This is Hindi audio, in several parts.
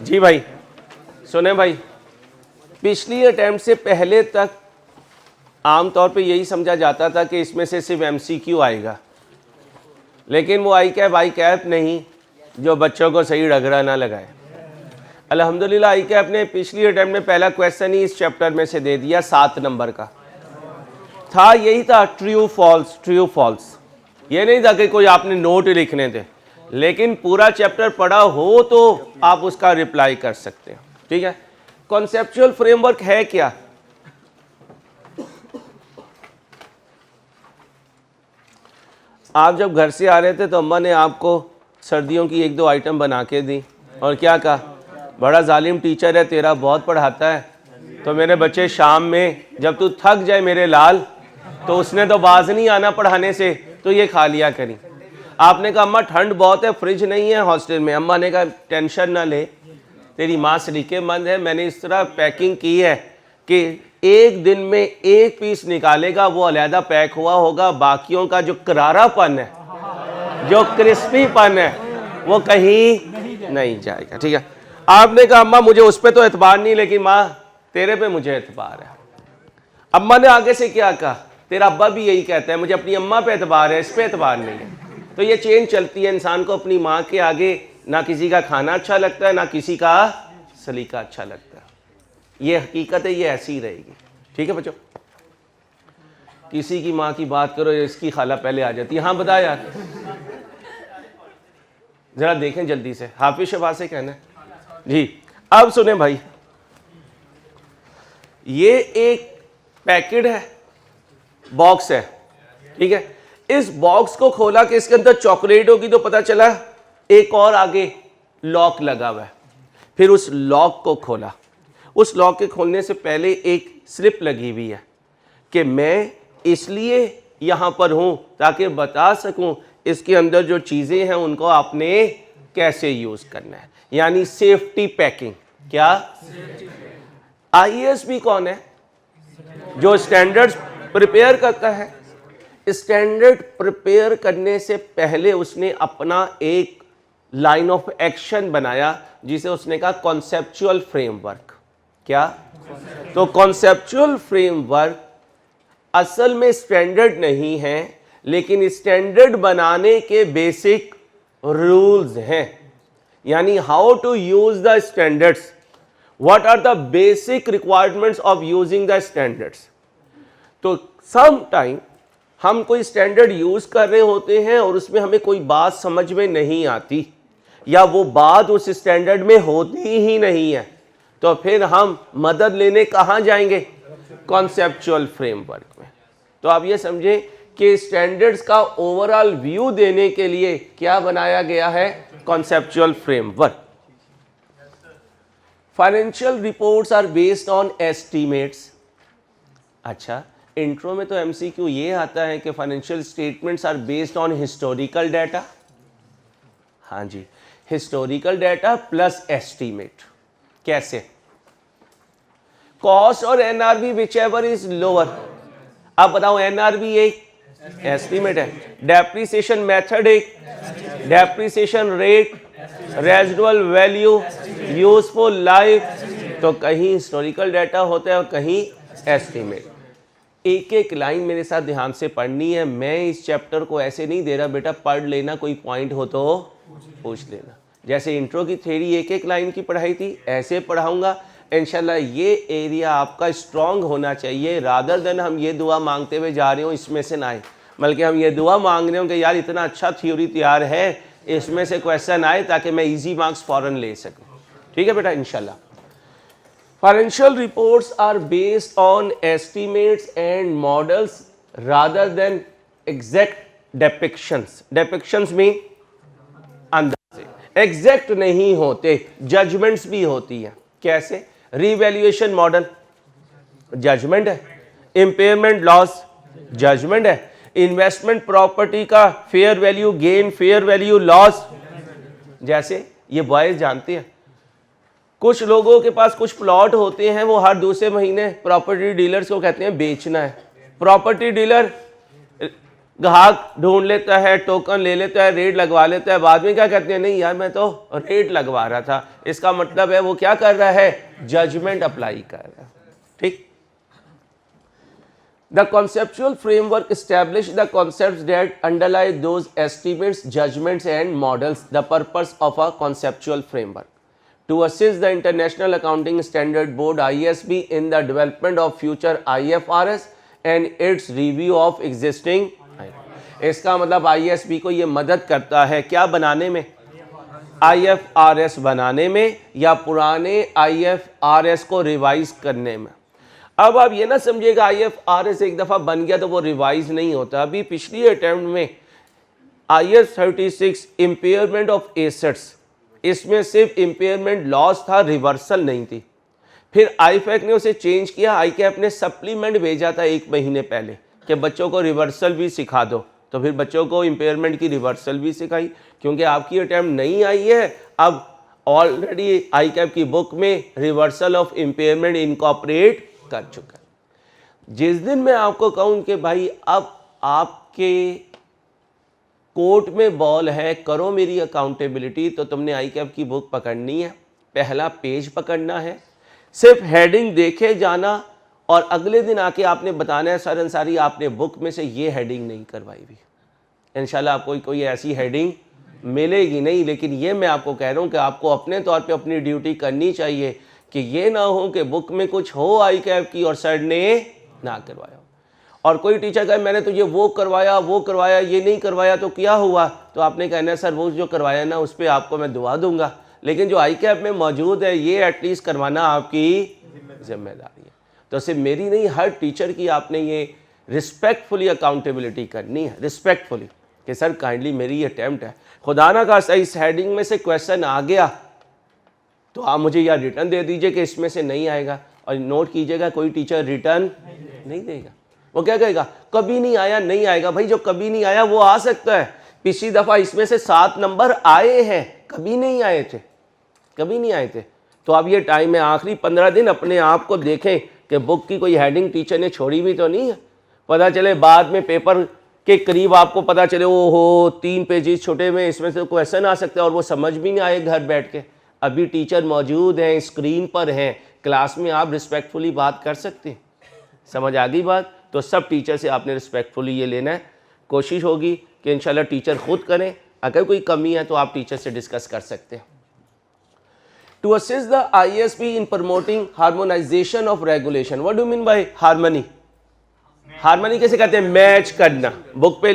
जी भाई सुने भाई, पिछली अटेम्प्ट से पहले तक आमतौर पे यही समझा जाता था कि इसमें से सिर्फ एमसीक्यू आएगा, लेकिन वो आई कैप नहीं जो बच्चों को सही रगड़ा ना लगाए। अल्हम्दुलिल्लाह आई कैप ने पिछली अटेम्प्ट में पहला क्वेश्चन ही इस चैप्टर में से दे दिया, 7 नंबर का था, यही था ट्रू फॉल्स, ट्रू फॉल्स। ये नहीं था कि कोई आपने नोट लिखने थे, लेकिन पूरा चैप्टर पढ़ा हो तो आप उसका रिप्लाई कर सकते हैं। ठीक है, कॉन्सेप्चुअल फ्रेमवर्क है क्या? आप जब घर से आ रहे थे तो अम्मा ने आपको सर्दियों की 1-2 आइटम बना के दी और क्या कहा, बड़ा जालिम टीचर है तेरा, बहुत पढ़ाता है, तो मेरे बच्चे शाम में जब तू थक जाए मेरे लाल, तो उसने तो बाज नहीं आना पढ़ाने से, तो ये खा लिया करी। आपने कहा अम्मा ठंड बहुत है, फ्रिज नहीं है हॉस्टल में। अम्मा ने कहा टेंशन ना ले, तेरी माँ सलीकेमंद है, मैंने इस तरह पैकिंग की है कि एक दिन में 1 पीस निकालेगा वो अलहदा पैक हुआ होगा, बाकियों का जो करारापन है, जो क्रिस्पीपन है, वो कहीं नहीं जाएगा। ठीक है, आपने कहा अम्मा मुझे उस पर तो एतबार नहीं, लेकिन माँ तेरे पे मुझे एतबार है। अम्मा ने आगे से क्या कहा, तेरा अब्बा भी यही कहता है, मुझे अपनी अम्मा पे एतबार है, इस पे एतबार नहीं है। तो ये चेन चलती है, इंसान को अपनी माँ के आगे ना किसी का खाना अच्छा लगता है, ना किसी का सलीका अच्छा लगता है। ये हकीकत है, ये ऐसी ही रहेगी। ठीक है बच्चों, किसी की माँ की बात करो, इसकी खाला पहले आ जाती है। हाँ बता यार, जरा देखें जल्दी से, हाफिज शबाज से कहना है जी। अब सुने भाई, ये एक पैकेट है, बॉक्स है, ठीक है, इस बॉक्स को खोला कि इसके अंदर चॉकलेट होगी, तो पता चला एक और आगे लॉक लगा हुआ है। फिर उस लॉक को खोला, उस लॉक के खोलने से पहले एक स्लिप लगी हुई है कि मैं इसलिए यहां पर हूं ताकि बता सकूं इसके अंदर जो चीजें हैं उनको आपने कैसे यूज करना है, यानी सेफ्टी पैकिंग। क्या आईएएस कौन है? जो स्टैंडर्ड्स प्रिपेयर करता है। स्टैंडर्ड प्रिपेयर करने से पहले उसने अपना एक लाइन ऑफ एक्शन बनाया, जिसे उसने कहा कॉन्सेप्चुअल फ्रेमवर्क। क्या? तो कॉन्सेप्चुअल फ्रेमवर्क असल में स्टैंडर्ड नहीं है, लेकिन स्टैंडर्ड बनाने के बेसिक रूल्स हैं, यानी how to use the standards, what are the basic requirements of using the standards. तो सम टाइम हम कोई स्टैंडर्ड यूज कर रहे होते हैं और उसमें हमें कोई बात समझ में नहीं आती, या वो बात उस स्टैंडर्ड में होती ही नहीं है, तो फिर हम मदद लेने कहाँ जाएंगे? कॉन्सेप्चुअल फ्रेमवर्क में। तो आप ये समझें कि स्टैंडर्ड्स का ओवरऑल व्यू देने के लिए क्या बनाया गया है? Conceptual framework. Financial reports are based on estimates. अच्छा, इंट्रो में तो एमसीक्यू ये आता है कि financial statements are based on historical data. हाँ जी, हिस्टोरिकल डाटा प्लस एस्टीमेट। कैसे? कॉस्ट और NRV whichever is lower. अब बताओ, एनआरबी एक एस्टीमेट है, डेप्रिसिएशन मेथड एक, depreciation rate, residual value, useful life, तो कहीं हिस्टोरिकल डाटा होता है और कहीं एस्टीमेट। एक एक लाइन मेरे साथ ध्यान से पढ़नी है। मैं इस चैप्टर को ऐसे नहीं दे रहा बेटा पढ़ लेना, कोई पॉइंट हो तो पूछ लेना। जैसे इंट्रो की थ्योरी एक एक लाइन की पढ़ाई थी, ऐसे पढ़ाऊंगा इंशाल्लाह। ये एरिया आपका स्ट्रांग होना चाहिए, रादर देन हम ये दुआ मांगते हुए जा रहे हो इसमें से ना आए, बल्कि हम ये दुआ मांग रहे हो कि यार इतना अच्छा थ्योरी तैयार है, इसमें से क्वेश्चन आए ताकि मैं इजी मार्क्स फौरन ले सकूं। ठीक है बेटा, इंशाल्लाह। Financial reports are based on estimates and models rather than exact depictions. Depictions mean अंदाजे, एग्जैक्ट नहीं होते, जजमेंट्स भी होती है। कैसे? रीवैल्यूएशन मॉडल जजमेंट है, इम्पेयरमेंट लॉस जजमेंट है, इन्वेस्टमेंट प्रॉपर्टी का fair value gain, fair value loss. जैसे ये बॉयज जानते हैं, कुछ लोगों के पास कुछ प्लॉट होते हैं, वो हर दूसरे महीने प्रॉपर्टी डीलर्स को कहते हैं बेचना है। प्रॉपर्टी डीलर ग्राहक ढूंढ लेता है, टोकन ले लेता है, रेट लगवा लेता है, बाद में क्या कहते हैं, नहीं यार मैं तो रेट लगवा रहा था। इसका मतलब है वो क्या कर रहा है, जजमेंट अप्लाई कर रहा है। ठीक। The conceptual framework establish the concepts that underlie those estimates, judgments and models. The purpose of a conceptual framework to assist the International Accounting Standard Board ISB in the development of future IFRS and its review of existing। इसका मतलब ISB को ये मदद करता है क्या बनाने में, IFRS बनाने में या पुराने IFRS को रिवाइज करने में। अब आप ये ना समझिएगा IFRS एक दफ़ा बन गया तो वो रिवाइज नहीं होता। अभी पिछली अटेम्प्ट में IAS 36 इम्पेयरमेंट ऑफ एसेट्स, इसमें सिर्फ इम्पेयरमेंट लॉस था, रिवर्सल नहीं थी। फिर IFAC ने उसे चेंज किया, ICAP ने सप्लीमेंट भेजा था 1 महीने पहले कि बच्चों को रिवर्सल भी सिखा दो, तो फिर बच्चों को इम्पेयरमेंट की रिवर्सल भी सिखाई। क्योंकि आपकी अटेम्प्ट नहीं आई है, अब ऑलरेडी ICAP की बुक में रिवर्सल ऑफ इम्पेयरमेंट इनकॉर्पोरेट कर चुका है। जिस दिन मैं आपको कहूं कि भाई अब आपके कोर्ट में बॉल है, करो मेरी अकाउंटेबिलिटी, तो तुमने ICAP की बुक पकड़नी है, पहला पेज पकड़ना है, सिर्फ हेडिंग देखे जाना और अगले दिन आके आपने बताना है सर अंसारी आपने बुक में से ये हेडिंग नहीं करवाई हुई। इंशाल्लाह आपको कोई ऐसी हेडिंग मिलेगी नहीं, लेकिन ये मैं आपको कह रहा हूँ कि आपको अपने तौर पे अपनी ड्यूटी करनी चाहिए कि ये ना हो कि बुक में कुछ हो ICAP की और सर ने ना करवाया हो। और कोई टीचर कहे मैंने तुझे वो करवाया ये नहीं करवाया तो क्या हुआ, तो आपने कहना है सर वो जो करवाया ना उस पर आपको मैं दुआ दूंगा, लेकिन जो ICAP में मौजूद है ये एटलीस्ट करवाना आपकी जिम्मेदारी है। तो सिर्फ मेरी नहीं, हर टीचर की आपने ये रिस्पेक्टफुली अकाउंटेबिलिटी करनी है, रिस्पेक्टफुली कि सर काइंडली मेरी ये अटैम्प्ट है, खुदा ना खास्ता इस हेडिंग में से क्वेश्चन आ गया तो आप मुझे या रिटर्न दे दीजिए कि इसमें से नहीं आएगा। और नोट कीजिएगा कोई टीचर रिटर्न नहीं देगा, वो क्या कहेगा कभी नहीं आया, नहीं आएगा। भाई जो कभी नहीं आया वो आ सकता है, पिछली दफ़ा इसमें से 7 नंबर आए हैं, कभी नहीं आए थे, कभी नहीं आए थे। तो अब ये टाइम है आखिरी 15 दिन अपने आप को देखें कि बुक की कोई हेडिंग टीचर ने छोड़ी भी तो नहीं है। पता चले बाद में पेपर के करीब आपको पता चले वो हो 3 पेजेस छोटे में इसमें से क्वेश्चन आ सकता है और वो समझ भी नहीं आए घर बैठ के। अभी टीचर मौजूद हैं, स्क्रीन पर हैं, क्लास में आप रिस्पेक्टफुली बात कर सकते हैं। समझ आ गई बात? तो सब टीचर से आपने रिस्पेक्टफुली ये लेना है। कोशिश होगी कि इंशाल्लाह टीचर खुद करें, अगर कोई कमी है तो आप टीचर से डिस्कस कर सकते हैं। To assist the ISB in promoting harmonisation of regulation. What do mean by harmony? Harmony कैसे कहते हैं? मैच करना। बुक पे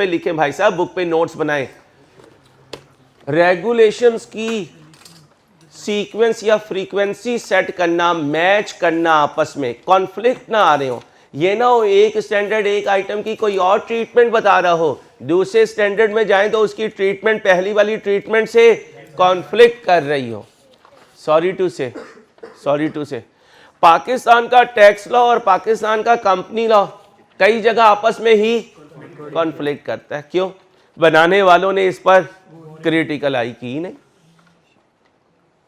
लिखें भाई साहब, बुक पे नोट्स बनाएं। रेगुलेशंस की सीक्वेंस या फ्रीक्वेंसी सेट करना, मैच करना, आपस में कॉन्फ्लिक्ट ना आ रहे हो। ये ना हो एक स्टैंडर्ड एक आइटम की कोई और ट्रीटमेंट बता रहा हो, दूसरे स्टैंडर्ड में जाएं तो उसकी ट्रीटमेंट पहली वाली ट्रीटमेंट से कॉन्फ्लिक्ट कर रही हो। सॉरी टू से पाकिस्तान का टैक्स लॉ और पाकिस्तान का कंपनी लॉ कई जगह आपस में ही कॉन्फ्लिक्ट करता है। क्यों? बनाने वालों ने इस पर क्रिटिकल आई की नहीं।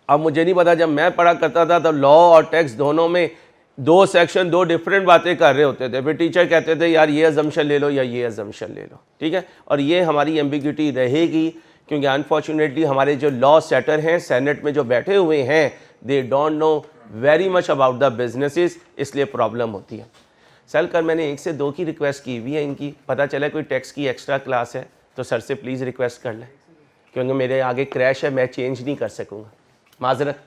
अब मुझे नहीं पता, जब मैं पढ़ा करता था तो लॉ और टैक्स दोनों में 2 सेक्शन 2 डिफरेंट बातें कर रहे होते थे। फिर टीचर कहते थे यार ये अजम्पशन ले लो या ये अजम्पशन ले लो, ठीक है। और ये हमारी एम्बिग्यूटी रहेगी क्योंकि अनफॉर्चुनेटली हमारे जो लॉ सेटर हैं सेनेट में जो बैठे हुए हैं, they don't know very much about the businesses, इसलिए प्रॉब्लम होती है। सर कल मैंने 1 से 2 की रिक्वेस्ट की हुई है इनकी, पता चला कोई टैक्स की एक्स्ट्रा क्लास है तो सर से प्लीज़ रिक्वेस्ट कर लें क्योंकि मेरे आगे क्रैश है, मैं चेंज नहीं कर सकूँगा। माजरत,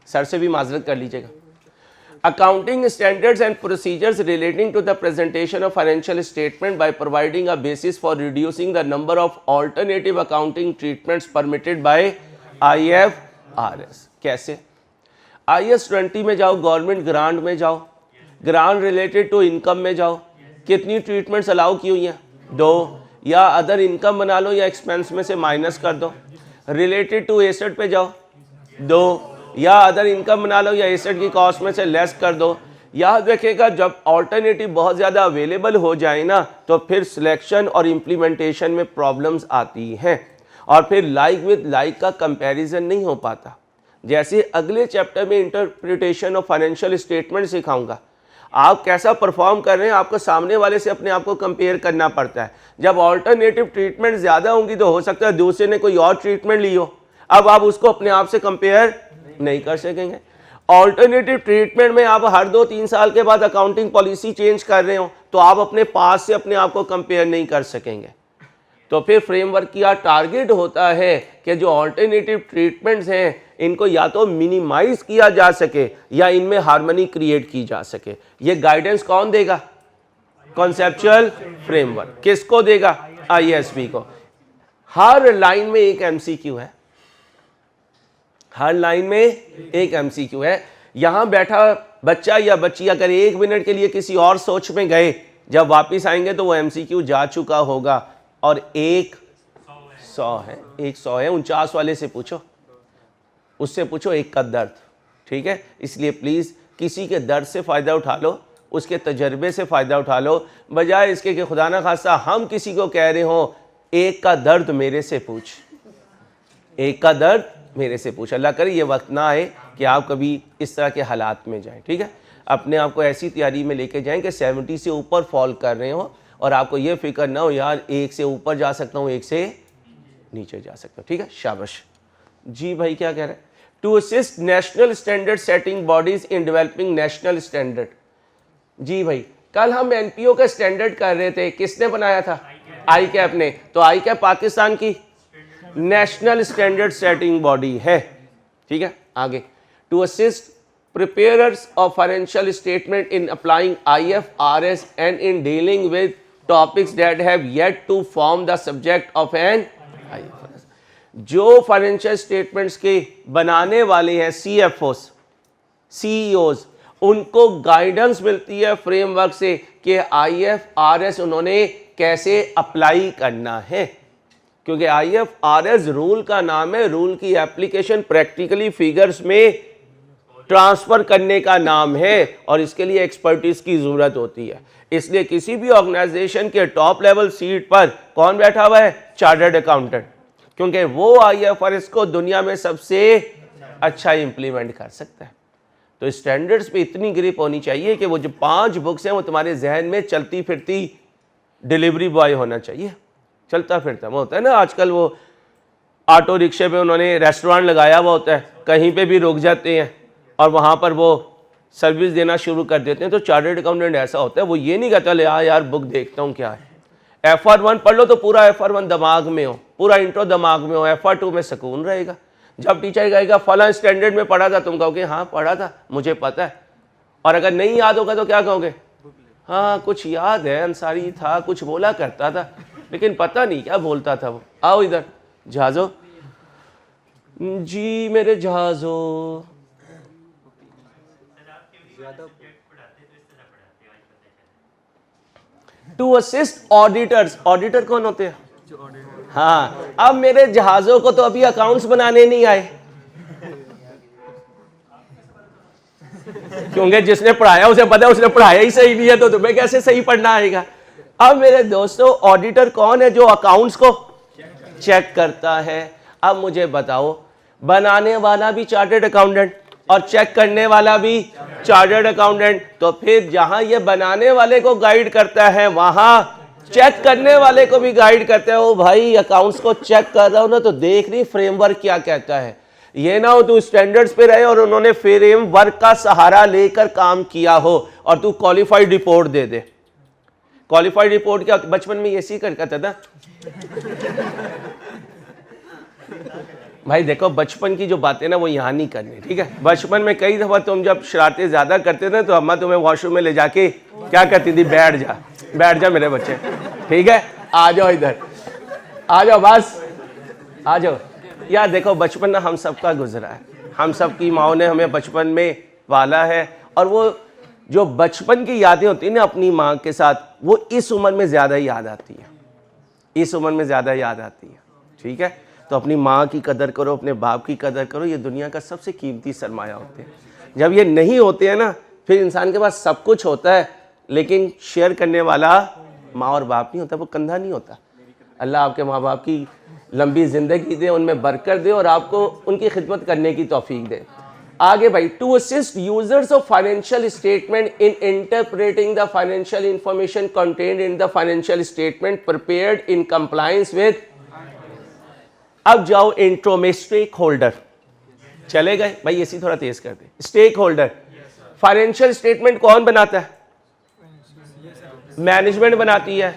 सर से भी माजरत कर लीजिएगा। Accounting standards and procedures relating to the presentation of financial statement by providing a basis for reducing the number of alternative accounting treatments permitted by IFRS। कैसे? IAS 20 में जाओ, गवर्नमेंट ग्रांट में जाओ, ग्रांट रिलेटेड टू इनकम में जाओ, कितनी ट्रीटमेंट्स अलाउ की हुई हैं? 2। या अदर इनकम बना लो या एक्सपेंस में से माइनस कर दो। रिलेटेड टू एसेट पे जाओ, 2। या अदर इनकम बना लो या एसेट की कॉस्ट में से लेस कर दो। याद रखिएगा जब ऑल्टरनेटिव बहुत ज़्यादा अवेलेबल हो जाए ना तो फिर सिलेक्शन और इम्प्लीमेंटेशन में प्रॉब्लम्स आती हैं और फिर लाइक विद लाइक का कंपैरिजन नहीं हो पाता। जैसे अगले चैप्टर में इंटरप्रिटेशन ऑफ फाइनेंशियल स्टेटमेंट सिखाऊंगा। आप कैसा परफॉर्म कर रहे हैं आपको सामने वाले से अपने आप को कंपेयर करना पड़ता है। जब ऑल्टरनेटिव ट्रीटमेंट ज़्यादा होंगी तो हो सकता है दूसरे ने कोई और ट्रीटमेंट ली हो, अब आप उसको अपने आप से कंपेयर नहीं कर सकेंगे। ऑल्टरनेटिव ट्रीटमेंट में आप हर 2-3 साल के बाद अकाउंटिंग पॉलिसी चेंज कर रहे हो तो आप अपने पास से अपने आप को कंपेयर नहीं कर सकेंगे। तो फिर फ्रेमवर्क का टारगेट होता है कि जो ऑल्टरनेटिव ट्रीटमेंट्स हैं इनको या तो मिनिमाइज किया जा सके या इनमें हार्मनी क्रिएट की जा सके। ये गाइडेंस कौन देगा? Conceptual framework. किसको देगा? IASB को। हर लाइन में एक MCQ है, हर लाइन में एक MCQ है। यहां बैठा बच्चा या बच्ची अगर 1 मिनट के लिए किसी और सोच में गए, जब वापस आएंगे तो वो MCQ जा चुका होगा। और 100 है, 100 है, 49 वाले से पूछो, उससे पूछो एक का दर्द। ठीक है, इसलिए प्लीज़ किसी के दर्द से फ़ायदा उठा लो, उसके तजर्बे से फ़ायदा उठा लो, बजाय इसके कि खुदा ना खास्ता हम किसी को कह रहे हो एक का दर्द मेरे से पूछ, एक का दर्द मेरे से पूछ। अल्लाह करे ये वक्त ना आए कि आप कभी इस तरह के हालात में जाएं। ठीक है, अपने आप को ऐसी तैयारी में लेके जाएं कि 70 से ऊपर फॉल कर रहे हो और आपको ये फिक्र ना हो यार 1 से ऊपर जा सकता हूँ 1 से नीचे जा सकता हूँ। ठीक है, शाबाश। जी भाई क्या कह रहे हैं? To assist national standard setting bodies in developing national standard. जी भाई, कल हम NPO का स्टैंडर्ड कर रहे थे, किसने बनाया था? ICAP ने। तो ICAP पाकिस्तान की नेशनल स्टैंडर्ड सेटिंग बॉडी है। ठीक है, आगे। To assist preparers of financial statement in applying IFRS and in dealing with topics that have yet to form the subject of an IFRS। जो फाइनेंशियल स्टेटमेंट्स के बनाने वाले हैं CFOs, CEOs, उनको गाइडेंस मिलती है फ्रेमवर्क से कि IFRS उन्होंने कैसे अप्लाई करना है। क्योंकि IFRS रूल का नाम है, रूल की एप्लीकेशन प्रैक्टिकली फिगर्स में ट्रांसफर करने का नाम है और इसके लिए एक्सपर्टीज की जरूरत होती है। इसलिए किसी भी ऑर्गेनाइजेशन के टॉप लेवल सीट पर कौन बैठा हुआ है? चार्टर्ड अकाउंटेंट, क्योंकि वो IFRS को दुनिया में सबसे अच्छा इंप्लीमेंट कर सकता है। तो स्टैंडर्ड्स पे इतनी ग्रिप होनी चाहिए कि वो जो 5 बुक्स हैं वो तुम्हारे जहन में चलती फिरती डिलीवरी बॉय होना चाहिए। चलता फिरता वो होता है ना, आजकल वो ऑटो रिक्शे पे उन्होंने रेस्टोरेंट लगाया हुआ होता है, कहीं पे भी रुक जाते हैं और वहाँ पर वो सर्विस देना शुरू कर देते हैं। तो चार्टर्ड अकाउंटेंट ऐसा होता है, वो ये नहीं कहता ले यार बुक देखता हूँ क्या है। FR1 पढ़ लो तो पूरा FR1 दिमाग में हो, पूरा इंट्रो दिमाग में हो, FR2 में सुकून रहेगा। जब टीचर कहेगा फला स्टैंडर्ड में पढ़ा था, तुम कहोगे हाँ पढ़ा था, मुझे पता है। और अगर नहीं याद होगा तो क्या कहोगे? हाँ कुछ याद है, अंसारी था, कुछ बोला करता था, लेकिन पता नहीं क्या बोलता था वो। आओ इधर जहाजो। जी मेरे जहाजो। To assist auditors. ऑडिटर कौन होते हैं? हाँ, अब मेरे जहाजों को तो अभी अकाउंट्स बनाने नहीं आए, क्योंकि जिसने पढ़ाया उसे पता है उसने पढ़ाया ही सही नहीं है, तो तुम्हें कैसे सही पढ़ना आएगा। अब मेरे दोस्तों, ऑडिटर कौन है? जो अकाउंट्स को चेक करता है। अब मुझे बताओ, बनाने वाला भी चार्टर्ड अकाउंटेंट और चेक करने वाला भी चार्टर्ड अकाउंटेंट, तो फिर जहां ये बनाने वाले को गाइड करता है वहां चेक करने वाले को भी गाइड करता है। ओ भाई, अकाउंट्स को चेक कर रहा हूं ना, तो देख रही फ्रेमवर्क क्या कहता है। ये ना हो तू स्टैंडर्ड्स पे रहे और उन्होंने फ्रेमवर्क का सहारा लेकर काम किया हो और तू क्वालिफाइड रिपोर्ट दे दे। क्वालिफाइड रिपोर्ट क्या? बचपन में ऐसी करता था भाई। देखो, बचपन की जो बातें ना वो यहाँ नहीं करनी, ठीक है। बचपन में कई दफ़ा तुम जब शरारतें ज़्यादा करते थे तो अम्मा तुम्हें वॉशरूम में ले जाके क्या करती थी? बैठ जा मेरे बच्चे, ठीक है, आ जाओ इधर, आ जाओ, बस आ जाओ। यार देखो, बचपन ना हम सबका गुजरा है, हम सब की माओ ने हमें बचपन में पाला है, और वो जो बचपन की यादें होती हैं ना अपनी माँ के साथ, वो इस उम्र में ज़्यादा याद आती है, इस उम्र में ज़्यादा याद आती है, ठीक है। तो अपनी माँ की कदर करो, अपने बाप की कदर करो, ये दुनिया का सबसे कीमती सरमाया होते हैं। जब ये नहीं होते हैं ना, फिर इंसान के पास सब कुछ होता है लेकिन शेयर करने वाला माँ और बाप नहीं होता, वो कंधा नहीं होता। अल्लाह आपके माँ बाप की लंबी ज़िंदगी दे, उनमें बरकत दे और आपको उनकी खिदमत करने की तौफीक दे। आगे भाई, to assist users of financial statement in interpreting the financial information contained in the financial statement prepared in compliance with. अब जाओ इंट्रो में, स्टेक होल्डर चले गए भाई, इसी थोड़ा तेज कर दे। स्टेक होल्डर, फाइनेंशियल स्टेटमेंट कौन बनाता है? मैनेजमेंट बनाती है।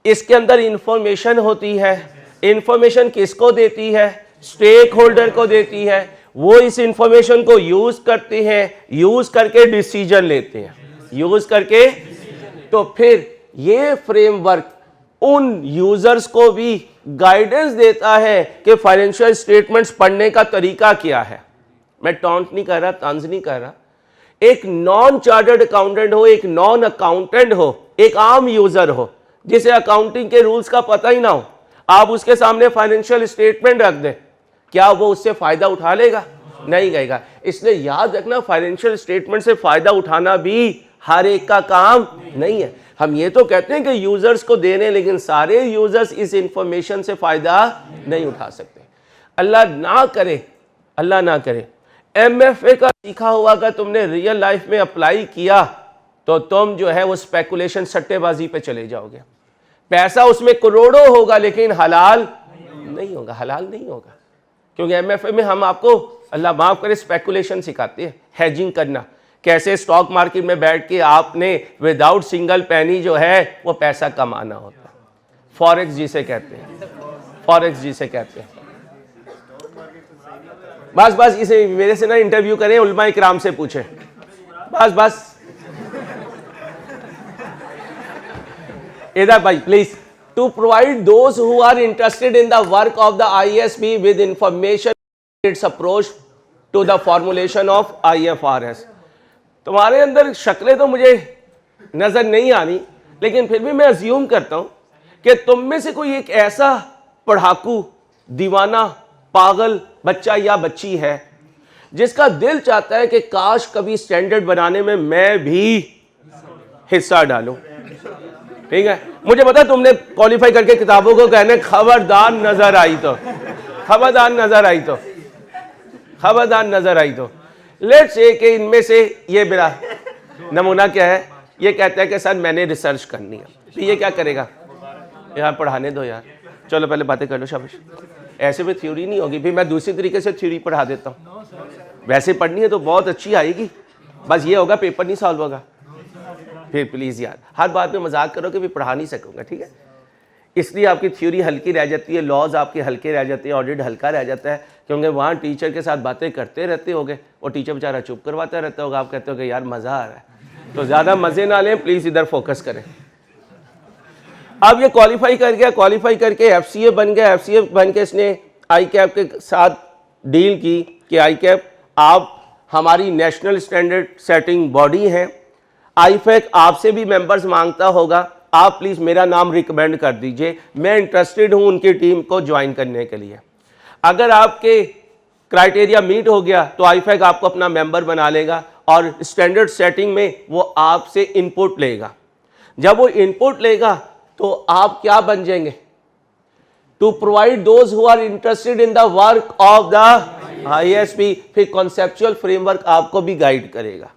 इसके अंदर इंफॉर्मेशन होती है, इंफॉर्मेशन किसको देती है? स्टेक होल्डर को देती है। वो इस इंफॉर्मेशन को यूज करते हैं, यूज करके डिसीजन लेते हैं, यूज करके। तो फिर ये फ्रेमवर्क उन यूजर्स को भी गाइडेंस देता है कि फाइनेंशियल स्टेटमेंट्स पढ़ने का तरीका क्या है। मैं टॉन्ट नहीं कर रहा, तंज नहीं कर रहा। एक नॉन चार्टर्ड अकाउंटेंट हो, एक नॉन अकाउंटेंट हो, एक आम यूजर हो जिसे अकाउंटिंग के रूल्स का पता ही ना हो, आप उसके सामने फाइनेंशियल स्टेटमेंट रख दें, क्या वो उससे फायदा उठा लेगा? नहीं गएगा। इसलिए याद रखना, फाइनेंशियल स्टेटमेंट से फायदा उठाना भी हर एक का काम नहीं है। हम ये तो कहते हैं कि यूजर्स को देने, लेकिन सारे यूजर्स इस इंफॉर्मेशन से फायदा नहीं उठा सकते। अल्लाह ना करे, अल्लाह ना करे, MFA का सीखा हुआ अगर तुमने रियल लाइफ में अप्लाई किया तो तुम जो है वो स्पेकुलेशन, सट्टेबाजी पे चले जाओगे। पैसा उसमें करोड़ों होगा लेकिन हलाल नहीं होगा, हलाल नहीं होगा। क्योंकि MFA में हम आपको, अल्लाह माफ करे, स्पेकुलेशन सिखाते हैं, हेजिंग करना, कैसे स्टॉक मार्केट में बैठ के आपने विदाउट सिंगल पैनी जो है वो पैसा कमाना होता है। फॉरेक्स जिसे कहते हैं, फॉरेक्स जिसे कहते हैं। बस बस इसे मेरे से ना इंटरव्यू करें, उलमा इकराम से पूछें, बस बस। इधर भाई please, to provide those who are interested in the work of the IASB with information its approach to the formulation of IFRS। तुम्हारे अंदर शक्लें तो मुझे नजर नहीं आ रही, लेकिन फिर भी मैं अज्यूम करता हूं कि तुम में से कोई एक ऐसा पढ़ाकू, दीवाना, पागल बच्चा या बच्ची है जिसका दिल चाहता है कि काश कभी स्टैंडर्ड बनाने में मैं भी हिस्सा डालूं। ठीक है, मुझे पता तुमने क्वालिफाई करके किताबों को कहने खबरदार नजर आई तो, खबरदार नजर आई तो, खबरदार नजर आई तो। लेट्स से कि इनमें से ये मेरा नमूना क्या है, ये कहता है कि सर मैंने रिसर्च करनी है, तो ये क्या करेगा? यार पढ़ाने दो यार, चलो पहले बातें कर लो, शाबाश। ऐसे में थ्योरी नहीं होगी, फिर मैं दूसरी तरीके से थ्योरी पढ़ा देता हूँ। वैसे पढ़नी है तो बहुत अच्छी आएगी, बस ये होगा पेपर नहीं सॉल्व होगा। फिर प्लीज़ यार, हर बात में मजाक करो कि भी पढ़ा नहीं सकूंगा, ठीक है? इसलिए आपकी थ्योरी हल्की रह जाती है, लॉज आपके हल्के रह जाते हैं, ऑडिट हल्का रह जाता है, क्योंकि वहाँ टीचर के साथ बातें करते रहते होगे, वो टीचर बेचारा चुप करवाता रहता होगा, आप कहते हो कि यार मज़ा आ रहा है। तो ज़्यादा मज़े ना लें, प्लीज़ इधर फोकस करें। अब ये क्वालिफाई कर गया, क्वालिफाई करके FCA बन गया, FCA बन के इसने ICAP के साथ डील की कि ICAP आप हमारी नेशनल स्टैंडर्ड सेटिंग बॉडी हैं, IFAC आपसे भी मेंबर्स मांगता होगा, आप प्लीज़ मेरा नाम रिकमेंड कर दीजिए, मैं इंटरेस्टेड हूं उनकी टीम को ज्वाइन करने के लिए। अगर आपके क्राइटेरिया मीट हो गया तो IFAC आपको अपना मेंबर बना लेगा और स्टैंडर्ड सेटिंग में वो आपसे इनपुट लेगा। जब वो इनपुट लेगा तो आप क्या बन जाएंगे? To provide those who are interested in the work of the IASB। फिर कॉन्सेप्चुअल फ्रेमवर्क आपको भी गाइड करेगा।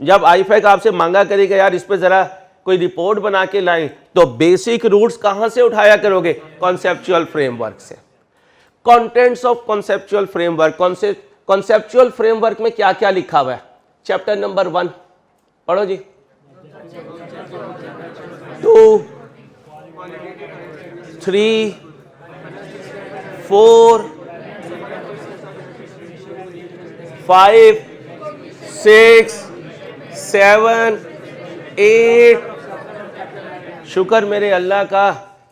जब IFAC आपसे मांगा करेगा यार इस पे जरा कोई रिपोर्ट बना के लाएं, तो बेसिक रूट्स कहां से उठाया करोगे? कॉन्सेप्चुअल फ्रेमवर्क से। Contents of conceptual framework, conceptual framework में क्या क्या लिखा हुआ है? चैप्टर नंबर 1 पढ़ो जी। 2, 3, 4, 5, 6, 7, 8। शुक्र मेरे अल्लाह का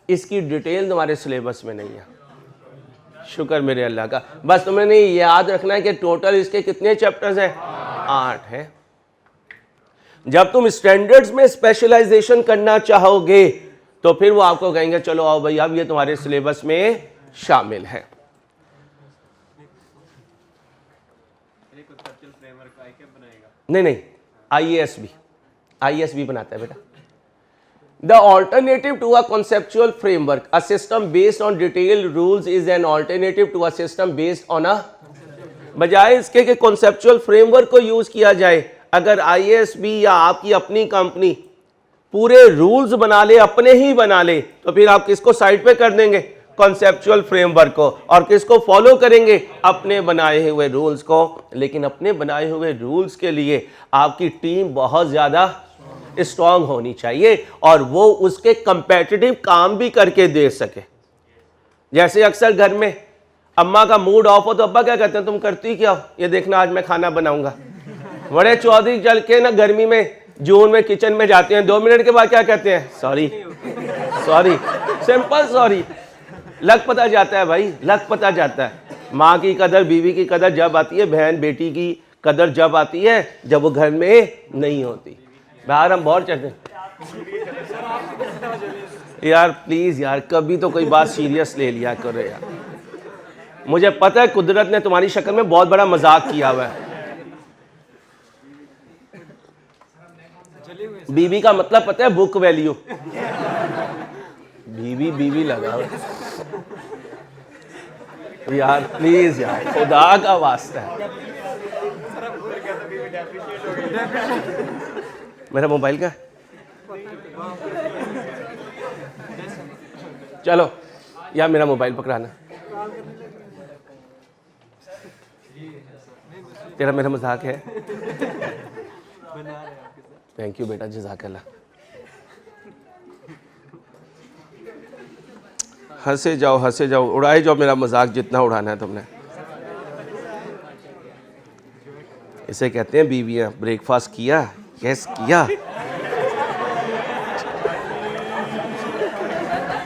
इसकी डिटेल तुम्हारे सिलेबस में नहीं है, शुक्र मेरे अल्लाह का। बस तुम्हें नहीं याद रखना है कि टोटल इसके कितने चैप्टर्स हैं? 8 है। जब तुम स्टैंडर्ड्स में स्पेशलाइजेशन करना चाहोगे तो फिर वो आपको कहेंगे चलो आओ भाई अब ये तुम्हारे सिलेबस में शामिल है। नहीं नहीं, IASB बनाता है बेटा। The alternative to a conceptual framework, a system based on detailed rules is an alternative to a system based on a बजाय इसके कि कॉन्सेप्चुअल फ्रेमवर्क को यूज किया जाए, अगर आईएएसबी या आपकी अपनी कंपनी पूरे रूल्स बना ले, अपने ही बना ले, तो फिर आप किसको साइड पे कर देंगे? कॉन्सेप्चुअल फ्रेमवर्क को। और किसको फॉलो करेंगे? अपने बनाए हुए रूल्स को। लेकिन अपने बनाए हुए रूल्स के लिए आपकी टीम बहुत ज्यादा स्ट्रांग होनी चाहिए और वो उसके कंपेटिटिव काम भी करके दे सके। जैसे अक्सर घर में अम्मा का मूड ऑफ हो तो अब्बा क्या कहते हैं, तुम करती क्या हो? ये देखना आज मैं खाना बनाऊंगा। बड़े चौधरी चल के ना गर्मी में जून में किचन में जाते हैं, 2 मिनट के बाद क्या कहते हैं? Sorry sorry, simple sorry. लग पता जाता है भाई, लग पता जाता है। माँ की कदर, बीवी की कदर जब आती है, बहन बेटी की कदर जब आती है, जब वो घर में नहीं होती। बाहर हम बहुत चलते हैं यार, प्लीज यार कभी तो कोई बात सीरियस ले लिया करो यार। मुझे पता है कुदरत ने तुम्हारी शक्ल में बहुत बड़ा मजाक किया हुआ है। बीवी का मतलब पता है? Book value. बीवी बीवी लगा हुआ यार, प्लीज यार, खुदा का वास्ता है। मेरा मोबाइल का चलो यार, मेरा मोबाइल पकड़ाना। तेरा मेरा मजाक है। थैंक यू बेटा, जज़ाकल्लाह। हंसे जाओ, उड़ाए जाओ मेरा मजाक जितना उड़ाना है तुमने। इसे कहते हैं बीवियां। ब्रेकफास्ट किया? यस किया।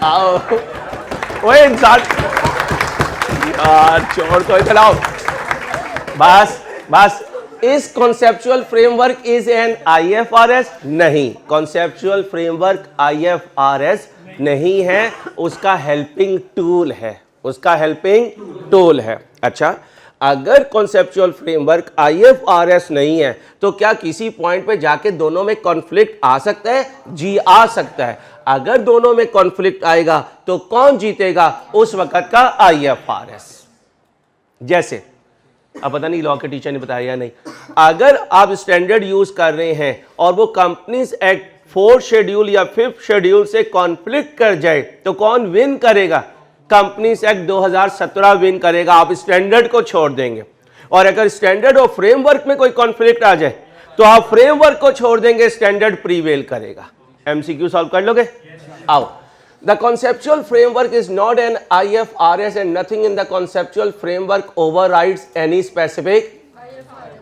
आओ ओए इंसान यार, छोड़ तो इधर आओ। बस इस conceptual framework is an IFRS? नहीं, कॉन्सेप्चुअल फ्रेमवर्क आईएफआरएस नहीं है, उसका हेल्पिंग टूल है, उसका हेल्पिंग टूल है। अच्छा, अगर कॉन्सेप्चुअल फ्रेमवर्क आईएफआरएस नहीं है तो क्या किसी पॉइंट पे जाके दोनों में कॉन्फ्लिक्ट आ सकता है? जी आ सकता है। अगर दोनों में कॉन्फ्लिक्ट आएगा तो कौन जीतेगा? उस वक्त का आईएफआरएस। जैसे अब पता नहीं लॉ के टीचर ने बताया या नहीं, अगर आप स्टैंडर्ड यूज कर रहे हैं और वो कंपनीज एक्ट 4th शेड्यूल या 5th शेड्यूल से कॉन्फ्लिक्ट कर जाए तो कौन विन करेगा? कंपनीज एक्ट 2017 विन करेगा। आप स्टैंडर्ड को छोड़ देंगे। और अगर स्टैंडर्ड और फ्रेमवर्क में कोई कॉन्फ्लिक्ट आ जाए तो आप फ्रेमवर्क को छोड़ देंगे, स्टैंडर्ड प्रीवेल करेगा। एमसीक्यू सॉल्व कर लोगे? आओ। The conceptual framework is not an IFRS and nothing in the conceptual framework overrides any specific.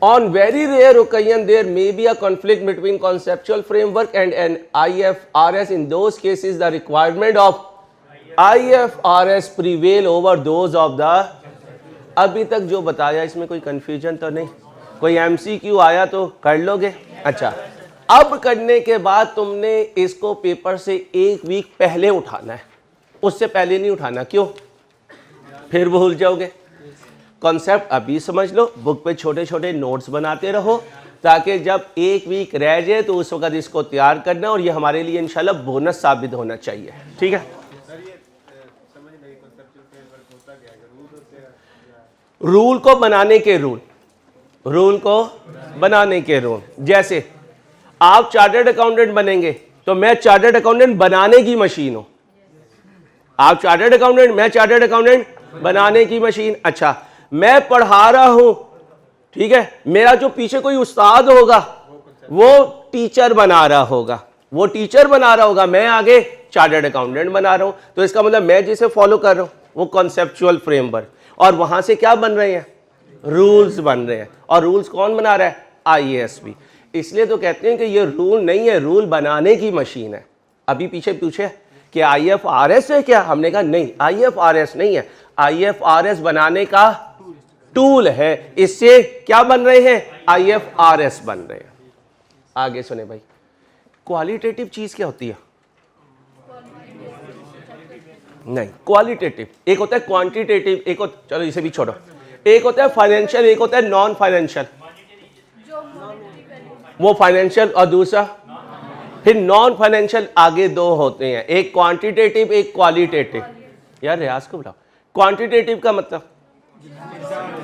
On very rare occasion, there may be a conflict between conceptual framework and an IFRS. In those cases, the requirement of IFRS prevail over those of the. अभी तक जो बताया इसमें कोई confusion तो नहीं? कोई MCQ आया तो कर लोगे? अच्छा, अब करने के बाद तुमने इसको पेपर से 1 वीक पहले उठाना है, उससे पहले नहीं उठाना। क्यों? फिर भूल जाओगे। कॉन्सेप्ट अभी समझ लो, बुक पे छोटे छोटे नोट्स बनाते रहो ताकि जब 1 वीक रह जाए तो उस वक्त इसको तैयार करना, और ये हमारे लिए इंशाल्लाह बोनस साबित होना चाहिए। ठीक है? रूल को बनाने के रूल, रूल को बनाने के रूल। जैसे आप चार्टर्ड अकाउंटेंट बनेंगे तो मैं चार्टर्ड अकाउंटेंट बनाने की मशीन हूं। आप चार्टर्ड अकाउंटेंट, मैं चार्टर्ड अकाउंटेंट बनाने की मशीन। अच्छा, मैं पढ़ा रहा हूं, ठीक है, मेरा जो पीछे कोई उस्ताद होगा वो टीचर बना रहा होगा, वो टीचर बना रहा होगा, मैं आगे चार्टर्ड अकाउंटेंट बना रहा हूं। तो इसका मतलब मैं जिसे फॉलो कर रहा हूं वो कॉन्सेप्चुअल फ्रेमवर्क, और वहां से क्या बन रहे हैं? रूल्स बन रहे हैं। और रूल्स कौन बना रहा है? आईएएसबी। इसलिए तो कहते हैं कि ये रूल नहीं है, रूल बनाने की मशीन है। अभी पीछे पूछे कि आईएफआरएस है क्या? हमने कहा नहीं, आईएफआरएस नहीं है, आईएफआरएस बनाने का टूल है। इससे क्या बन रहे हैं? आईएफआरएस बन रहे हैं। आगे सुने भाई, क्वालिटेटिव चीज क्या होती है? नहीं, क्वालिटेटिव एक होता है, क्वांटिटेटिव एक होता, चलो इसे भी छोड़ो, एक होता है फाइनेंशियल, एक होता है नॉन फाइनेंशियल। वो फाइनेंशियल और दूसरा फिर नॉन फाइनेंशियल, आगे 2 होते हैं, एक क्वांटिटेटिव एक क्वालिटेटिव। यार रियाज को बुलाओ। क्वांटिटेटिव का मतलब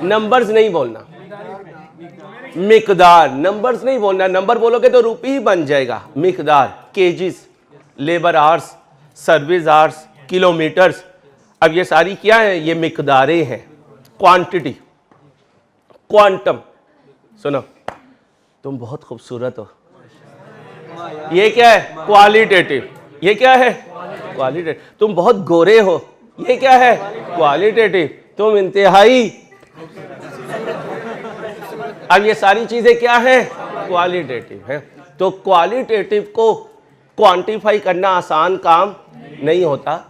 नंबर्स नहीं बोलना, मिकदार, नंबर्स नहीं बोलना। नंबर बोलोगे तो रुपये ही बन जाएगा। मिकदार, KGs, labour hours, service hours, kilometres. अब ये सारी क्या है? ये मिकदारें हैं। Quantity, quantum. सुनो, तुम बहुत खूबसूरत हो, ये क्या है? क्वालिटेटिव। ये क्या है? क्वालिटेटिव। तुम बहुत गोरे हो, ये क्या है? क्वालिटेटिव। तुम इंतहाई। अब ये सारी चीजें क्या है? क्वालिटेटिव है। तो क्वालिटेटिव को क्वांटिफाई करना आसान काम नहीं होता।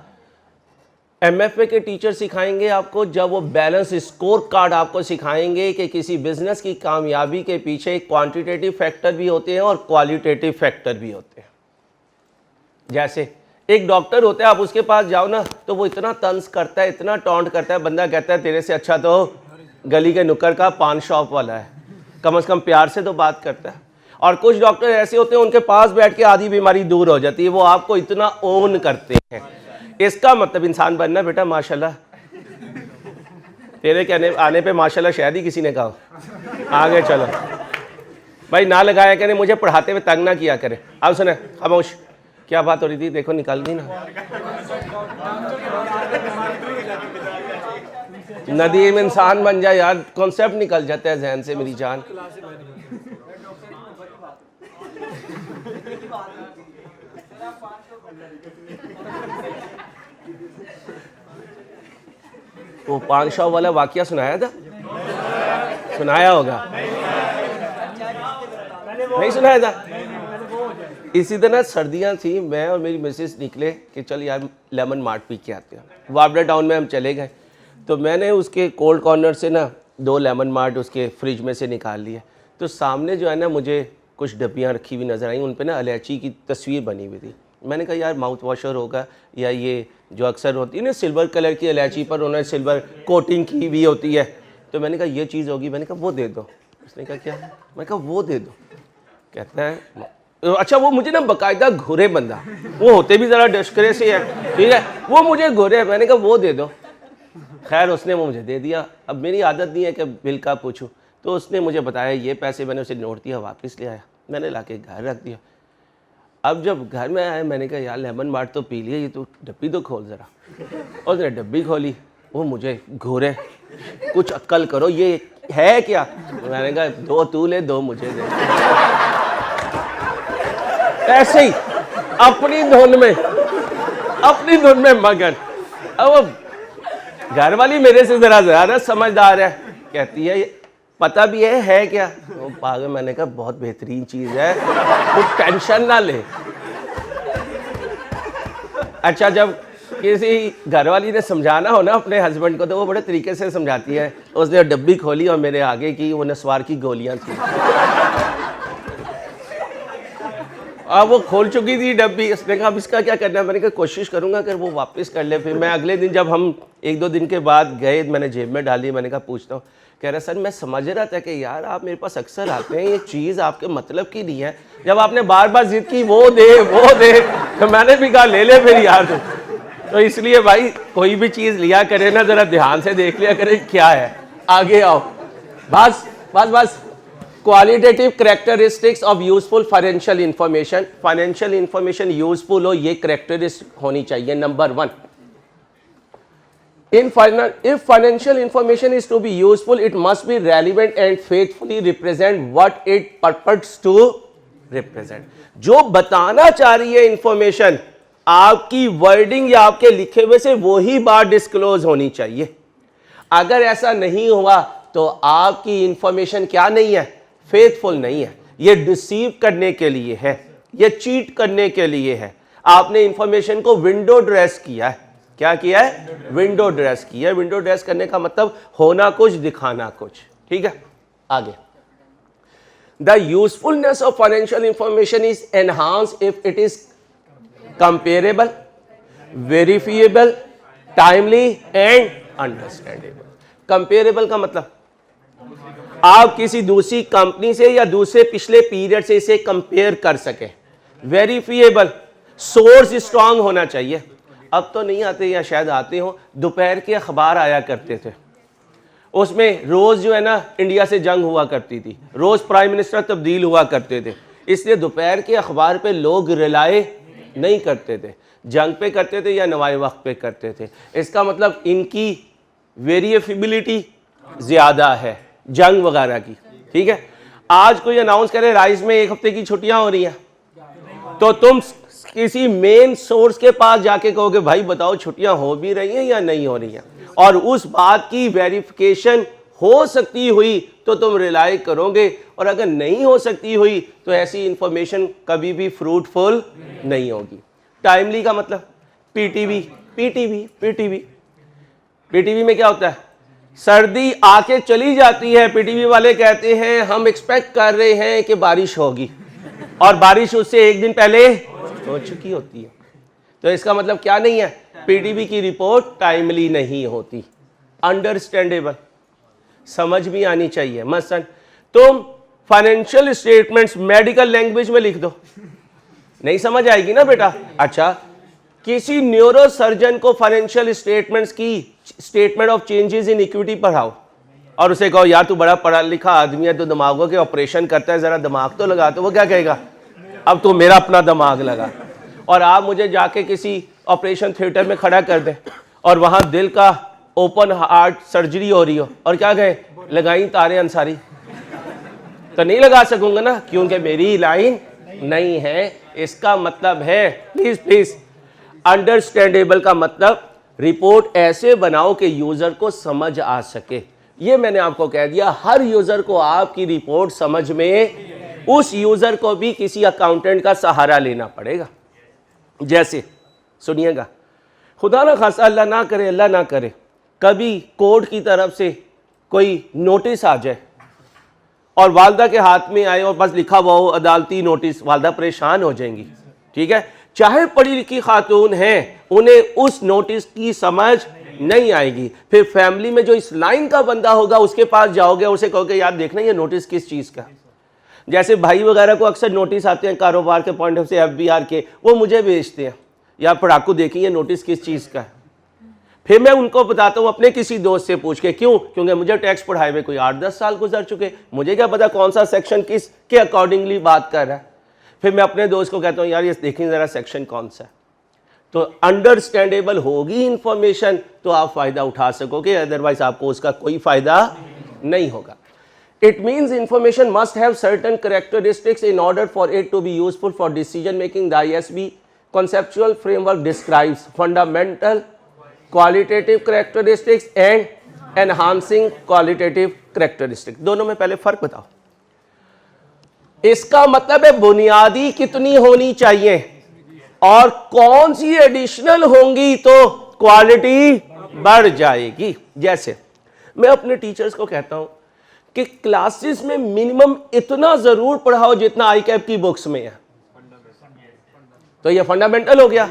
एमएफए के टीचर सिखाएंगे आपको, जब वो बैलेंस स्कोर कार्ड आपको सिखाएंगे कि किसी बिजनेस की कामयाबी के पीछे क्वांटिटेटिव फैक्टर भी होते हैं और क्वालिटेटिव फैक्टर भी होते हैं। जैसे एक डॉक्टर होता है, आप उसके पास जाओ ना तो वो इतना तंज करता है, इतना टॉन्ट करता है, बंदा कहता है तेरे से अच्छा तो गली के नुक्कड़ का पान शॉप वाला है, कम से कम प्यार से तो बात करता है। और कुछ डॉक्टर ऐसे होते हैं, उनके पास बैठ के आधी बीमारी दूर हो जाती है, वो आपको इतना ओन करते हैं। इसका मतलब इंसान बनना बेटा माशाल्लाह। तेरे कहने आने पे माशाल्लाह शायद ही किसी ने कहा। आगे चलो भाई, ना लगाया करे, मुझे पढ़ाते हुए तंग ना किया करे। अब सुने, खामोश। क्या बात हो रही थी? देखो निकल गई ना। नदीम इंसान बन जाए यार, कॉन्सेप्ट निकल जाता है जहन से मेरी जान। वो 500 वाला वाकया सुनाया था? सुनाया होगा, नहीं सुनाया था? इसी तरह सर्दियां थी, मैं और मेरी मिसेस निकले कि चल यार लेमन मार्ट पी के आते हैं। वाबड़ा टाउन में हम चले गए, तो मैंने उसके कोल्ड कॉर्नर से ना 2 लेमन मार्ट उसके फ्रिज में से निकाल लिए। तो सामने जो है ना, मुझे कुछ डब्बियाँ रखी हुई नज़र आई, उन पर ना इलायची की तस्वीर बनी हुई थी। मैंने कहा यार माउथ वॉशर होगा, या ये जो अक्सर होती है ना सिल्वर कलर की इलायची पर उन्होंने सिल्वर कोटिंग की हुई होती है, तो मैंने कहा ये चीज़ होगी। मैंने कहा वो दे दो। उसने कहा क्या? मैंने कहा वो दे दो। कहता है अच्छा, वो मुझे ना बाकायदा घुरे बंदा, वो होते भी ज़रा डस्करे से है, ठीक है, वो मुझे घुरे। मैंने कहा वो दे दो। खैर उसने वो मुझे दे दिया। अब मेरी आदत नहीं है कि बिल का पूछूं, तो उसने मुझे बताया ये पैसे, मैंने उसे नोट दिया, वापस ले आया, मैंने लाके घर रख दिया। अब जब घर में आया, मैंने कहा यार लेमन मार्ट तो पी लिया, ये तो डब्बी तो खोल ज़रा। और उसने डब्बी खोली, वो मुझे घूरे, कुछ अक्ल करो ये है क्या? मैंने कहा 2 तू ले, 2 मुझे दे। ऐसे ही अपनी धुन में मगन। अब घर वाली मेरे से जरा ज़्यादा समझदार है, कहती है पता भी है क्या? वो पागल। मैंने कहा बहुत बेहतरीन चीज़ है, कुछ टेंशन ना ले। अच्छा, जब किसी घरवाली ने समझाना हो ना अपने हस्बैंड को, तो वो बड़े तरीके से समझाती है। उसने डब्बी खोली और मेरे आगे की वो नस्वार की गोलियां थी। अब वो खोल चुकी थी डब्बी। उसने कहा अब इसका क्या करना है? मैंने कहा कोशिश करूंगा कि वो वापस कर ले। फिर मैं अगले दिन, जब हम 1-2 दिन के बाद गए, मैंने जेब में डाली। मैंने कहा पूछता हूँ। कह रहा सर मैं समझ रहा था कि यार आप मेरे पास अक्सर आते हैं, ये चीज़ आपके मतलब की नहीं है। जब आपने बार बार जिद की वो दे, तो मैंने भी कहा ले ले फिर यार। तो इसलिए भाई कोई भी चीज़ लिया करे ना, ज़रा ध्यान से देख लिया करे क्या है। आगे आओ, बस। Qualitative characteristics of useful financial information. Financial information useful हो, ये कैरेक्टरिस्टिक होनी चाहिए। Number 1, if financial information is to be useful, it must be relevant and faithfully represent what it purports to represent. जो बताना चाह रही है इंफॉर्मेशन, आपकी वर्डिंग या आपके लिखे हुए से वही बात डिस्क्लोज होनी चाहिए। अगर ऐसा नहीं हुआ तो आपकी इंफॉर्मेशन क्या नहीं है? फेथफुल नहीं है। ये डिसीव करने के लिए है, ये चीट करने के लिए है। आपने इंफॉर्मेशन को विंडो ड्रेस किया है। क्या किया है? विंडो ड्रेस किया है। विंडो ड्रेस करने का मतलब होना कुछ, दिखाना कुछ। ठीक है, आगे। The usefulness of financial information is enhance if it is comparable, verifiable, timely and understandable. Comparable का मतलब आप किसी दूसरी कंपनी से या दूसरे पिछले पीरियड से इसे कंपेयर कर सके। वेरिफिएबल, सोर्स स्ट्रांग होना चाहिए। अब तो नहीं आते या शायद आते हो, दोपहर के अखबार आया करते थे, उसमें रोज जो है ना इंडिया से जंग हुआ करती थी, रोज प्राइम मिनिस्टर तब्दील हुआ करते थे, इसलिए दोपहर के अखबार पे लोग रिलाय नहीं करते थे, जंग पे करते थे या नवाए वक्त पे करते थे। इसका मतलब इनकी वेरिएबिलिटी ज़्यादा है जंग वगैरह की, ठीक है। आज कोई अनाउंस करे राइस में 1 हफ्ते की छुट्टियां हो रही हैं, तो तुम किसी मेन सोर्स के पास जाके कहोगे भाई बताओ छुट्टियां हो भी रही हैं या नहीं हो रही हैं, और उस बात की वेरिफिकेशन हो सकती हुई तो तुम रिलाय करोगे, और अगर नहीं हो सकती हुई तो ऐसी इंफॉर्मेशन कभी भी फ्रूटफुल नहीं होगी। टाइमली का मतलब पीटीवी, पीटीवी पीटीवी पीटीवी में क्या होता है, सर्दी आके चली जाती है, पीटीवी वाले कहते हैं हम एक्सपेक्ट कर रहे हैं कि बारिश होगी, और बारिश उससे एक दिन पहले हो चुकी होती है। तो इसका मतलब क्या नहीं है, पीटीवी की रिपोर्ट टाइमली नहीं होती। अंडरस्टैंडेबल, समझ भी आनी चाहिए। मसलन तुम फाइनेंशियल स्टेटमेंट्स मेडिकल लैंग्वेज में लिख दो, नहीं समझ आएगी ना बेटा। अच्छा, किसी न्यूरो सर्जन को फाइनेंशियल स्टेटमेंट्स की statement of changes in equity पढ़ाओ और उसे कहो यार तू बड़ा पढ़ा लिखा आदमी है, तो दिमागों के ऑपरेशन करता है, जरा दिमाग तो लगा, तो वो क्या कहेगा, अब तो मेरा अपना दिमाग लगा। और आप मुझे जाके किसी ऑपरेशन थिएटर में खड़ा कर दें और वहां दिल का ओपन हार्ट सर्जरी हो रही हो और क्या कहे लगाई तारे अंसारी, तो नहीं लगा सकूंगा ना, क्योंकि मेरी लाइन नहीं है। इसका मतलब है, प्लीज प्लीज, अंडरस्टैंडेबल का मतलब रिपोर्ट ऐसे बनाओ कि यूजर को समझ आ सके। ये मैंने आपको कह दिया, हर यूजर को आपकी रिपोर्ट समझ में, उस यूजर को भी किसी अकाउंटेंट का सहारा लेना पड़ेगा। जैसे सुनिएगा, खुदा ना खासा अल्लाह ना करे, अल्लाह ना करे, कभी कोर्ट की तरफ से कोई नोटिस आ जाए और वालदा के हाथ में आए और बस लिखा हुआ हो अदालती नोटिस, वालदा परेशान हो जाएंगी, ठीक है। चाहे पढ़ी लिखी खातून हैं, उन्हें उस नोटिस की समझ नहीं आएगी। फिर फैमिली में जो इस लाइन का बंदा होगा उसके पास जाओगे, उसे कहोगे यार देखना ये नोटिस किस चीज़ का। जैसे भाई वगैरह को अक्सर नोटिस आते हैं कारोबार के पॉइंट ऑफ से, FBR के, वो मुझे भेजते हैं, यार पढ़ाकू देखिए नोटिस किस चीज़ का है। फिर मैं उनको बताता हूँ अपने किसी दोस्त से पूछ के, क्यों, क्योंकि मुझे टैक्स पढ़ाए हुए कोई 8-10 साल गुजर चुके, मुझे क्या पता कौन सा सेक्शन किस के अकॉर्डिंगली बात कर रहा है। फिर मैं अपने दोस्त को कहता हूँ यार ये देखिए ज़रा सेक्शन कौन सा है। तो अंडरस्टैंडेबल होगी इंफॉर्मेशन तो आप फ़ायदा उठा सकोगे, अदरवाइज आपको उसका कोई फ़ायदा नहीं होगा। It means information must have certain characteristics in order for it to be useful for decision making. The ISB conceptual framework describes fundamental qualitative characteristics and enhancing qualitative characteristics. दोनों में पहले फर्क बताओ। इसका मतलब है बुनियादी कितनी होनी चाहिए और कौन सी एडिशनल होंगी तो क्वालिटी बढ़ जाएगी। जैसे मैं अपने टीचर्स को कहता हूं कि क्लासेस में मिनिमम इतना जरूर पढ़ाओ जितना ICAP की बुक्स में है, तो ये फंडामेंटल हो गया।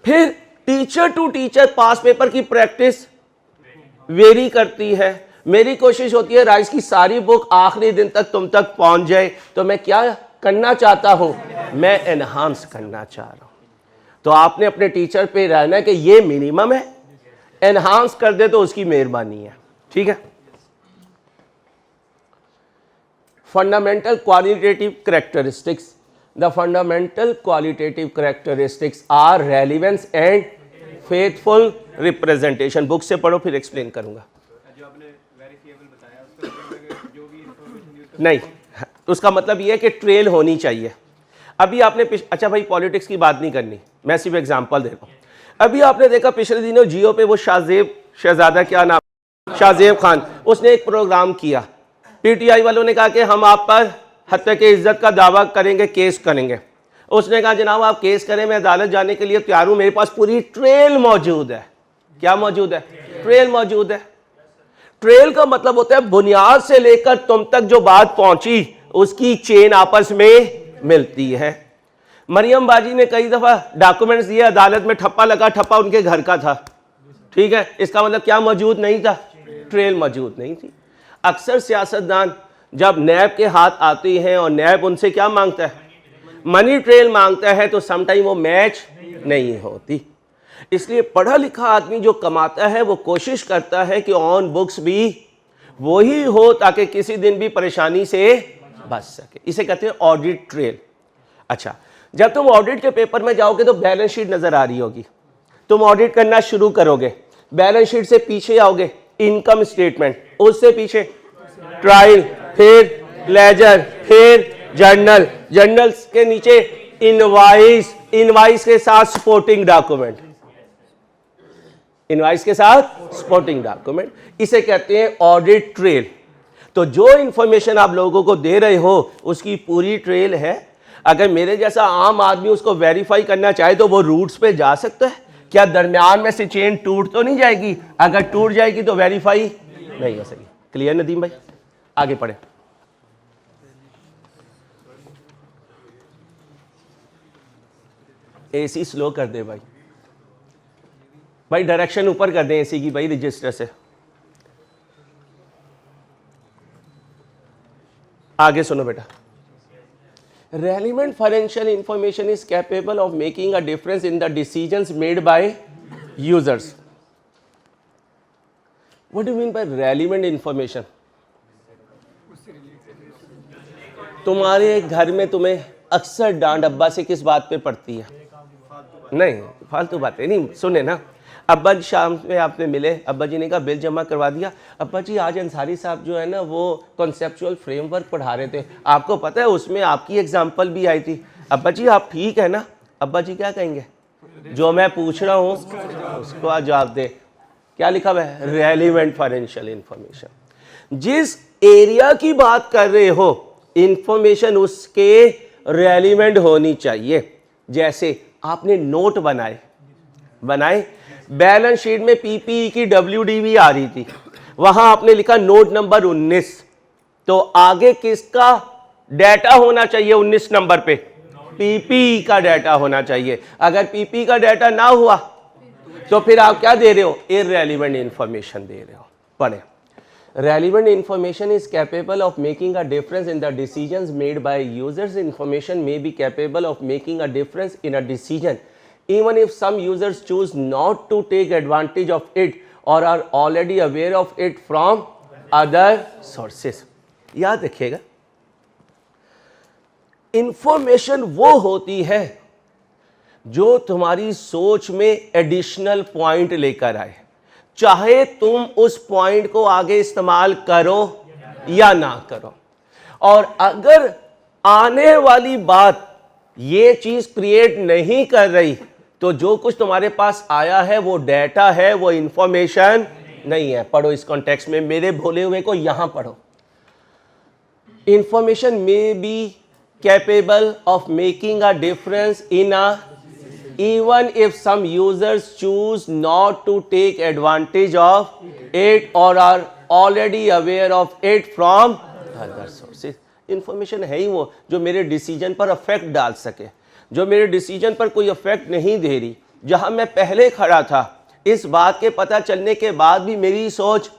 फिर teacher to teacher pass paper की प्रैक्टिस वेरी करती है। मेरी कोशिश होती है राइस की सारी बुक आखिरी दिन तक तुम तक पहुंच जाए, तो मैं क्या करना चाहता हूं, मैं एनहांस करना चाह रहा हूं। तो आपने अपने टीचर पे रहना है कि ये मिनिमम है, एनहांस कर दे तो उसकी मेहरबानी है, ठीक है। Fundamental qualitative characteristics, the fundamental qualitative characteristics are relevance and faithful representation. Book से पढ़ो फिर एक्सप्लेन करूंगा। जो आपने वेरिफिएबल बताया उसका जो भी इंफॉर्मेशन नहीं, उसका मतलब ये है कि ट्रेल होनी चाहिए। अभी आपने अच्छा भाई पॉलिटिक्स की बात नहीं करनी, मैं सिर्फ एग्जांपल दे रहा हूँ। अभी आपने देखा पिछले दिनों जियो पे वो शहजादा क्या नाम, शाहजेब खान, उसने एक प्रोग्राम किया। PTI वालों ने कहा कि हम आप पर हत्या की इज्जत का दावा करेंगे, केस करेंगे। उसने कहा जनाब आप केस करें, मैं अदालत जाने के लिए तैयार हूँ, मेरे पास पूरी ट्रेल मौजूद है। क्या मौजूद है? ट्रेल मौजूद है। ट्रेल का मतलब होता है बुनियाद से लेकर तुम तक जो बात पहुंची उसकी चेन आपस में मिलती है। मरियम बाजी ने कई दफा डॉक्यूमेंट्स दिए, अदालत में ठप्पा लगा, ठप्पा उनके घर का था, ठीक है। इसका मतलब क्या मौजूद नहीं था? ट्रेल मौजूद नहीं थी। अक्सर सियासतदान जब नैब के हाथ आती हैं और नैब उनसे क्या मांगता है, मनी ट्रेल मांगता है, तो समटाइम वो मैच नहीं होती। इसलिए पढ़ा लिखा आदमी जो कमाता है वो कोशिश करता है कि ऑन बुक्स भी वही हो ताकि किसी दिन भी परेशानी से बच सके। इसे कहते हैं ऑडिट ट्रेल। अच्छा, जब तुम ऑडिट के पेपर में जाओगे तो बैलेंस शीट नजर आ रही होगी, तुम ऑडिट करना शुरू करोगे, बैलेंस शीट से पीछे आओगे इनकम स्टेटमेंट, उससे पीछे ट्रायल, फिर लेजर, फिर जर्नल, जर्नल्स के नीचे इनवाइस, इनवाइस के साथ सपोर्टिंग डॉक्यूमेंट, इनवाइस के साथ सपोर्टिंग डॉक्यूमेंट। इसे कहते हैं ऑडिट ट्रेल। तो जो इंफॉर्मेशन आप लोगों को दे रहे हो उसकी पूरी ट्रेल है। अगर मेरे जैसा आम आदमी उसको वेरीफाई करना चाहे तो वो रूट्स पे जा सकता है। क्या दरमियान में से चेन टूट तो नहीं जाएगी? अगर टूट जाएगी तो वेरीफाई नहीं हो सकेगी। क्लियर नदीम भाई? आगे पढ़े। एसी स्लो कर दे भाई, भाई डायरेक्शन ऊपर कर दें एसी की भाई रजिस्टर से। आगे सुनो बेटा। Relevant financial information is capable of making a difference in the decisions made by users. What do you mean by relevant information? तुम्हारे घर में तुम्हें अक्सर डांट अब्बा से किस बात पे पड़ती है? नहीं, फालतू बातें नहीं, सुने ना। अब्बा जी शाम में आपने मिले, अब्बा जी ने कहा बिल जमा करवा दिया। अब्बा जी आज अंसारी साहब जो है ना वो कॉन्सेप्चुअल फ्रेमवर्क पढ़ा रहे थे, आपको पता है उसमें आपकी एग्जांपल भी आई थी। अब्बा जी आप ठीक है ना? अब्बा जी क्या कहेंगे? जो मैं पूछ रहा हूँ उसको आज जवाब दे। क्या लिखा हुआ है? Relevant financial information. जिस एरिया की बात कर रहे हो इंफॉर्मेशन उसके रेलिवेंट होनी चाहिए। जैसे आपने नोट बनाए, बैलेंस शीट में पीपीई की WDV आ रही थी, वहां आपने लिखा नोट नंबर 19, तो आगे किसका डाटा होना चाहिए 19 नंबर पे? पीपीई का डाटा होना चाहिए। अगर पीपीई का डाटा ना हुआ तो फिर आप क्या दे रहे हो? इररेलेवेंट इंफॉर्मेशन दे रहे हो। पढ़े। Relevant information is capable of making a difference in the decisions made by users. Information may be capable of making a difference in a decision even if some users choose not to take advantage of it or are already aware of it from other sources. याद रखिएगा, इंफॉर्मेशन वो होती है जो तुम्हारी सोच में एडिशनल पॉइंट लेकर आए, चाहे तुम उस पॉइंट को आगे इस्तेमाल करो या ना करो। और अगर आने वाली बात ये चीज क्रिएट नहीं कर रही तो जो कुछ तुम्हारे पास आया है वो डाटा है, वो इंफॉर्मेशन नहीं है। पढ़ो इस कॉन्टेक्स्ट में, मेरे भोले हुए को यहां पढ़ो। Information may be capable of making a difference in a even if some users choose not to take advantage of it or are already aware of it from other sources. Information है ही वो जो मेरे डिसीजन पर अफेक्ट डाल सके, जो मेरे डिसीजन पर कोई अफेक्ट नहीं दे रही। जहां मैं पहले खड़ा था इस बात के पता चलने के बाद भी मेरी सोच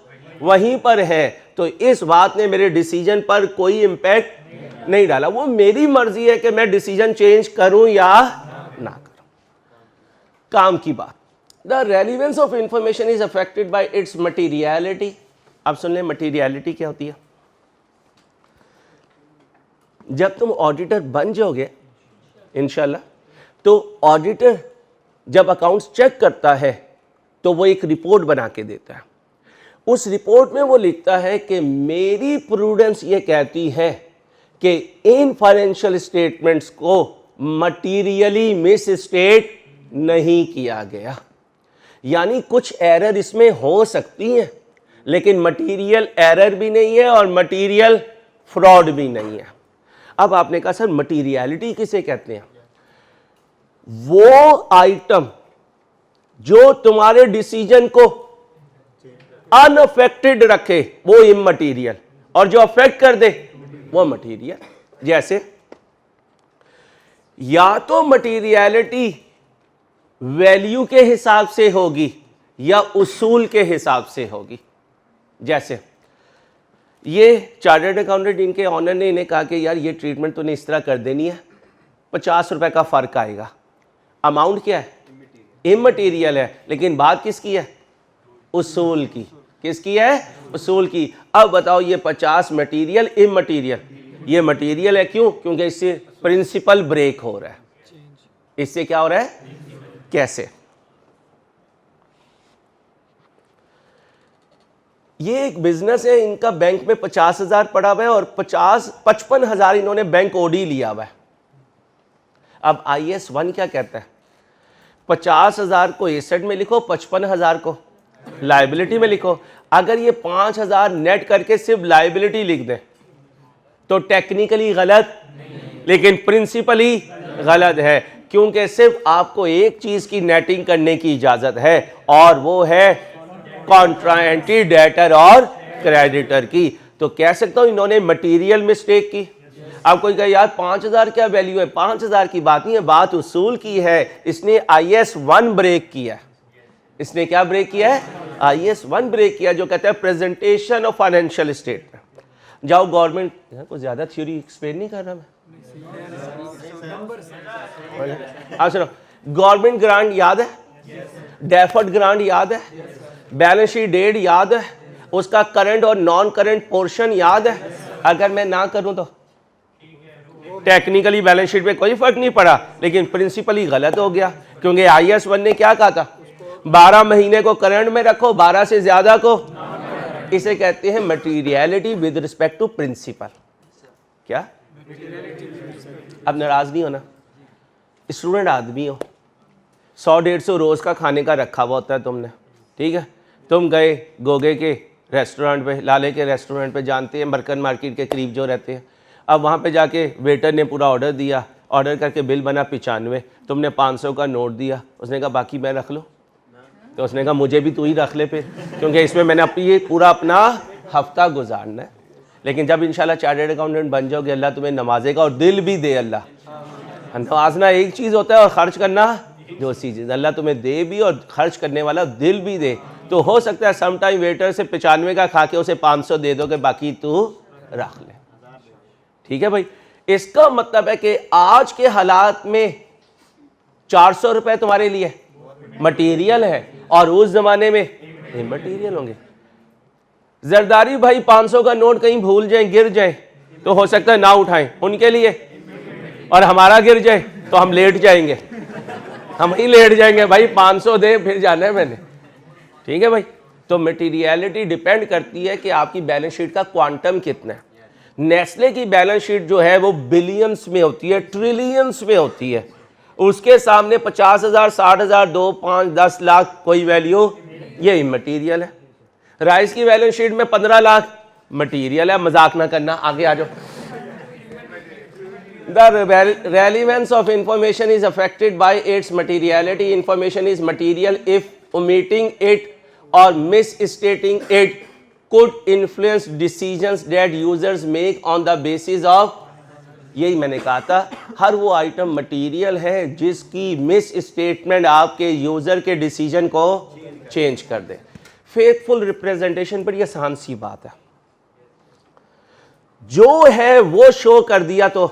वहीं पर है, तो इस बात ने मेरे डिसीजन पर कोई इंपैक्ट नहीं डाला। वो मेरी मर्जी है कि मैं डिसीजन चेंज करूं या ना करूं। काम की बात। The relevance of information is affected by it's materiality. अब सुन लें मटीरियलिटी क्या होती है। जब तुम ऑडिटर बन जाओगे इंशाल्लाह, तो ऑडिटर जब अकाउंट्स चेक करता है तो वो एक रिपोर्ट बना के देता है। उस रिपोर्ट में वो लिखता है कि मेरी प्रूडेंस ये कहती है कि इन फाइनेंशियल स्टेटमेंट्स को मटीरियली मिस स्टेट नहीं किया गया। यानी कुछ एरर इसमें हो सकती हैं लेकिन मटीरियल एरर भी नहीं है और मटीरियल फ्रॉड भी नहीं है। अब आपने कहा सर मटीरियलिटी किसे कहते हैं? वो आइटम जो तुम्हारे डिसीजन को अनअफेक्टेड रखे वो इममटीरियल, और जो अफेक्ट कर दे वो मटीरियल। जैसे या तो मटीरियलिटी वैल्यू के हिसाब से होगी या उसूल के हिसाब से होगी। जैसे ये चार्टर्ड अकाउंटेंट इनके ऑनर ने इन्हें कहा कि यार ये ट्रीटमेंट तूने इस तरह कर देनी है, 50 रुपए का फर्क आएगा। अमाउंट क्या है? इममटीरियल है, लेकिन बात किसकी है? उसूल की। किसकी है? उसूल की। अब बताओ ये 50 मटेरियल इमटेरियल, ये मटेरियल है क्यों? क्योंकि इससे प्रिंसिपल ब्रेक हो रहा है। इससे क्या हो रहा है? कैसे? ये एक बिजनेस है, इनका बैंक में 50,000 पड़ा हुआ है और 55,000 इन्होंने बैंक ओडी लिया हुआ है। अब IAS 1 क्या कहता है? 50,000 को एसेट में लिखो, 55,000 को लाइबिलिटी में लिखो। अगर ये 5,000 नेट करके सिर्फ लाइबिलिटी लिख दें तो टेक्निकली गलत, लेकिन प्रिंसिपली गलत है, क्योंकि सिर्फ आपको एक चीज की नेटिंग करने की इजाजत है और वो है कॉन्ट्राएंटी डेटर और क्रेडिटर की। तो कह सकता हूं इन्होंने मटेरियल मिस्टेक की। अब कोई कहे यार 5,000 क्या वैल्यू है? 5,000 की बात नहीं है, बात उसूल की है। इसने IAS 1 ब्रेक किया। इसने क्या ब्रेक किया है? IAS 1 ब्रेक किया, जो कहता है प्रेजेंटेशन ऑफ फाइनेंशियल स्टेटमेंट। जाओ गवर्नमेंट, कुछ ज्यादा थ्योरी एक्सप्लेन नहीं कर रहा मैं। आप सुनो, गवर्नमेंट ग्रांट याद है? डेफर्ड ग्रांट याद है? बैलेंस शीट डेट याद है? उसका करंट और नॉन करंट पोर्शन याद है? अगर मैं ना करूं तो टेक्निकली बैलेंस शीट पे कोई फर्क नहीं पड़ा, लेकिन प्रिंसिपली गलत हो गया, क्योंकि IAS 1 ने क्या कहा था? 12 महीने को करंट में रखो, 12 से ज्यादा को। इसे कहते हैं materiality with respect to principle. क्या? अब नाराज नहीं होना, स्टूडेंट आदमी हो, 100-150 रोज का खाने का रखा हुआ होता है तुमने, ठीक है? तुम गए गोगे के रेस्टोरेंट पे, लाले के रेस्टोरेंट पे, जानते हैं मरकन मार्केट के करीब जो रहते हैं। अब वहाँ पे जाके वेटर ने पूरा ऑर्डर दिया, ऑर्डर करके बिल बना 95, तुमने 500 का नोट दिया, उसने कहा बाकी मैं रख लूँ, तो उसने कहा मुझे भी तू ही रख ले फिर, क्योंकि इसमें मैंने ये पूरा अपना हफ्ता गुजारना है। लेकिन जब इंशाल्लाह चार्टर्ड अकाउंटेंट बन जाओगे, अल्लाह तुम्हें नमाजेगा और दिल भी दे। अल्लाह नवाजना एक चीज़ होता है और खर्च करना दूसरी चीज़। अल्लाह तुम्हें दे भी और खर्च करने वाला दिल भी दे। तो हो सकता है सम टाइम वेटर से 95 का खा के उसे 500 दे दोगे, बाकी तू रख ले। ठीक है भाई? इसका मतलब है कि आज के हालात में 400 रुपए तुम्हारे लिए मटेरियल है और उस जमाने में इमटेरियल होंगे। जरदारी भाई 500 का नोट कहीं भूल जाए, गिर जाए, तो हो सकता है ना उठाएं उनके लिए, और हमारा गिर जाए तो हम लेट जाएंगे, हम ही लेट जाएंगे। भाई 500 दे, फिर जाना है मैंने। ठीक है भाई? तो मटेरियलिटी डिपेंड करती है कि आपकी बैलेंस शीट का क्वांटम कितना है। नेस्ले की बैलेंस शीट जो है वो बिलियंस में होती है, ट्रिलियंस में होती है। उसके सामने 50,000, 60,000, 2, 5, 10 लाख कोई वैल्यू, ये इमटेरियल है। राइस की बैलेंस शीट में 15 लाख मटेरियल है। मजाक ना करना, आगे आ जाओ। The relevance of information is affected by its materiality. Information is material if omitting it or misstating it could influence decisions that users make on the basis of, यही मैंने कहा था, हर वो आइटम मटेरियल है जिसकी मिस स्टेटमेंट आपके यूजर के डिसीजन को चेंज कर दे। फेथफुल रिप्रेजेंटेशन पर यह आसान सी बात है, जो है वो शो कर दिया तो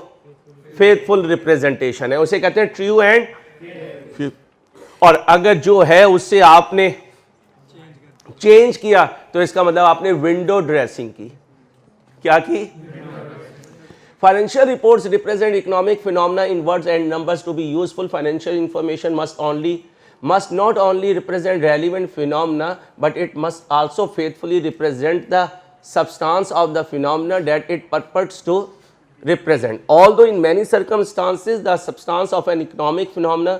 फेथफुल रिप्रेजेंटेशन है, उसे कहते हैं ट्रू एंड। और अगर जो है उससे आपने चेंज किया तो इसका मतलब आपने विंडो ड्रेसिंग की। क्या की? Financial reports represent economic phenomena in words and numbers to be useful. Financial information must not only represent relevant phenomena, but it must also faithfully represent the substance of the phenomena that it purports to represent. Although in many circumstances the substance of an economic phenomena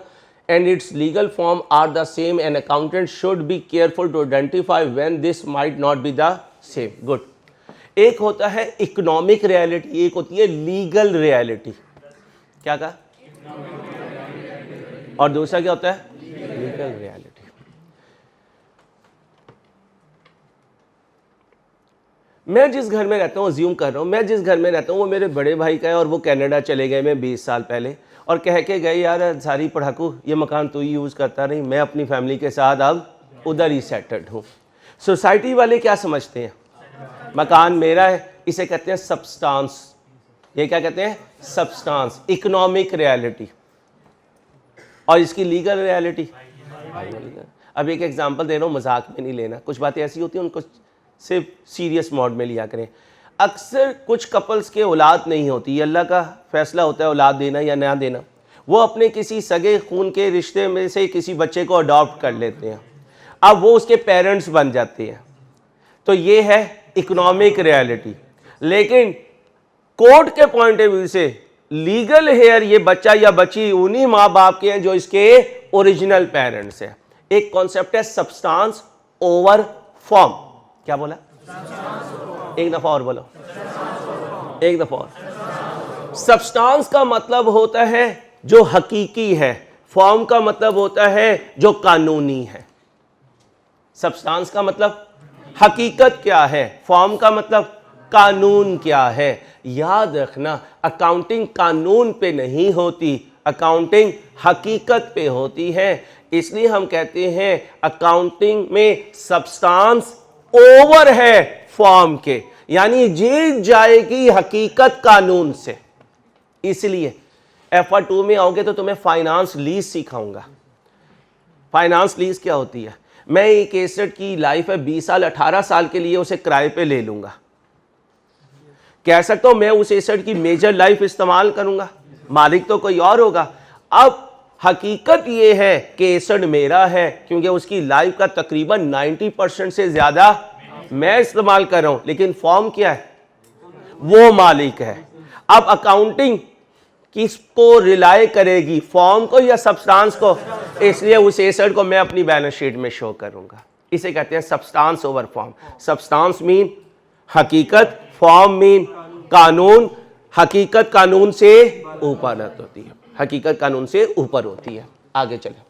and its legal form are the same, an accountant should be careful to identify when this might not be the same. Good. एक होता है इकोनॉमिक रियलिटी, एक होती है लीगल रियलिटी। क्या कहा? और दूसरा क्या होता है? Legal reality. मैं जिस घर में रहता हूँ, अज्यूम कर रहा हूँ, मैं जिस घर में रहता हूँ वो मेरे बड़े भाई का है और वो कनाडा चले गए मैं 20 साल पहले, और कह के गए यार सारी पढ़ाकू ये मकान तू ही यूज़ करता नहीं, मैं अपनी फैमिली के साथ अब उधर ही सेटल्ड हूँ। सोसाइटी वाले क्या समझते हैं? मकान मेरा है, इसे कहते हैं सब्सटेंस। ये क्या कहते हैं? सब्सटेंस। Economic reality. और इसकी लीगल रियलिटी। अब एक एग्जांपल दे रहा हूँ, मजाक में नहीं लेना, कुछ बातें ऐसी होती हैं उनको सिर्फ सीरियस मोड में लिया करें। अक्सर कुछ कपल्स के औलाद नहीं होती, अल्लाह का फैसला होता है औलाद देना या ना देना। वो अपने किसी सगे खून के रिश्ते में से किसी बच्चे को अडॉप्ट कर लेते हैं, अब वो उसके पेरेंट्स बन जाते हैं। तो ये है इकोनॉमिक रियलिटी। लेकिन कोर्ट के पॉइंट ऑफ व्यू से लीगल हेयर ये बच्चा या बच्ची उन्हीं माँ बाप के हैं जो इसके ओरिजिनल पेरेंट्स हैं। एक कॉन्सेप्ट है सब्सटेंस ओवर फॉर्म। क्या बोला? एक दफा और बोलो, एक दफा और। सब्सटेंस का मतलब होता है जो हकीकी है, फॉर्म का मतलब होता है जो कानूनी है। सब्सटेंस का मतलब हकीकत क्या है, फॉर्म का मतलब कानून क्या है। याद रखना, अकाउंटिंग कानून पे नहीं होती, अकाउंटिंग हकीकत पे होती है। इसलिए हम कहते हैं अकाउंटिंग में सब्सटेंस ओवर है फॉर्म के, यानी जीत जाएगी हकीकत कानून से। इसलिए FR2 में आओगे तो तुम्हें फाइनेंस लीज सिखाऊंगा। फाइनेंस लीज क्या होती है? मैं एक एसेट की लाइफ है 20 साल 18 साल के लिए उसे किराए पे ले लूंगा, कह सकता हूं मैं उस एसेट की मेजर लाइफ इस्तेमाल करूंगा, मालिक तो कोई और होगा। अब हकीकत यह है कि एसेट मेरा है क्योंकि उसकी लाइफ का तकरीबन 90% से ज्यादा मैं इस्तेमाल कर रहा हूं, लेकिन फॉर्म क्या है? वो मालिक है। अब अकाउंटिंग किसको रिलाय करेगी, फॉर्म को या सब्सटेंस को? इसलिए उस एसेट को मैं अपनी बैलेंस शीट में शो करूंगा। इसे कहते हैं substance over form. Substance mean हकीकत, फॉर्म मीन कानून। हकीकत कानून से ऊपर होती है, हकीकत कानून से ऊपर होती है। आगे चले।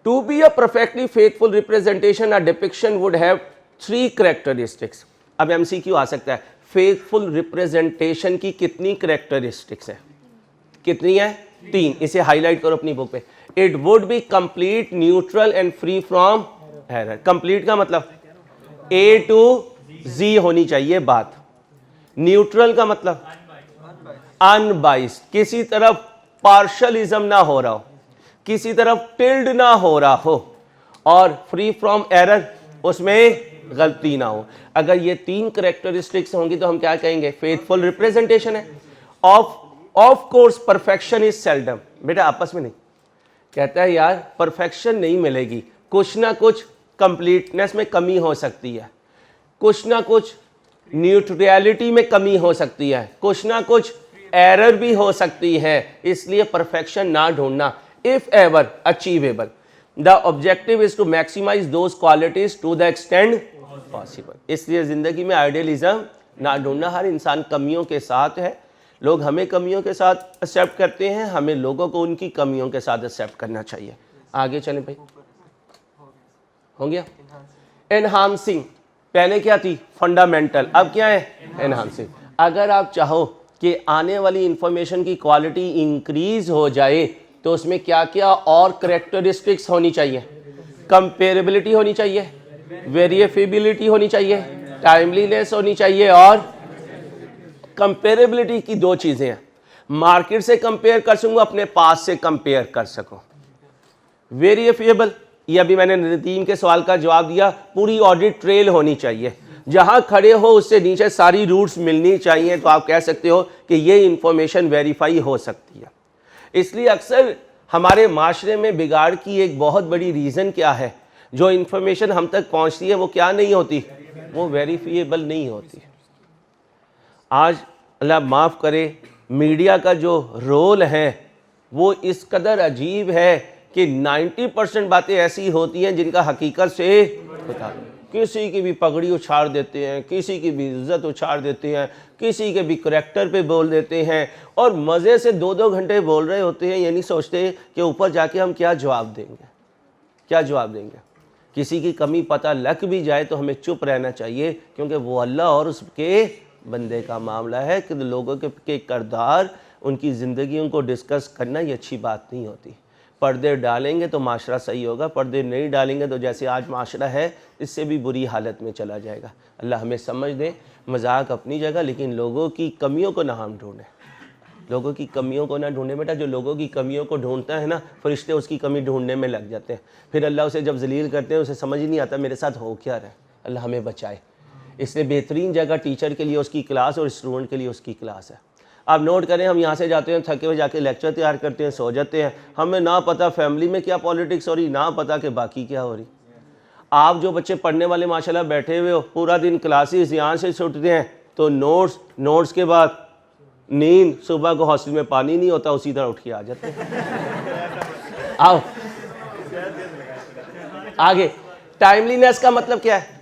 To be a perfectly faithful representation और डिपिक्शन वुड हैव 3 कैरेक्टरिस्टिक्स। अब MCQ आ सकता है, फेथफुल रिप्रेजेंटेशन की कितनी कैरेक्टरिस्टिक्स है? कितनी है? 3। इसे हाईलाइट करो अपनी बुक पे। It would be complete, neutral and free from error. Complete का मतलब A to Z होनी चाहिए बात। न्यूट्रल का मतलब अनबाइस्ड, किसी तरफ पार्शलिज्म ना हो रहा हो, किसी तरफ टिल्ड ना हो रहा हो, और फ्री फ्रॉम एरर, उसमें गलती ना हो। अगर ये 3 कैरेक्टरिस्टिक्स होंगी तो हम क्या कहेंगे? फेथफुल रिप्रेजेंटेशन है। Of course perfection is seldom. बेटा आपस में नहीं, कहता है यार परफेक्शन नहीं मिलेगी, कुछ ना कुछ कंप्लीटनेस में कमी हो सकती है, कुछ ना कुछ न्यूट्रलिटी में कमी हो सकती है, कुछ ना कुछ एरर भी हो सकती है। इसलिए परफेक्शन ना ढूंढना। If ever achievable, the objective is to maximise those qualities to the extent possible. इसलिए जिंदगी में आइडियलिज्म ना ढूंढना। हर इंसान कमियों के साथ है, लोग हमें कमियों के साथ एक्सेप्ट करते हैं, हमें लोगों को उनकी कमियों के साथ एक्सेप्ट करना चाहिए। आगे चलें भाई, हो गया। एनहांसिंग, पहले क्या थी? फंडामेंटल, अब क्या है? एनहांसिंग। अगर आप चाहो कि आने वाली इंफॉर्मेशन की क्वालिटी इंक्रीज हो जाए तो उसमें क्या क्या और करेक्टरिस्टिक्स होनी चाहिए? कंपेरेबिलिटी होनी चाहिए, वेरिएबिलिटी होनी चाहिए, टाइमलीनेस होनी चाहिए। और कंपेरेबिलिटी की 2 चीजें हैं, मार्केट से कंपेयर कर सकूं, अपने पास से कंपेयर कर सकूं। वेरिएबल, ये अभी मैंने नदीम के सवाल का जवाब दिया, पूरी ऑडिट ट्रेल होनी चाहिए, जहां खड़े हो उससे नीचे सारी रूट्स मिलनी चाहिए, तो आप कह सकते हो कि ये इंफॉर्मेशन वेरीफाई हो सकती है। इसलिए अक्सर हमारे माशरे में बिगाड़ की एक बहुत बड़ी रीज़न क्या है? जो इंफॉर्मेशन हम तक पहुंचती है वो क्या नहीं होती? वो वेरीफाइबल नहीं होती। आज अल्लाह माफ़ करे, मीडिया का जो रोल है वो इस कदर अजीब है कि 90% बातें ऐसी होती हैं जिनका हकीकत से पता नहीं। किसी की भी पगड़ी उछाड़ देते हैं, किसी की भी इज्जत उछाड़ देते हैं, किसी के भी करैक्टर पे बोल देते हैं, और मज़े से 2-2 घंटे बोल रहे होते हैं। ये नहीं सोचते कि ऊपर जाके हम क्या जवाब देंगे, क्या जवाब देंगे। किसी की कमी पता लग भी जाए तो हमें चुप रहना चाहिए, क्योंकि वो अल्लाह और उसके बंदे का मामला है कि लोगों के किरदार, उनकी ज़िंदगियों को डिस्कस करना ये अच्छी बात नहीं होती। पर्दे डालेंगे तो माशरा सही होगा, पर्दे नहीं डालेंगे तो जैसे आज माशरा है इससे भी बुरी हालत में चला जाएगा। अल्लाह हमें समझ दे। मजाक अपनी जगह, लेकिन लोगों की कमियों को ना हम ढूंढें, लोगों की कमियों को ना ढूंढें। बेटा जो लोगों की कमियों को ढूंढता है ना, फरिश्ते उसकी कमी ढूंढने में लग जाते हैं। फिर अल्लाह उसे जब जलील करते हैं उसे समझ ही नहीं आता मेरे साथ हो क्या रहा है। अल्लाह हमें बचाए। इसलिए बेहतरीन जगह टीचर के लिए उसकी क्लास और स्टूडेंट के लिए उसकी क्लास है। आप नोट करें, हम यहाँ से जाते हैं, थके हुए जाके लेक्चर तैयार करते हैं, सो जाते हैं, हमें ना पता फैमिली में क्या पॉलिटिक्स हो रही, ना पता कि बाकी क्या हो रही। आप जो बच्चे पढ़ने वाले माशाल्लाह बैठे हुए हो, पूरा दिन क्लासेस यहाँ से छूटते हैं तो नोट्स के बाद नींद, सुबह को हॉस्टल में पानी नहीं होता, उसी तरह उठ के आ जाते हैं। आओ आगे, टाइमलीनेस का मतलब क्या है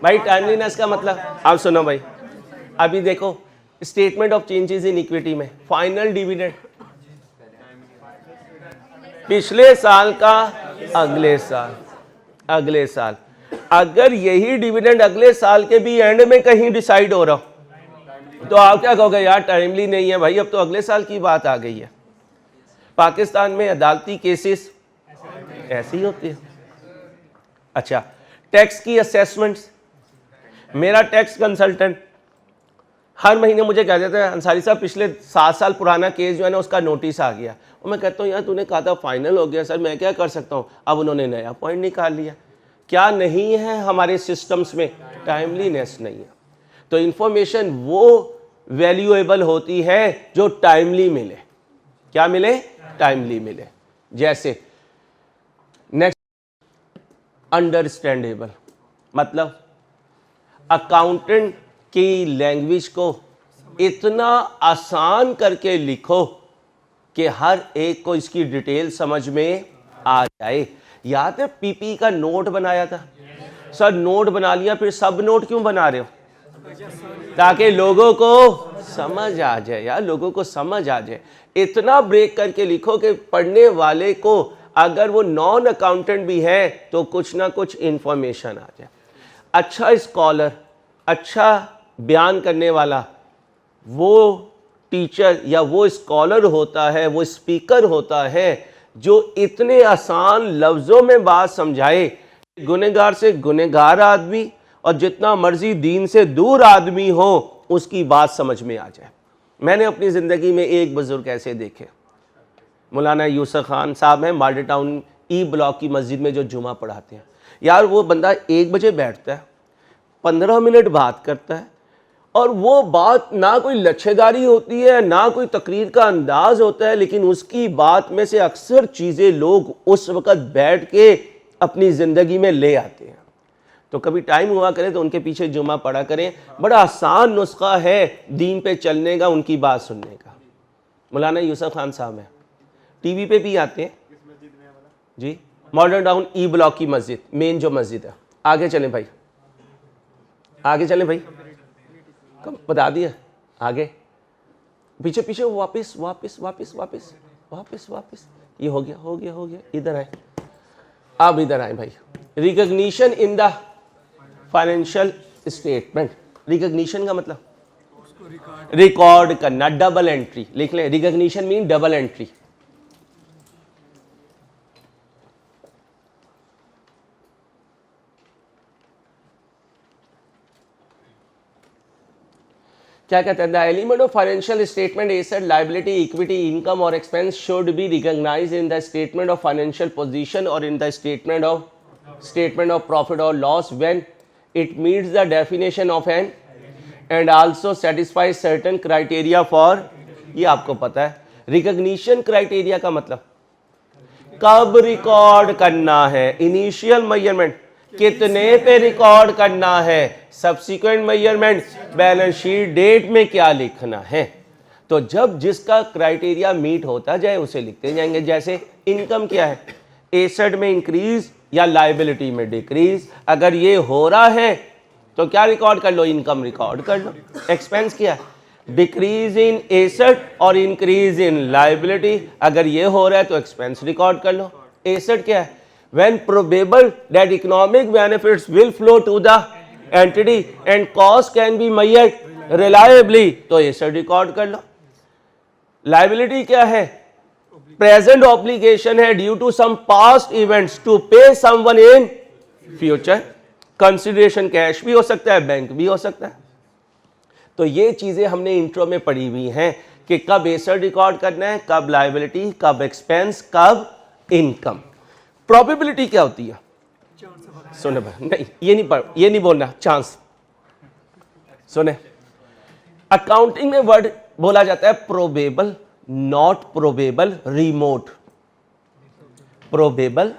भाई? टाइमलीनेस का मतलब आप सुनो भाई, अभी देखो statement of changes in equity में फाइनल डिविडेंड पिछले साल का अगले साल, अगर यही डिविडेंड अगले साल के भी एंड में कहीं डिसाइड हो रहा हो तो आप क्या कहोगे? यार टाइमली नहीं है भाई, अब तो अगले साल की बात आ गई है। पाकिस्तान में अदालती केसेस ऐसे ही होते हैं। अच्छा, टैक्स की असेसमेंट्स, मेरा टैक्स कंसल्टेंट हर महीने मुझे कह देता है अंसारी साहब पिछले 7 साल पुराना केस जो है ना उसका नोटिस आ गया। और मैं कहता हूँ यार तूने कहा था फाइनल हो गया। सर मैं क्या कर सकता हूँ? अब उन्होंने नया पॉइंट निकाल लिया। क्या नहीं है हमारे सिस्टम्स में? टाइमलीनेस नहीं है। तो इंफॉर्मेशन वो वैल्यूएबल होती है जो टाइमली मिले। क्या मिले? टाइमली मिले। जैसे नेक्स्ट, अंडरस्टैंडेबल, मतलब अकाउंटेंट की लैंग्वेज को इतना आसान करके लिखो कि हर एक को इसकी डिटेल समझ में आ जाए। याद है पीपी का नोट बनाया था? सर नोट बना लिया, फिर सब नोट क्यों बना रहे हो? ताकि लोगों को समझ आ जाए यार, लोगों को समझ आ जाए। इतना ब्रेक करके लिखो कि पढ़ने वाले को अगर वो नॉन अकाउंटेंट भी है तो कुछ ना कुछ इंफॉर्मेशन आ जाए। अच्छा स्कॉलर, अच्छा बयान करने वाला वो टीचर या वो स्कॉलर होता है, वो स्पीकर होता है जो इतने आसान लफ्ज़ों में बात समझाए, गुनहगार से गुनहगार आदमी और जितना मर्जी दीन से दूर आदमी हो उसकी बात समझ में आ जाए। मैंने अपनी ज़िंदगी में एक बुज़ुर्ग ऐसे देखे, मौलाना यूसुफ खान साहब हैं, माल्टा टाउन ई ब्लॉक की मस्जिद में जो जुमा पढ़ाते हैं। यार वो बंदा 1 बजे बैठता है, 15 मिनट बात करता है, और वो बात ना कोई लच्छेदारी होती है ना कोई तकरीर का अंदाज होता है, लेकिन उसकी बात में से अक्सर चीज़ें लोग उस वक़्त बैठ के अपनी ज़िंदगी में ले आते हैं। तो कभी टाइम हुआ करे तो उनके पीछे जुमा पढ़ा करें। बड़ा आसान नुस्खा है दीन पे चलने का, उनकी बात सुनने का। मौलाना यूसुफ खान साहब हैं, टीवी पे भी आते हैं जी, मॉडर्न टाउन ई ब्लॉक की मस्जिद, मेन जो मस्जिद है। आगे चलें भाई, आगे चलें भाई, कब बता दिया? आगे पीछे पीछे वापस वापस वापस वापस वापस वापस, ये हो गया हो गया हो गया। इधर आए, अब इधर आए भाई। Recognition in the financial statement. Recognition का मतलब रिकॉर्ड करना, डबल एंट्री लिख लें। Recognition mean double entry. क्या कहते हैं? The element of financial statement, asset, liability, equity, income और expense should be recognised in the statement of financial position और in the statement of profit और loss when it meets the definition of an and also satisfies certain criteria for. ये आपको पता है। रिकॉग्निशन क्राइटेरिया का मतलब कब रिकॉर्ड करना है, इनिशियल मेजरमेंट कितने पे रिकॉर्ड करना है, subsequent measurement balance sheet date में क्या लिखना है। तो जब जिसका क्राइटेरिया मीट होता जाए उसे लिखते जाएंगे। जैसे इनकम क्या है, एसेट में इंक्रीज या लायबिलिटी में डिक्रीज। अगर ये हो रहा है तो क्या रिकॉर्ड कर लो? इनकम रिकॉर्ड कर लो। एक्सपेंस क्या है, डिक्रीज इन एसेट और इंक्रीज इन लायबिलिटी। अगर ये हो रहा है तो एक्सपेंस रिकॉर्ड कर लो। एसेट क्या है, when probable that economic benefits will flow to the entity and cost can be measured reliably, तो एसेट रिकॉर्ड कर लो। लायबिलिटी क्या है, प्रेजेंट ऑब्लिगेशन है due to some past events to pay someone in future. Consideration cash भी हो सकता है, बैंक भी हो सकता है। तो ये चीजें हमने इंट्रो में पढ़ी हुई हैं कि कब एसेट रिकॉर्ड करना है, कब लायबिलिटी, कब एक्सपेंस, कब इनकम। प्रोबेबिलिटी क्या होती है? सुने भाई, नहीं ये नहीं बोलना चांस। सुने, अकाउंटिंग में वर्ड बोला जाता है probable, not probable, remote. Probable,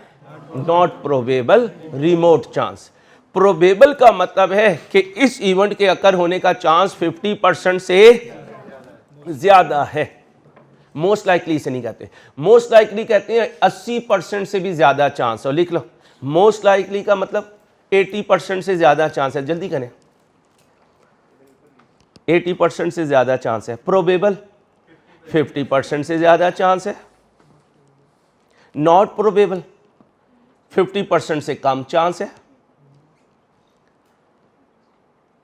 not probable, remote chance. Probable का मतलब है कि इस इवेंट के अकर होने का चांस 50% से ज्यादा है। मोस्ट लाइकली से नहीं कहते, मोस्ट लाइकली कहते हैं 80% से भी ज्यादा चांस। और लिख लो, मोस्ट लाइकली का मतलब 80% से ज्यादा चांस है। जल्दी करें, 80% से ज्यादा चांस है। प्रोबेबल 50% से ज्यादा चांस है। नॉट प्रोबेबल 50% से कम चांस है।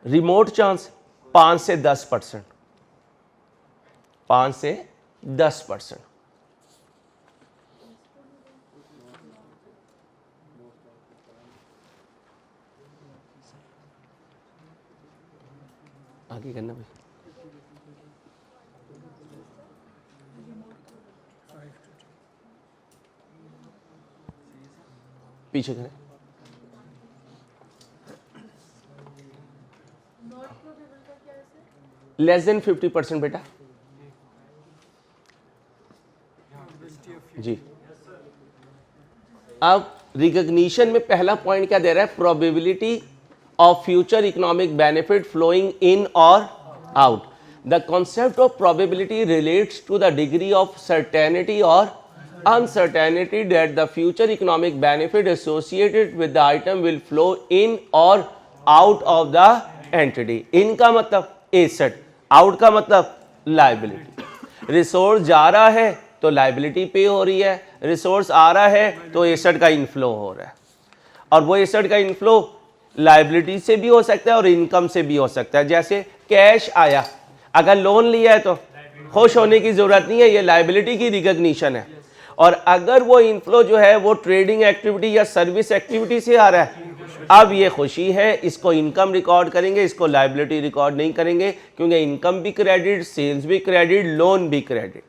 रिमोट चांस 5 से 10%, 5 से 10%। आगे करना भाई, पीछे करें। लेस देन 50% बेटा जी। अब रिकॉग्निशन में पहला पॉइंट क्या दे रहा है? Probability of future economic benefit flowing in or out. The concept of probability relates to the degree of certainty or uncertainty that the future economic benefit associated with the item will flow in or out of the entity. In का मतलब asset, out का मतलब liability. रिसोर्स जा रहा है तो लाइबिलिटी पे हो रही है, रिसोर्स आ रहा है तो एसेट का इनफ्लो हो रहा है। और वो एसेट का इनफ्लो लाइबिलिटी से भी हो सकता है और इनकम से भी हो सकता है। जैसे कैश आया, अगर लोन लिया है तो खुश होने की जरूरत नहीं है, ये लाइबिलिटी की रिकॉग्निशन है। और अगर वो इनफ्लो जो है वो ट्रेडिंग एक्टिविटी या सर्विस एक्टिविटी से आ रहा है, अब ये खुशी है, इसको इनकम रिकॉर्ड करेंगे, इसको लाइबिलिटी रिकॉर्ड नहीं करेंगे, क्योंकि इनकम भी क्रेडिट, सेल्स भी क्रेडिट, लोन भी क्रेडिट।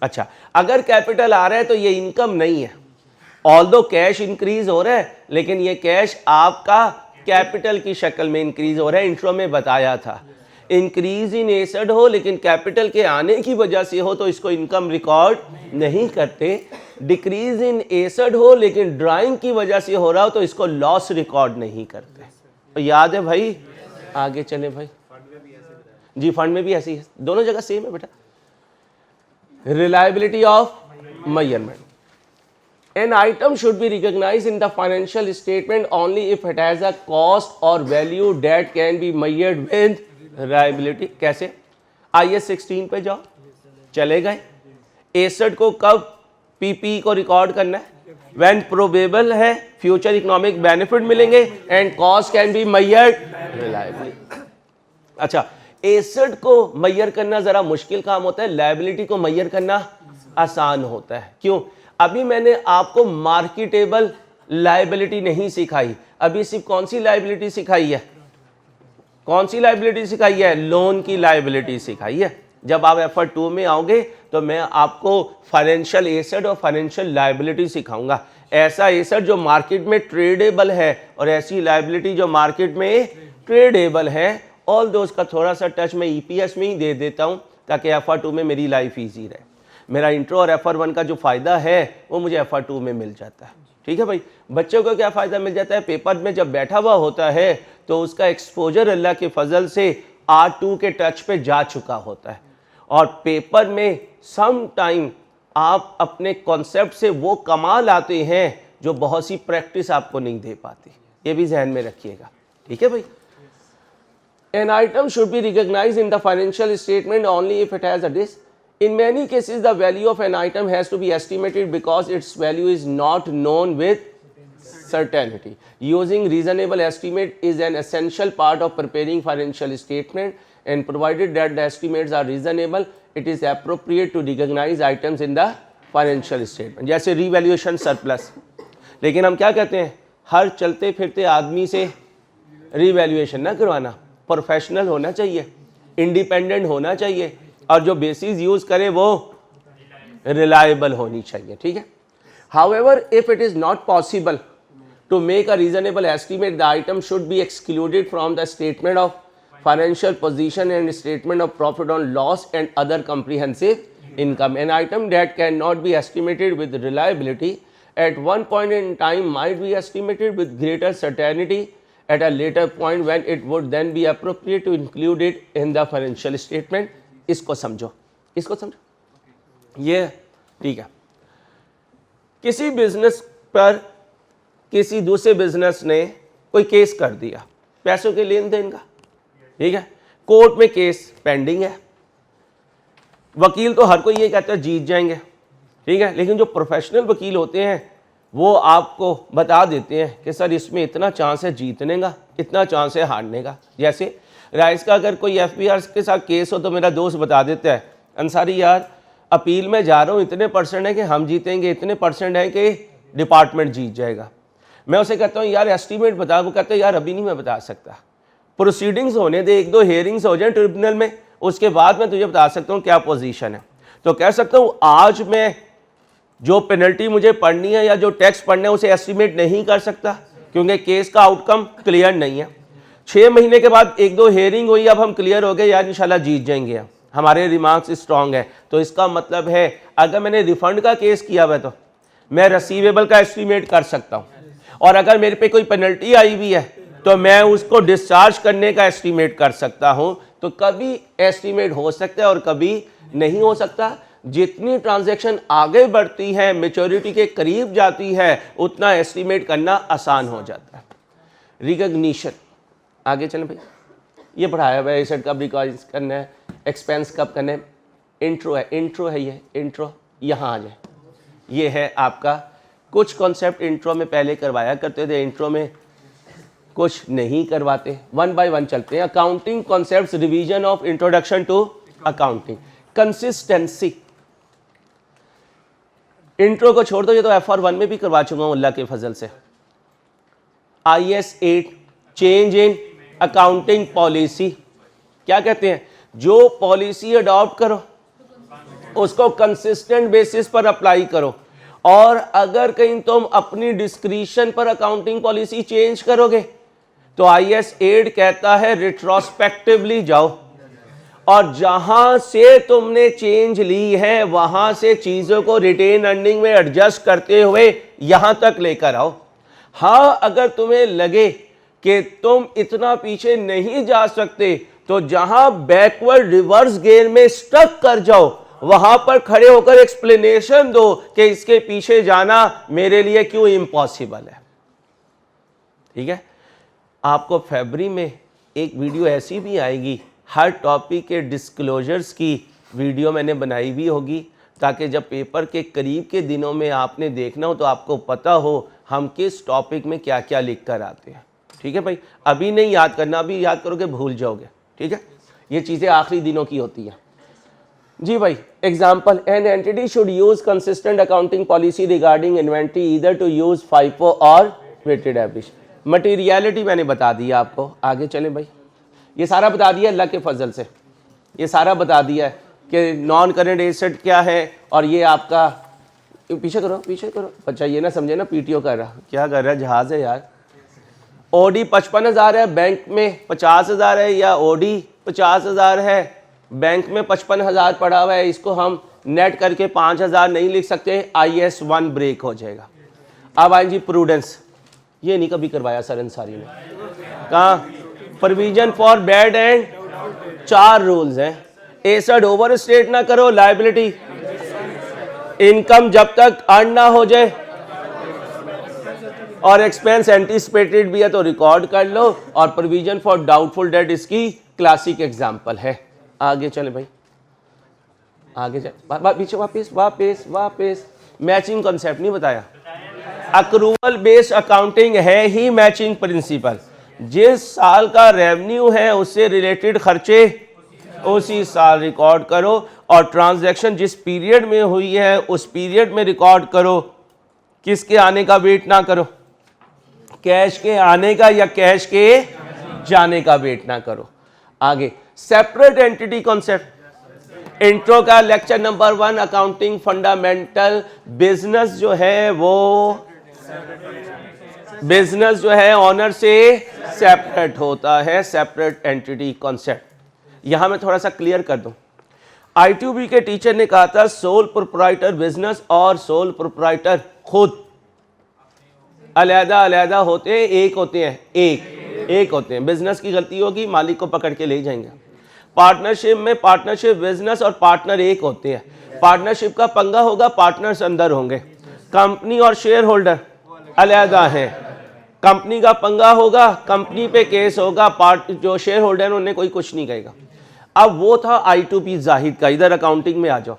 अच्छा, अगर कैपिटल आ रहा है तो ये इनकम नहीं है। ऑल्दो कैश इंक्रीज हो रहा है, लेकिन ये कैश आपका कैपिटल की शक्ल में इंक्रीज हो रहा है। इंट्रो में बताया था, इंक्रीज इन एसेट हो लेकिन कैपिटल के आने की वजह से हो तो इसको इनकम रिकॉर्ड नहीं करते। डिक्रीज इन एसेट हो लेकिन ड्राइंग की वजह से हो रहा हो तो इसको लॉस रिकॉर्ड नहीं करते। तो याद है भाई? आगे चले भाई जी। फंड में भी ऐसी है, दोनों जगह सेम है बेटा। Reliability of measurement. An item should be recognized in the financial statement only if it has a cost or value that can be measured with reliability. कैसे? IS 16 पे जाओ, चले गए। एसेट को कब पीपी को रिकॉर्ड करना है? When probable है, फ्यूचर इकोनॉमिक बेनिफिट मिलेंगे and cost can be measured reliably. अच्छा, एसेट को मैयर करना जरा मुश्किल काम होता है, लायबिलिटी को मैयर करना आसान होता है। क्यों? अभी मैंने आपको मार्केटेबल लायबिलिटी नहीं सिखाई, अभी सिर्फ कौन सी लायबिलिटी सिखाई है? कौन सी लायबिलिटी सिखाई है? लोन की लायबिलिटी सिखाई है। जब आप FR2 में आओगे तो मैं आपको फाइनेंशियल एसेट और फाइनेंशियल लायबिलिटी सिखाऊंगा। ऐसा एसेट जो मार्केट में ट्रेडेबल है और ऐसी लायबिलिटी जो मार्केट में ट्रेडेबल है। ऑल दो उसका थोड़ा सा टच मैं EPS में ही दे देता हूं ताकि FR2 में मेरी लाइफ ईजी रहे। मेरा इंट्रो और FR1 का जो फ़ायदा है वो मुझे FR2 में मिल जाता है। ठीक है भाई? बच्चों को क्या फ़ायदा मिल जाता है? पेपर में जब बैठा हुआ होता है तो उसका एक्सपोजर अल्लाह के फजल से R2 के टच पे जा चुका होता है। और पेपर में सम टाइम आप अपने कॉन्सेप्ट से वो कमाल आते हैं जो बहुत सी प्रैक्टिस आपको नहीं दे पाती। ये भी जहन में रखिएगा। ठीक है भाई? An item should be recognized in the financial statement only if it has a disk. In many cases, the value of an item has to be estimated because its value is not known with certainty. Using reasonable estimate is an essential part of preparing financial statement, and provided that the estimates are reasonable, it is appropriate to recognize items in the financial statement. जैसे revaluation surplus, लेकिन हम क्या कहते हैं? हर चलते फिरते आदमी से रिवैल्यूएशन ना करवाना, प्रोफेशनल होना चाहिए, इंडिपेंडेंट होना चाहिए और जो बेसिस यूज करे वो रिलायबल होनी चाहिए। ठीक है? However, if it is not possible To make a reasonable estimate, the item should be excluded from the statement of financial position and statement of profit or loss and other comprehensive income. An item that cannot be estimated with reliability at one point in time might be estimated with greater certainty at a later point when it would then be appropriate to include it in the financial statement. इसको समझो, इसको समझो, ये ठीक है। किसी बिजनेस पर किसी दूसरे बिजनेस ने कोई केस कर दिया पैसों के लेन देन का, ठीक है, कोर्ट में केस पेंडिंग है, वकील तो हर कोई ये कहता है जीत जाएंगे, ठीक है, लेकिन जो प्रोफेशनल वकील होते हैं वो आपको बता देते हैं कि सर इसमें इतना चांस है जीतने का, इतना चांस है हारने का। जैसे राइस का अगर कोई एफबीआर के साथ केस हो तो मेरा दोस्त बता देता है अंसारी यार अपील में जा रहा हूँ, इतने परसेंट है कि हम जीतेंगे, इतने परसेंट है कि डिपार्टमेंट जीत जाएगा। मैं उसे कहता हूँ यार एस्टीमेट बता, वो कहता है यार अभी नहीं मैं बता सकता, प्रोसीडिंग्स होने दे, 1-2 हेयरिंग्स हो जाए ट्रिब्यूनल में, उसके बाद मैं तुझे बता सकता हूँ क्या पोजीशन है। तो कह सकता हूँ आज मैं जो पेनल्टी मुझे पढ़नी है या जो टैक्स पढ़ना है उसे एस्टीमेट नहीं कर सकता क्योंकि केस का आउटकम क्लियर नहीं है। 6 महीने के बाद 1-2 हेयरिंग हुई, अब हम क्लियर हो गए यार इंशाल्लाह जीत जाएंगे, हमारे रिमार्क्स स्ट्रॉन्ग है, तो इसका मतलब है अगर मैंने रिफंड का केस किया हुआ तो मैं रिसीवेबल का एस्टीमेट कर सकता हूँ, और अगर मेरे पे कोई पेनल्टी आई हुई है तो मैं उसको डिस्चार्ज करने का एस्टीमेट कर सकता हूँ। तो कभी एस्टीमेट हो सकता है और कभी नहीं हो सकता। जितनी ट्रांजैक्शन आगे बढ़ती है, मैच्योरिटी के करीब जाती है, उतना एस्टीमेट करना आसान हो जाता है। रिकॉग्निशन, आगे चलें भाई, ये पढ़ाया हुआ है एसेट कब रिकॉर्ड करना है, एक्सपेंस कब करना है, इंट्रो है, इंट्रो है, ये इंट्रो, यहाँ आ जाए, ये है आपका कुछ कॉन्सेप्ट इंट्रो में पहले करवाया करते थे, इंट्रो में कुछ नहीं करवाते, 1 बाय 1 चलते हैं। Accounting concepts, revision of introduction to accounting, consistency, intro को छोड़ दो, ये तो FR1 में भी करवा चुका हूं अल्लाह के फजल से। IS 8 change in accounting policy, क्या कहते हैं, जो पॉलिसी अडॉप्ट करो उसको कंसिस्टेंट बेसिस पर अप्लाई करो, और अगर कहीं तुम अपनी डिस्क्रिशन पर अकाउंटिंग पॉलिसी चेंज करोगे तो IS 8 कहता है रिट्रोस्पेक्टिवली जाओ और जहां से तुमने चेंज ली है वहां से चीजों को रिटेन अर्निंग में एडजस्ट करते हुए यहां तक लेकर आओ। हाँ, अगर तुम्हें लगे कि तुम इतना पीछे नहीं जा सकते तो जहां बैकवर्ड रिवर्स गियर में स्टक कर जाओ वहां पर खड़े होकर एक्सप्लेनेशन दो कि इसके पीछे जाना मेरे लिए क्यों इम्पॉसिबल है। ठीक है, आपको फरवरी में एक वीडियो ऐसी भी आएगी, हर टॉपिक के डिस्क्लोजर्स की वीडियो मैंने बनाई हुई होगी ताकि जब पेपर के करीब के दिनों में आपने देखना हो तो आपको पता हो हम किस टॉपिक में क्या क्या लिख कर आते हैं। ठीक है भाई, अभी नहीं याद करना, अभी याद करोगे भूल जाओगे। ठीक है, ये चीज़ें आखिरी दिनों की होती हैं। जी भाई, example, an entity should use consistent accounting policy regarding inventory either to use FIFO और वेटेड एवरेज। मटीरियलिटी मैंने बता दिया आपको, आगे चलें भाई, ये सारा बता दिया अल्लाह के फजल से, ये सारा बता दिया है कि नॉन करेंट एसेट क्या है, और ये आपका पीछे करो बच्चा ये ना समझे ना PTO कर रहा, क्या कर रहा है, जहाज है यार। OD 55,000 है, बैंक में 50,000 है, या OD 50,000 है, बैंक में 55,000 पड़ा हुआ है, इसको हम नेट करके 5,000 नहीं लिख सकते, IS 1 ब्रेक हो जाएगा। अब आए जी प्रूडेंस, ये नहीं कभी करवाया सर अंसारी ने, कहाँ, provision for bad and 4 rules हैं। एसेट ओवर स्टेट ना करो, लायबिलिटी, इनकम जब तक अर्न ना हो जाए, और एक्सपेंस एंटीसिपेटेड भी है तो रिकॉर्ड कर लो, और प्रोविजन फॉर डाउटफुल डेट इसकी क्लासिक एग्जांपल है। आगे चले भाई, आगे चल, पीछे वापस मैचिंग कॉन्सेप्ट नहीं बताया। अक्रूवल बेस्ड अकाउंटिंग है ही मैचिंग प्रिंसिपल, जिस साल का रेवेन्यू है उससे रिलेटेड खर्चे उसी साल रिकॉर्ड करो, और ट्रांजैक्शन जिस पीरियड में हुई है उस पीरियड में रिकॉर्ड करो, किसके आने का वेट ना करो, कैश के आने का या कैश के जाने का वेट ना करो। आगे सेपरेट एंटिटी कॉन्सेप्ट, इंट्रो का lecture number 1 accounting fundamental, business जो है वो बिजनेस जो है ऑनर से सेपरेट होता है, सेपरेट एंटिटी कॉन्सेप्ट। यहां मैं थोड़ा सा क्लियर कर दूं, I2B के टीचर ने कहा था सोल प्रोप्राइटर बिजनेस और सोल प्रोप्राइटर खुद अलहदा अलहदा होते हैं, एक होते हैं, एक होते हैं। बिजनेस की गलती होगी, मालिक को पकड़ के ले जाएंगे। पार्टनरशिप में पार्टनरशिप बिजनेस और पार्टनर एक होते हैं। पार्टनरशिप का पंगा होगा, पार्टनर्स अंदर होंगे। कंपनी और शेयर होल्डर अलहदा हैं। कंपनी का पंगा होगा, कंपनी पे केस होगा, जो शेयर होल्डर है उन्हें कोई कुछ नहीं कहेगा। अब वो था I2B जाहिद का। इधर अकाउंटिंग में आ जाओ।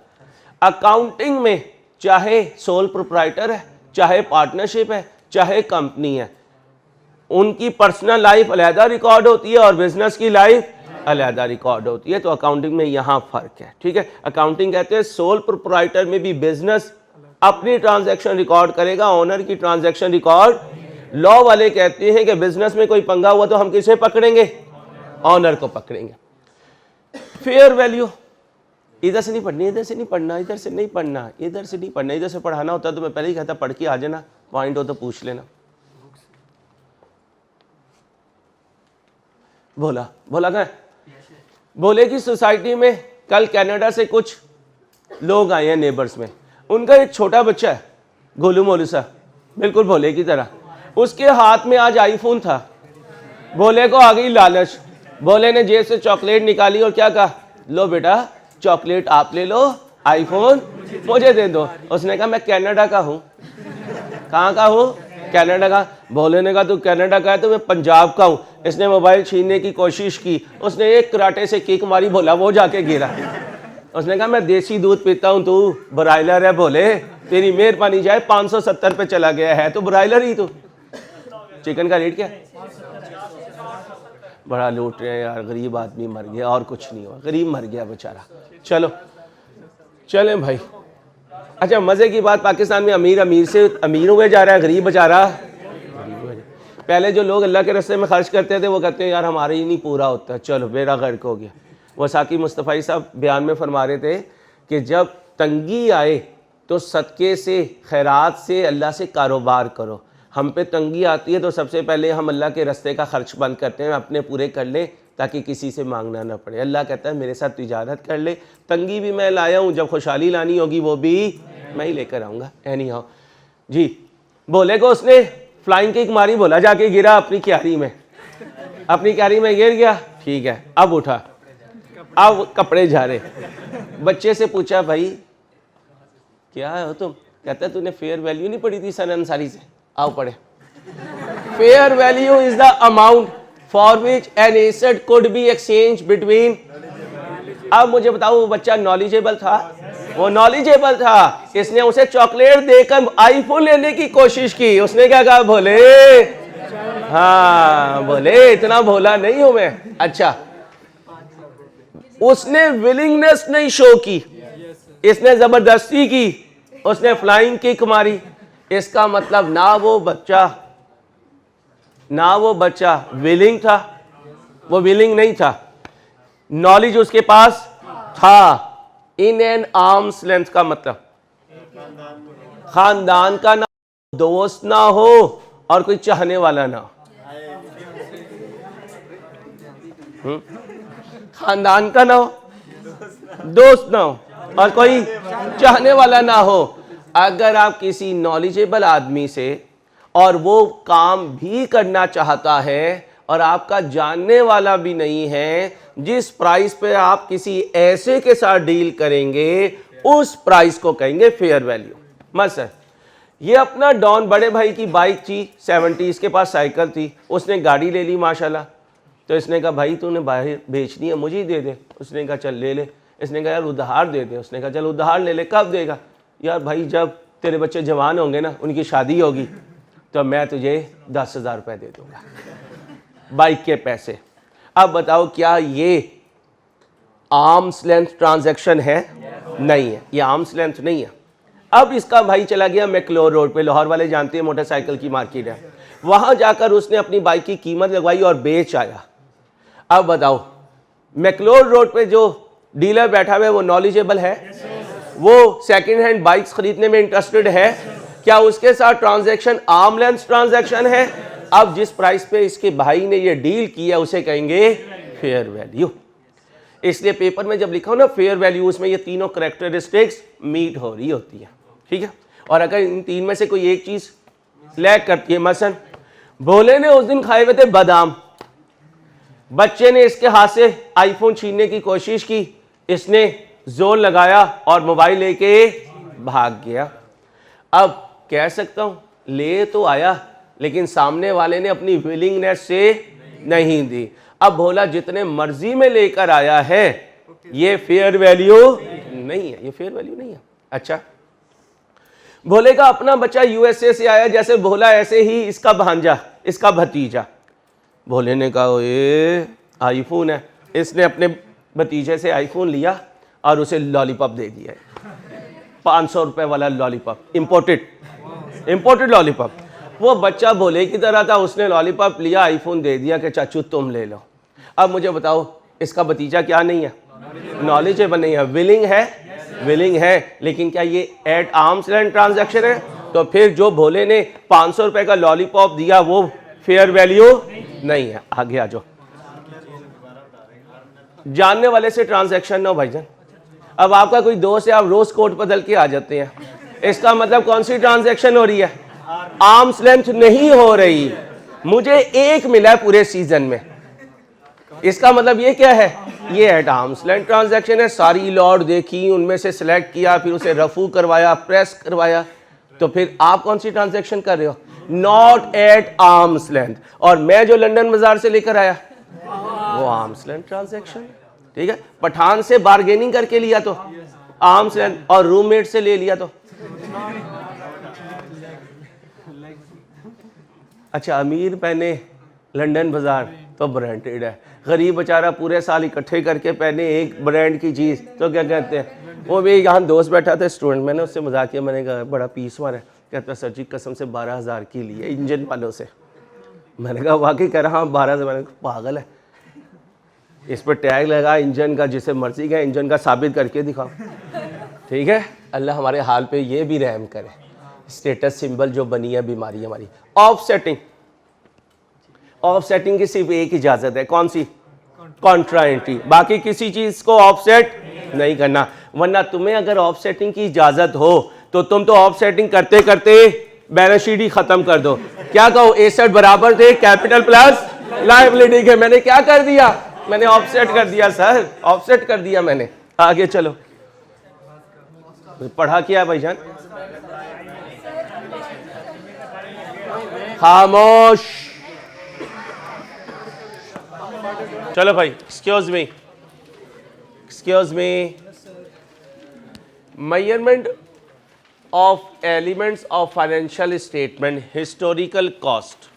अकाउंटिंग में चाहे सोल प्रोप्राइटर है, चाहे पार्टनरशिप है, चाहे कंपनी है, उनकी पर्सनल लाइफ अलहदा रिकॉर्ड होती है और बिजनेस की लाइफ अलहदा रिकॉर्ड होती है। तो अकाउंटिंग में यहाँ फर्क है, ठीक है। अकाउंटिंग कहते हैं सोल प्रोप्राइटर में भी बिजनेस अपनी ट्रांजैक्शन रिकॉर्ड करेगा, ओनर की ट्रांजैक्शन रिकॉर्ड। लॉ वाले कहते हैं कि बिजनेस में कोई पंगा हुआ तो हम किसे पकड़ेंगे? ऑनर को पकड़ेंगे। फेयर वैल्यू इधर से नहीं पढ़नी, इधर से नहीं पढ़ना, इधर से नहीं पढ़ना, इधर से नहीं पढ़ना। इधर से पढ़ाना होता तो मैं पहले ही कहता पढ़ के आ जाना, पॉइंट हो तो पूछ लेना। बोला क्या? बोले कि सोसाइटी में कल कनाडा से कुछ लोग आए हैं नेबर्स में, उनका एक छोटा बच्चा है गोलू मोलू सा, बिल्कुल भोले की तरह। उसके हाथ में आज आईफोन था। भोले को आ गई लालच, भोले ने जेब से चॉकलेट निकाली और क्या कहा, लो बेटा चॉकलेट आप ले लो, आईफोन मुझे दे दो। उसने कहा मैं कनाडा का हूँ। कहाँ का हूँ? कनाडा का। भोले ने कहा तू कनाडा का है तो मैं पंजाब का हूँ। इसने मोबाइल छीनने की कोशिश की, उसने एक कराटे से किक मारी, भोला वो जाके गिरा। उसने कहा मैं देसी दूध पीता हूँ, तू ब्रायलर है भोले, तेरी मेहरबानी जाए 570 पे चला गया है, तो ब्रायलर ही तू। चिकन का रेट क्या है? बड़ा लूट रहे हैं यार, गरीब आदमी मर गया और कुछ नहीं हुआ, गरीब मर गया बेचारा। चलो चलें भाई। अच्छा मजे की बात, पाकिस्तान में अमीर से अमीर हुए जा रहा है, गरीब बेचारा। पहले जो लोग अल्लाह के रास्ते में खर्च करते थे वो कहते हैं यार हमारे ही नहीं पूरा होता, चलो बेड़ा गर्क हो गया। वसाकी मुस्तफ़ाई साहब बयान में फरमा रहे थे कि जब तंगी आए तो सदक़े से, खैरात से, अल्लाह से कारोबार करो। हम पे तंगी आती है तो सबसे पहले हम अल्लाह के रास्ते का खर्च बंद करते हैं, अपने पूरे कर लें ताकि किसी से मांगना ना पड़े। अल्लाह कहता है मेरे साथ तिजारत कर ले, तंगी भी मैं लाया हूँ, जब खुशहाली लानी होगी वो भी मैं ही लेकर आऊँगा। एनी हाउ जी। भोले को उसने फ्लाइंग किक मारी, भोला जाके गिरा अपनी क्यारी में, अपनी क्यारी में गिर गया, ठीक है। अब उठा, अब कपड़े झाड़े। बच्चे से पूछा भाई क्या हो तुम? कहता है तूने फेयर वैल्यू नहीं पढ़ी थी सन अंसारी से? आओ पढ़े। Fair value is the amount for which an asset could be exchange between. अब मुझे बताओ वो बच्चा नॉलेजेबल था? वो नॉलेजेबल था। इसने उसे चॉकलेट देकर आईफोन लेने की कोशिश की। उसने क्या कहा? भोले, हाँ भोले, इतना भोला नहीं हूं मैं। अच्छा, उसने विलिंगनेस नहीं शो की, इसने जबरदस्ती की, उसने फ्लाइंग किक मारी। इसका मतलब ना वो बच्चा विलिंग था, वो विलिंग नहीं था। नॉलेज उसके पास था। इन एन आर्म्स लेंथ का मतलब खानदान का ना दोस्त ना हो और कोई चाहने वाला ना हो। खानदान का ना हो, दोस्त ना हो और कोई चाहने वाला ना हो। अगर आप किसी नॉलेजेबल आदमी से और वो काम भी करना चाहता है और आपका जानने वाला भी नहीं है, जिस प्राइस पे आप किसी ऐसे के साथ डील करेंगे उस प्राइस को कहेंगे फेयर वैल्यू। मसलन ये अपना डॉन बड़े भाई की बाइक थी 70, इसके पास साइकिल थी, उसने गाड़ी ले ली माशाल्लाह। तो इसने कहा भाई तूने बाहर बेचनी है, मुझे ही दे दे। उसने कहा चल ले ले। इसने कहा यार उधार दे दे। उसने कहा चल उधार ले ले। कब देगा? यार भाई जब तेरे बच्चे जवान होंगे ना, उनकी शादी होगी, तो मैं तुझे 10,000 रुपये दे दूंगा, बाइक के पैसे। अब बताओ क्या ये आर्म्स लेंथ ट्रांजैक्शन है? नहीं है, ये आर्म्स लेंथ नहीं है। अब इसका भाई चला गया मैक्लोर रोड पे, लाहौर वाले जानते हैं मोटरसाइकिल की मार्केट है, वहां जाकर उसने अपनी बाइक की कीमत लगवाई और बेच आया। अब बताओ मैक्लोर रोड पे जो डीलर बैठा हुआ है वो नॉलेजेबल है? वो सेकंड हैंड बाइक्स खरीदने में इंटरेस्टेड है? क्या उसके साथ ट्रांजैक्शन आर्म लेंथ ट्रांजैक्शन है? अब जिस प्राइस पे इसके भाई ने ये डील किया उसे कहेंगे फेयर वैल्यू। इसलिए पेपर में जब लिखा हो ना फेयर वैल्यू, उसमें ये तीनों करेक्टरिस्टिक्स मीट हो रही होती है, ठीक है। और अगर इन तीन में से कोई एक चीज लैक करती है, मसलन भोले ने उस दिन खाए हुए थे बादाम, बच्चे ने इसके हाथ से आईफोन छीनने की कोशिश की, इसने जोर लगाया और मोबाइल लेके भाग गया। अब कह सकता हूं ले तो आया लेकिन सामने वाले ने अपनी विलिंगनेस से नहीं दी। अब भोला जितने मर्जी में लेकर आया है, ये फेयर वैल्यू नहीं है, ये फेयर वैल्यू नहीं है। अच्छा, भोले का अपना बच्चा यूएसए से आया, जैसे भोला ऐसे ही इसका भांजा, इसका भतीजा। भोले ने कहा ये आईफोन है, इसने अपने भतीजे से आईफोन लिया और उसे लॉलीपॉप दे दिया, 500 रुपए वाला लॉलीपॉप, इंपोर्टेड लॉलीपॉप। वो बच्चा भोले की तरह था, उसने लॉलीपॉप लिया, आईफोन दे दिया कि चाचू तुम ले लो। अब मुझे बताओ इसका भतीजा क्या नहीं है? नॉलेजेबल नहीं है, विलिंग है, लेकिन क्या ये एट आर्म्स लेंथ ट्रांजैक्शन है? तो फिर जो भोले ने 500 रुपए का लॉलीपॉप दिया वो फेयर वैल्यू नहीं है। आगे आ जाओ, जानने वाले से ट्रांजैक्शन ना हो भाईजान। अब आपका कोई दोस्त है, आप रोज कोट बदल के आ जाते हैं, इसका मतलब कौन सी ट्रांजैक्शन हो रही है? आर्म्स लेंथ नहीं हो रही। मुझे एक मिला है पूरे सीजन में, इसका मतलब ये क्या है? ये एट आर्म्स लेंथ ट्रांजैक्शन है। सारी लॉट देखी, उनमें से सिलेक्ट किया, फिर उसे रफू करवाया, प्रेस करवाया, तो फिर आप कौन सी ट्रांजैक्शन कर रहे हो? Not at arms length. और मैं जो लंदन बाजार से लेकर आया वो आर्म्स लेंथ ट्रांजैक्शन, ठीक है। पठान से बार्गेनिंग करके लिया तो आर्म्स लेंथ, और रूममेट से ले लिया तो। अच्छा, अमीर पहने लंदन बाजार तो ब्रांडेड है, गरीब बेचारा पूरे साल इकट्ठे करके पहने एक ब्रांड की चीज़ तो क्या कहते हैं? वो भी यहाँ दोस्त बैठा था स्टूडेंट, मैंने उससे मजाक किया, मैंने कहा बड़ा पीस मार है, कहता सर जी कसम से 12,000 की ली है इंजन वालों से। मैंने कहा वाकई? कह रहा हाँ 12,000। मैंने कहा पागल है, इस पर टैग लगा इंजन का, जिसे मर्जी का इंजन का साबित करके दिखाओ, ठीक है। अल्लाह हमारे हाल पे ये भी रहम करे। स्टेटस सिंबल जो बनी है बीमारी हमारी। ऑफसेटिंग की सिर्फ एक इजाजत है, कौन सी? कॉन्ट्राइंटी। बाकी किसी चीज को ऑफसेट नहीं करना, वरना तुम्हें अगर ऑफसेटिंग की इजाजत हो तो तुम तो ऑफसेटिंग करते करते बैलेंस शीट ही खत्म कर दो। क्या कहो? एसेट बराबर थे कैपिटल प्लस लायबिलिटी के, मैंने क्या कर दिया? मैंने ऑफसेट कर दिया सर, ऑफसेट कर दिया मैंने। आगे चलो, पढ़ा क्या भाईजान? खामोश। चलो भाई, excuse me. Measurement of elements of financial statement, historical cost.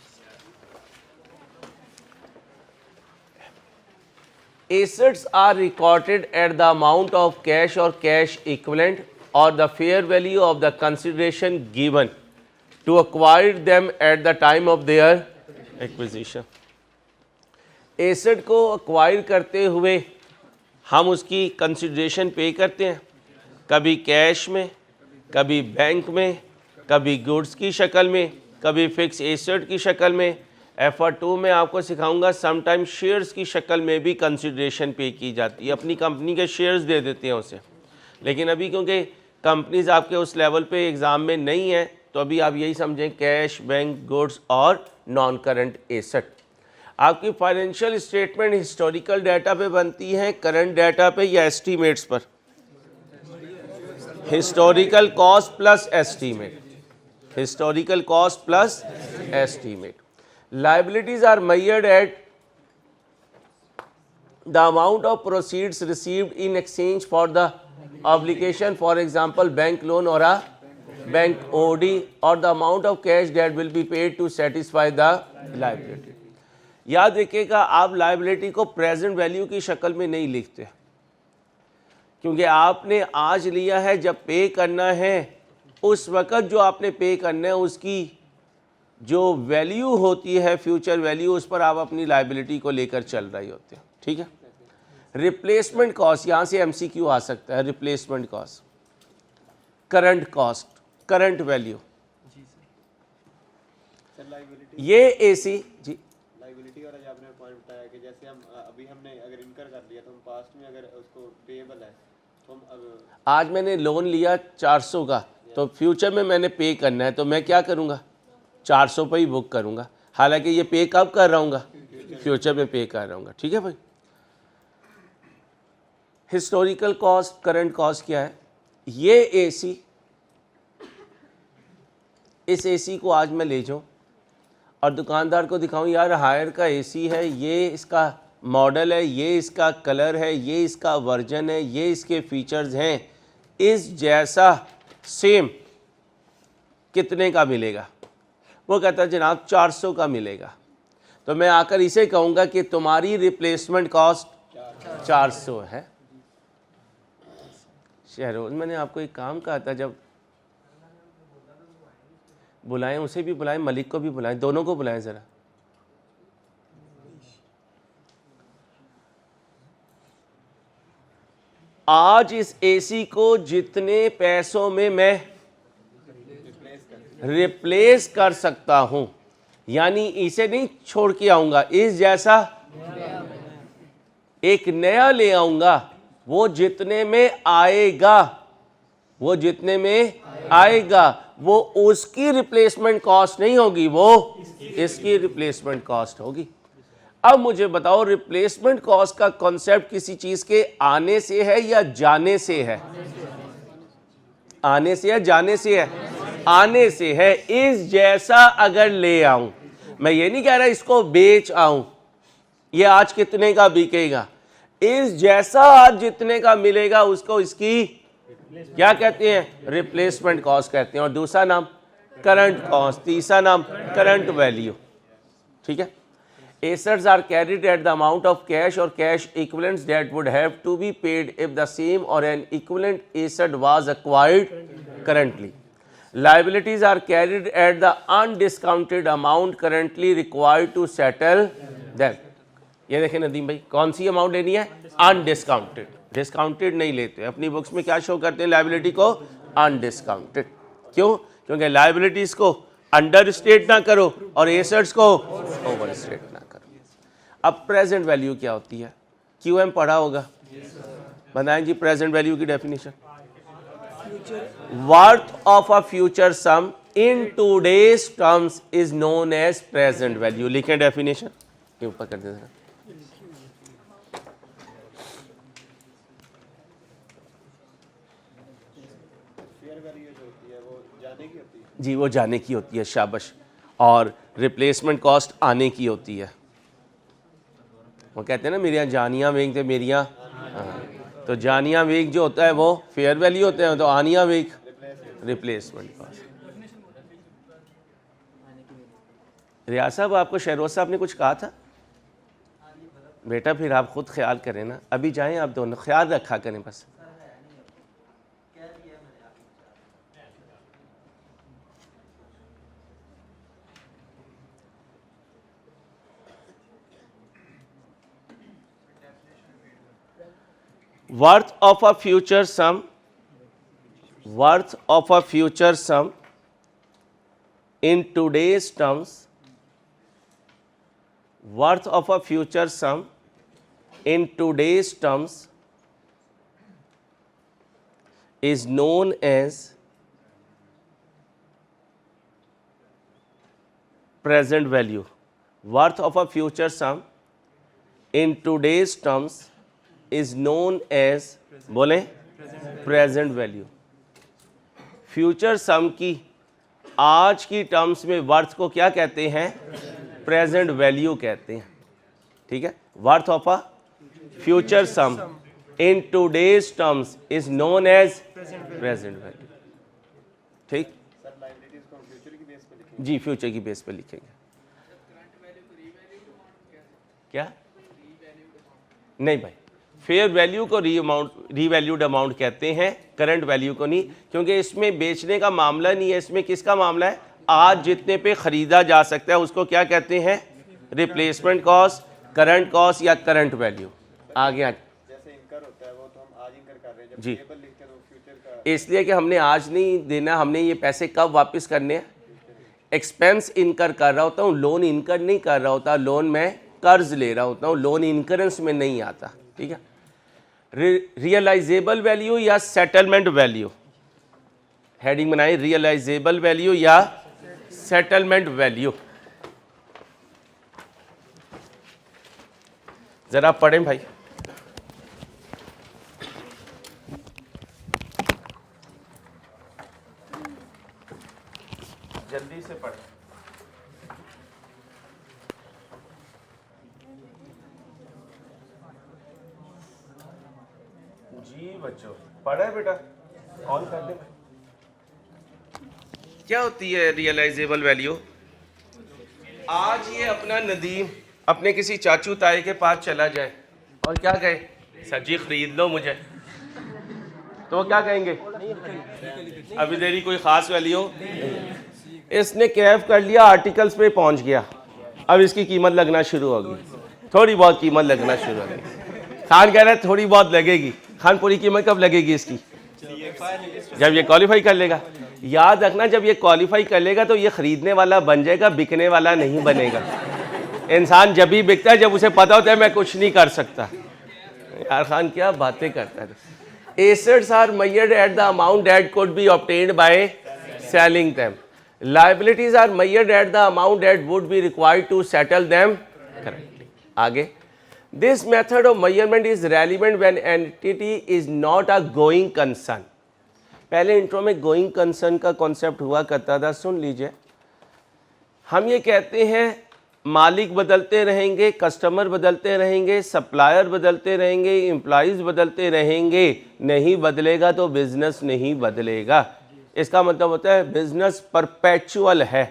Assets are recorded at the amount of cash or cash equivalent or the fair value of the consideration given to acquire them at the time of their acquisition. Asset को acquire करते हुए हम उसकी consideration पे करते हैं, कभी कैश में, कभी बैंक में, कभी गुड्स की शक्ल में, कभी फिक्स एसेट की शक्ल में। F2 में आपको सिखाऊंगा समटाइम शेयर्स की शक्ल में भी कंसिडरेशन पे की जाती है, अपनी कंपनी के शेयर्स दे देते हैं उसे। लेकिन अभी क्योंकि कंपनीज आपके उस लेवल पे एग्ज़ाम में नहीं है, तो अभी आप यही समझें कैश, बैंक, गुड्स और नॉन करंट एसेट। आपकी फाइनेंशियल स्टेटमेंट हिस्टोरिकल डाटा पे बनती है, करंट डाटा पे या एस्टीमेट्स पर? Historical cost plus estimate, historical cost plus estimate. Liabilities are measured at the amount of proceeds received in exchange for the obligation, for example bank loan or a bank OD, or the amount of cash that will be paid to satisfy the liability. याद रखिएगा, आप liability को present value की शक्ल में नहीं लिखते, क्योंकि आपने आज लिया है, जब पे करना है उस वक़्त जो आपने पे करना है उसकी जो वैल्यू होती है, फ्यूचर वैल्यू, उस पर आप अपनी लाइबिलिटी को लेकर चल रही होते हैं, ठीक है। रिप्लेसमेंट कॉस्ट, यहाँ से MCQ आ सकता है। Replacement cost, current cost, current value, ये एसी जी लाइबिलिटी वाला जो आपने पॉइंट बताया कि जैसे हम अभी हमने अगर इनकर कर लिया तो हम पास्ट में अगर उसको पेएबल है तो हम आज मैंने लोन लिया 400 का, तो फ्यूचर में मैंने पे करना है, तो मैं क्या करूँगा 400 पे ही बुक करूँगा, हालांकि ये पे कब कर रहा हूँगा फ्यूचर में पे कर रहा हूँगा। ठीक है भाई। हिस्टोरिकल कॉस्ट, करंट कॉस्ट क्या है? ये एसी, इस एसी को आज मैं ले जाऊँ और दुकानदार को दिखाऊं यार हायर का एसी है, ये इसका मॉडल है, ये इसका कलर है, ये इसका वर्जन है, ये इसके फीचर्स हैं, इस जैसा सेम कितने का मिलेगा? वो कहता है जनाब 400 का मिलेगा। तो मैं आकर इसे कहूँगा कि तुम्हारी रिप्लेसमेंट कॉस्ट 400 है। शहरोज, मैंने आपको एक काम कहा था, जब बुलाएं उसे भी बुलाएं, मलिक को भी बुलाएं, दोनों को बुलाएं ज़रा। आज इस एसी को जितने पैसों में मैं रिप्लेस कर सकता हूं, यानी इसे नहीं छोड़ के आऊंगा, इस जैसा एक नया ले आऊंगा, वो जितने में आएगा, वो जितने में आएगा वो उसकी रिप्लेसमेंट कॉस्ट नहीं होगी, वो इसकी रिप्लेसमेंट कॉस्ट होगी। अब मुझे बताओ रिप्लेसमेंट कॉस्ट का कॉन्सेप्ट किसी चीज के आने से है या जाने से है? आने से या जाने से है? आने से है। इस जैसा अगर ले आऊं, मैं ये नहीं कह रहा इसको बेच आऊं, ये आज कितने का बिकेगा, इस जैसा आज जितने का मिलेगा उसको इसकी क्या कहते हैं? रिप्लेसमेंट कॉस्ट कहते हैं। और दूसरा नाम करंट कॉस्ट, तीसरा नाम करंट वैल्यू। ठीक है। Assets are carried at the amount of cash or cash equivalents that would have to be paid if the same or an equivalent asset was acquired currently. Liabilities are carried at the undiscounted amount currently required to settle them. ये देखें नदीम भाई, कौन सी अमाउंट लेनी है? अनडिस्काउंटेड। डिस्काउंटेड नहीं लेते, अपनी बुक्स में क्या शो करते हैं? लायबिलिटी को अनडिस्काउंटेड। क्यों? क्योंकि लायबिलिटीज को अंडर स्टेट ना करो और एसेट्स को ओवर स्टेट ना करो। अब प्रेजेंट वैल्यू क्या होती है? क्यूएम पढ़ा होगा, बताएं जी प्रेजेंट वैल्यू की definition. Worth of a future sum in today's terms is known as present value. लिखें डेफिनेशन, ये ऊपर कर देना। जी वो जाने की होती है, शाबाश। और रिप्लेसमेंट कॉस्ट आने की होती है। वो कहते हैं ना मेरियां जानियां वेग थे मेरियां, तो जानियां वेग जो होता है वो फेयर वैल्यू होते हैं, तो आनिया वेग रिप्लेसमेंट कॉस्ट। रियाज साहब, आपको शहरोज साहब ने कुछ कहा था? बेटा फिर आप खुद ख्याल करें ना, अभी जाएं आप दोनों, ख्याल रखा करें बस। Worth of a future sum, worth of a future sum in today's terms, worth of a future sum in today's terms is known as present value. Worth of a future sum in today's terms is known as, बोलें, प्रेजेंट वैल्यू। फ्यूचर सम की आज की टर्म्स में वर्थ को क्या कहते हैं? प्रेजेंट वैल्यू कहते हैं। ठीक है। Worth of a future sum in today's terms is known as present value. ठीक जी, फ्यूचर की बेस पे लिखेंगे। क्या? नहीं भाई, फेयर वैल्यू को रीवैल्यूड अमाउंट कहते हैं, करंट वैल्यू को नहीं, क्योंकि इसमें बेचने का मामला नहीं है, इसमें किसका मामला है? आज जितने पे खरीदा जा सकता है उसको क्या कहते हैं? रिप्लेसमेंट कॉस्ट, करंट कॉस्ट या करंट वैल्यू। आगे जैसे इनकर होता है वो तो हम आज इनकर कर रहे हैं, जब जी, पेएबल लिखते हैं तो फ्यूचर का, इसलिए कि हमने आज नहीं देना, हमने ये पैसे कब वापस करने हैं? एक्सपेंस इनकर कर रहा होता हूँ, लोन इनकर नहीं कर रहा होता, लोन मैं कर्ज ले रहा होता हूँ, लोन इनकरेंस में नहीं आता। ठीक है, रियलाइजेबल वैल्यू या सेटलमेंट वैल्यू, हेडिंग बनाई रियलाइजेबल वैल्यू या सेटलमेंट वैल्यू। जरा पढ़ें भाई। जल्दी से पढ़ें। जी बच्चों पढ़े बेटा, ऑन कर दे। क्या होती है रियलाइजेबल वैल्यू? आज ये अपना नदीम अपने किसी चाचू ताए के पास चला जाए और क्या कहे, सर जी खरीद लो मुझे, तो वो क्या कहेंगे, अभी तेरी कोई ख़ास वैल्यू। इसने कैफ कर लिया, आर्टिकल्स पे पहुंच गया, अब इसकी कीमत लगना शुरू होगी, थोड़ी बहुत कीमत लगना शुरू होगी। खान कह रहा है थोड़ी बहुत लगेगी। खान पूरी कीमत कब लगेगी इसकी? जब ये क्वालिफाई कर लेगा। याद रखना, जब ये क्वालिफाई कर लेगा तो ये खरीदने वाला बन जाएगा, बिकने वाला नहीं बनेगा। इंसान जब भी बिकता है जब उसे पता होता है मैं कुछ नहीं कर सकता। यार खान क्या बातें करता है। Assets are measured at the amount that could be obtained by selling them. Liabilities are measured at the amount that would be required to settle them correctly. आगे, this method of measurement is relevant when entity is not a going concern. पहले इंट्रो में गोइंग कंसर्न का कॉन्सेप्ट हुआ करता था, सुन लीजिए। हम ये कहते हैं मालिक बदलते रहेंगे, कस्टमर बदलते रहेंगे, सप्लायर बदलते रहेंगे, एम्प्लॉइज़ बदलते रहेंगे, नहीं बदलेगा तो बिजनेस नहीं बदलेगा। इसका मतलब होता है बिजनेस परपेचुअल है।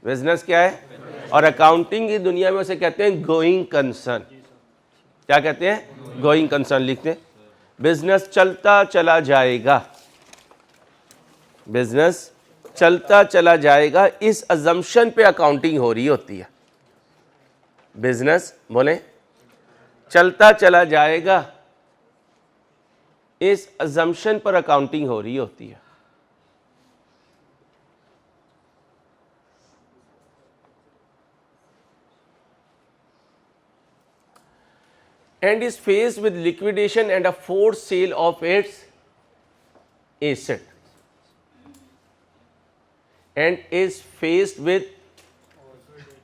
बिजनेस क्या है? और अकाउंटिंग की दुनिया में उसे कहते हैं गोइंग कंसर्न। क्या कहते हैं? गोइंग कंसर्न लिखते हैं। बिजनेस चलता चला जाएगा, बिजनेस चलता चला जाएगा, इस अजम्पशन पे अकाउंटिंग हो रही होती है। बिजनेस बोले चलता चला जाएगा, इस अजम्पशन पर अकाउंटिंग हो रही होती है। And is faced with liquidation and a forced sale of its asset. And is faced with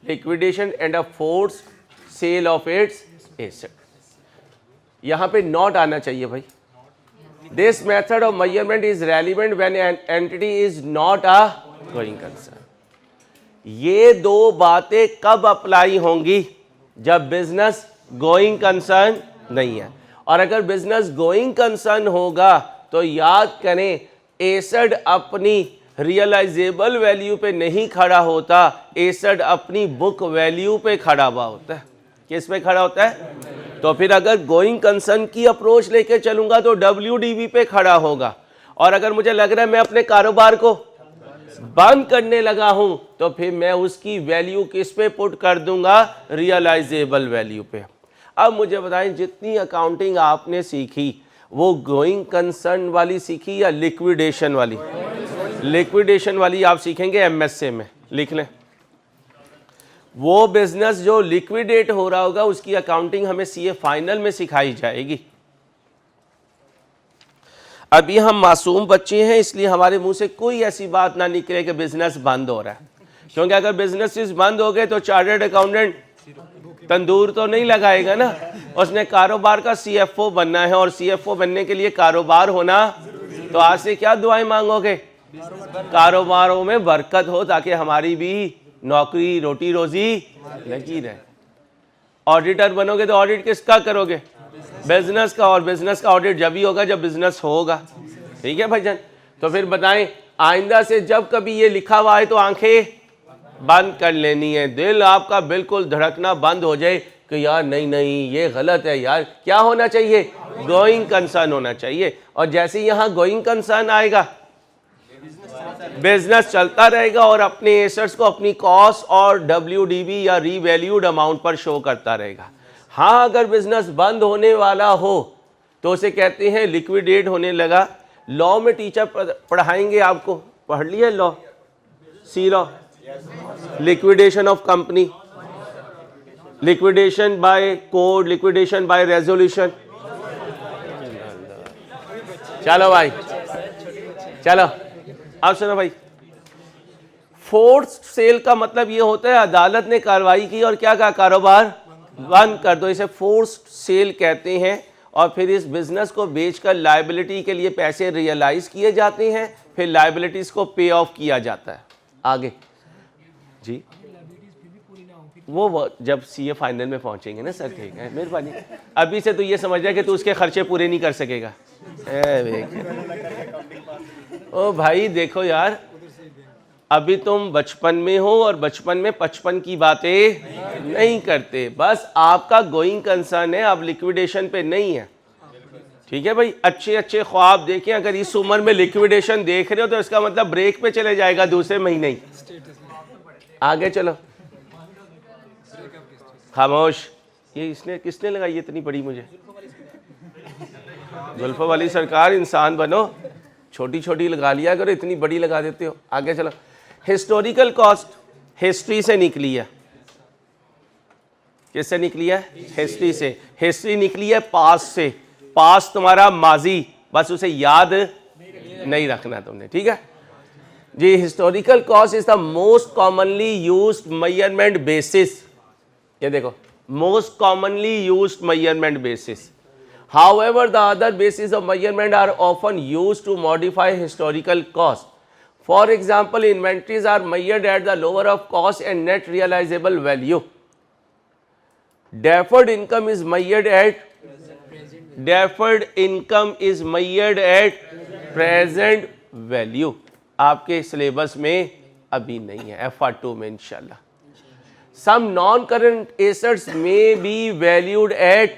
liquidation and a forced sale of its asset. यहाँ पे not आना चाहिए भाई। This method of measurement is relevant when an entity is not a going concern. ये दो बातें कब अप्लाई होंगी? जब बिजनेस गोइंग कंसर्न नहीं है। और अगर बिजनेस गोइंग कंसर्न होगा तो याद करें, एसेट अपनी रियलाइजेबल वैल्यू पे नहीं खड़ा होता, एसेट अपनी बुक वैल्यू पे खड़ा हुआ होता है। किस पे खड़ा होता है? तो फिर अगर गोइंग कंसर्न की अप्रोच लेके चलूंगा तो WDV पे खड़ा होगा। और अगर मुझे लग रहा है मैं अपने कारोबार को बंद करने लगा हूं तो फिर मैं उसकी वैल्यू किस पे पुट कर दूंगा? रियलाइजेबल वैल्यू पे। अब मुझे बताएं, जितनी अकाउंटिंग आपने सीखी वो गोइंग कंसर्न वाली सीखी या लिक्विडेशन वाली? लिक्विडेशन वाली आप सीखेंगे MSA में, लिख लें। वो बिजनेस जो लिक्विडेट हो रहा होगा उसकी अकाउंटिंग हमें CA फाइनल में सिखाई जाएगी। अभी हम मासूम बच्चे हैं, इसलिए हमारे मुंह से कोई ऐसी बात ना निकले कि बिजनेस बंद हो रहा है, क्योंकि अगर बिजनेस बंद हो गए तो चार्टर्ड अकाउंटेंट तंदूर तो नहीं लगाएगा ना। उसने कारोबार का CFO बनना है, और CFO बनने के लिए कारोबार होना। तो आज से क्या दुआएं मांगोगे? कारोबारों में बरकत हो, ताकि हमारी भी नौकरी रोटी रोजी लगी रहे। ऑडिटर बनोगे तो ऑडिट किसका करोगे? बिजनेस का। और बिजनेस का ऑडिट जब ही होगा जब बिजनेस होगा। ठीक है भाईजान? तो फिर बताएं, आइंदा से जब कभी ये लिखा हुआ है तो आंखें बंद कर लेनी है। दिल आपका बिल्कुल धड़कना बंद हो जाए कि यार नहीं नहीं ये गलत है यार। क्या होना चाहिए? गोइंग कंसर्न होना चाहिए। और जैसे यहाँ गोइंग कंसर्न आएगा, बिजनेस चलता रहेगा और अपने एसेट्स को अपनी कॉस्ट और WDV या रीवैल्यूड अमाउंट पर शो करता रहेगा। हाँ, अगर बिजनेस बंद होने वाला हो तो उसे कहते हैं लिक्विडेट होने लगा। लॉ में टीचर पढ़ाएंगे आपको, पढ़ लिया law, zero. Liquidation of company, liquidation by code, liquidation by resolution. चलो भाई, चलो अब सुनो भाई, फोर्स सेल का मतलब ये होता है अदालत ने कार्रवाई की और क्या कहा, कारोबार बंद कर दो, इसे फोर्स सेल कहते हैं। और फिर इस बिजनेस को बेचकर लायबिलिटी के लिए पैसे रियलाइज किए जाते हैं, फिर लायबिलिटीज को पे ऑफ किया जाता है। आगे जी, वो जब सीए फाइनल में पहुंचेंगे ना सर, ठीक है, मेहरबानी। अभी से तो ये समझ रहा है कि तू उसके खर्चे पूरे नहीं कर सकेगा। ओ भाई देखो यार, अभी तुम बचपन में हो और बचपन में 55 की बातें नहीं करते, बस आपका गोइंग कंसर्न है, आप लिक्विडेशन पे नहीं है। ठीक है भाई, अच्छे अच्छे ख्वाब देखें। अगर इस उम्र में लिक्विडेशन देख रहे हो तो इसका मतलब ब्रेक पे चले जाएगा दूसरे महीने ही। आगे चलो, खामोश। ये इसने किसने लगाई है इतनी बड़ी मुझे? जुल्फों वाली सरकार, इंसान बनो, छोटी छोटी लगा लिया करो, इतनी बड़ी लगा देते हो। आगे चलो, हिस्टोरिकल कॉस्ट हिस्ट्री से निकली है। किससे निकली है? हिस्ट्री से। हिस्ट्री निकली है पास्ट से। पास्ट तुम्हारा माजी, बस उसे याद नहीं रखना तुमने, ठीक है जी। Historical cost is the most commonly used measurement basis. ये देखो, most commonly used measurement basis. However, the other bases of measurement are often used to modify historical cost. For example, inventories are measured at the lower of cost and net realizable value. Deferred income is measured at present value. आपके सिलेबस में अभी नहीं है, FR2 में इंशाल्लाह। Some non-current assets may be valued at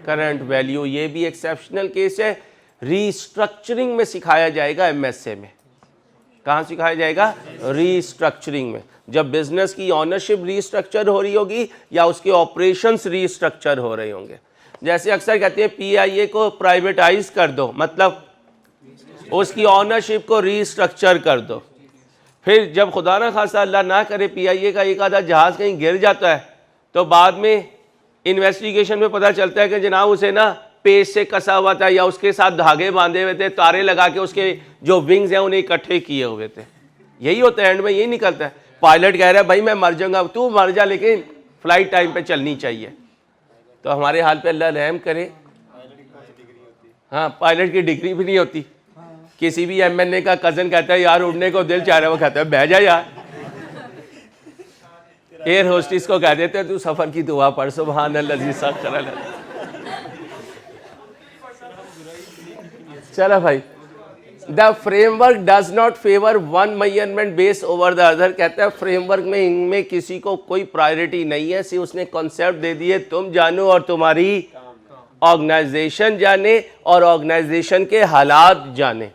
current value. ये भी एक्सेप्शनल केस है, रीस्ट्रक्चरिंग में सिखाया जाएगा MSA में। कहाँ सिखाया जाएगा? रीस्ट्रक्चरिंग में। जब बिजनेस की ऑनरशिप रीस्ट्रक्चर हो रही होगी या उसके ऑपरेशंस रीस्ट्रक्चर हो रहे होंगे। जैसे अक्सर कहते हैं PIA को प्राइवेटाइज कर दो, मतलब उसकी ऑनरशिप को रीस्ट्रक्चर कर दो। फिर जब खुदा ना खासा अल्लाह ना करे PIA का एक आधा जहाज़ कहीं गिर जाता है तो बाद में इन्वेस्टिगेशन में पता चलता है कि जनाब उसे ना पेच से कसा हुआ था या उसके साथ धागे बांधे हुए थे, तारे लगा के उसके जो विंग्स हैं उन्हें इकट्ठे किए हुए थे। यही होता है, एंड में यही निकलता है। पायलट कह रहा है भाई मैं मर जाऊंगा, तू मर जा लेकिन फ्लाइट टाइम पे चलनी चाहिए। तो हमारे हाल पे अल्लाह रहम करे। हाँ, पायलट की डिग्री भी नहीं होती। किसी भी MNA का कज़न कहता है यार उड़ने को दिल चाह रहा है, वो कहता है बह जा यार। एयर होस्टिस को कह देते हैं तू सफर की दुआ पढ़, सुभान अल्लाह। चलो भाई, the framework does not favour one measurement base over the other. कहता है फ्रेमवर्क में इनमें किसी को कोई प्रायोरिटी नहीं है, सिर्फ उसने कॉन्सेप्ट दे दिए, तुम जानो और तुम्हारी ऑर्गेनाइजेशन जाने और ऑर्गेनाइजेशन के हालात जाने।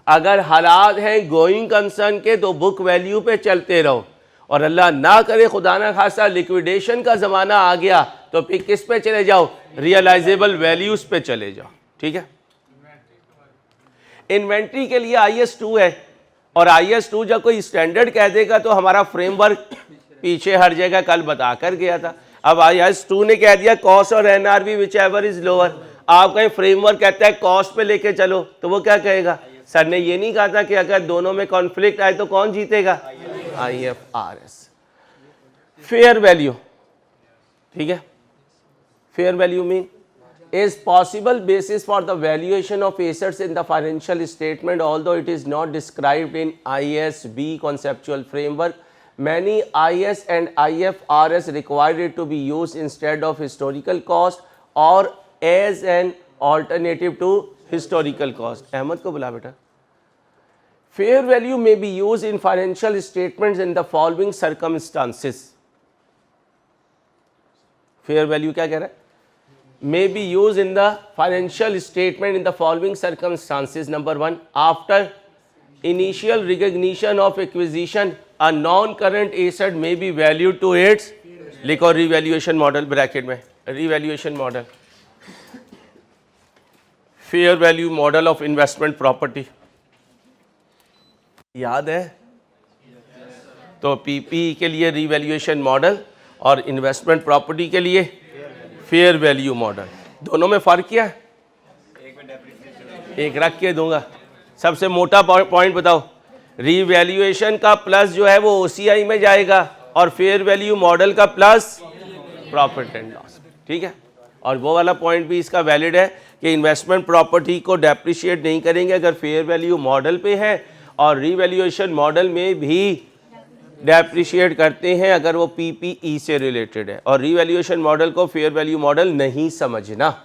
अगर हालात हैं गोइंग कंसर्न के तो बुक वैल्यू पे चलते रहो, और अल्लाह ना करे खुदा ना खासा लिक्विडेशन का ज़माना आ गया तो फिर किस पे चले जाओ? रियलाइजेबल वैल्यूज़ पे चले जाओ, ठीक है। इन्वेंट्री के लिए IS2 है, और IS2 जब कोई स्टैंडर्ड कह देगा तो हमारा फ्रेमवर्क पीछे हट जाएगा, कल बता कर गया था। अब IS2 ने कह दिया कॉस्ट और NRV which ever is lower. आप कहीं फ्रेमवर्क कहता है कॉस्ट पे लेके चलो तो वो क्या कहेगा? सर ने ये नहीं कहा था कि अगर दोनों में कॉन्फ्लिक्ट आए तो कौन जीतेगा? IFRS। फेयर वैल्यू, ठीक है। Fair value mean is possible basis for the valuation of assets in the financial statement, although it is not described in ISB conceptual framework. Many IS and IFRS require it to be used instead of historical cost or as an alternative to historical cost. Ahmed को बुला बेटा। Fair value may be used in financial statements in the following circumstances. Fair value क्या कह रहा है? May be used in the financial statement in the following circumstances. Number 1, after initial recognition of acquisition, a non-current asset may be valued to its, लिखो revaluation model ब्रैकेट में, revaluation model, fair value model of investment property। याद है? तो पीपी के लिए रीवैल्यूएशन मॉडल और इन्वेस्टमेंट प्रॉपर्टी के लिए फेयर वैल्यू मॉडल, दोनों में फ़र्क क्या है? एक रख के दूंगा। सबसे मोटा पॉइंट बताओ, रीवैल्यूएशन का प्लस जो है वो ओसीआई में जाएगा और फेयर वैल्यू मॉडल का प्लस प्रॉफिट एंड लॉस। ठीक है, और वो वाला पॉइंट भी इसका वैलिड है कि इन्वेस्टमेंट प्रॉपर्टी को डेप्रिशिएट नहीं करेंगे अगर फेयर वैल्यू मॉडल पे है, और रीवैल्यूएशन मॉडल में भी डेप्रिशिएट करते हैं अगर वो पीपीई से रिलेटेड है, और रीवैल्यूएशन मॉडल को फेयर वैल्यू मॉडल नहीं समझना।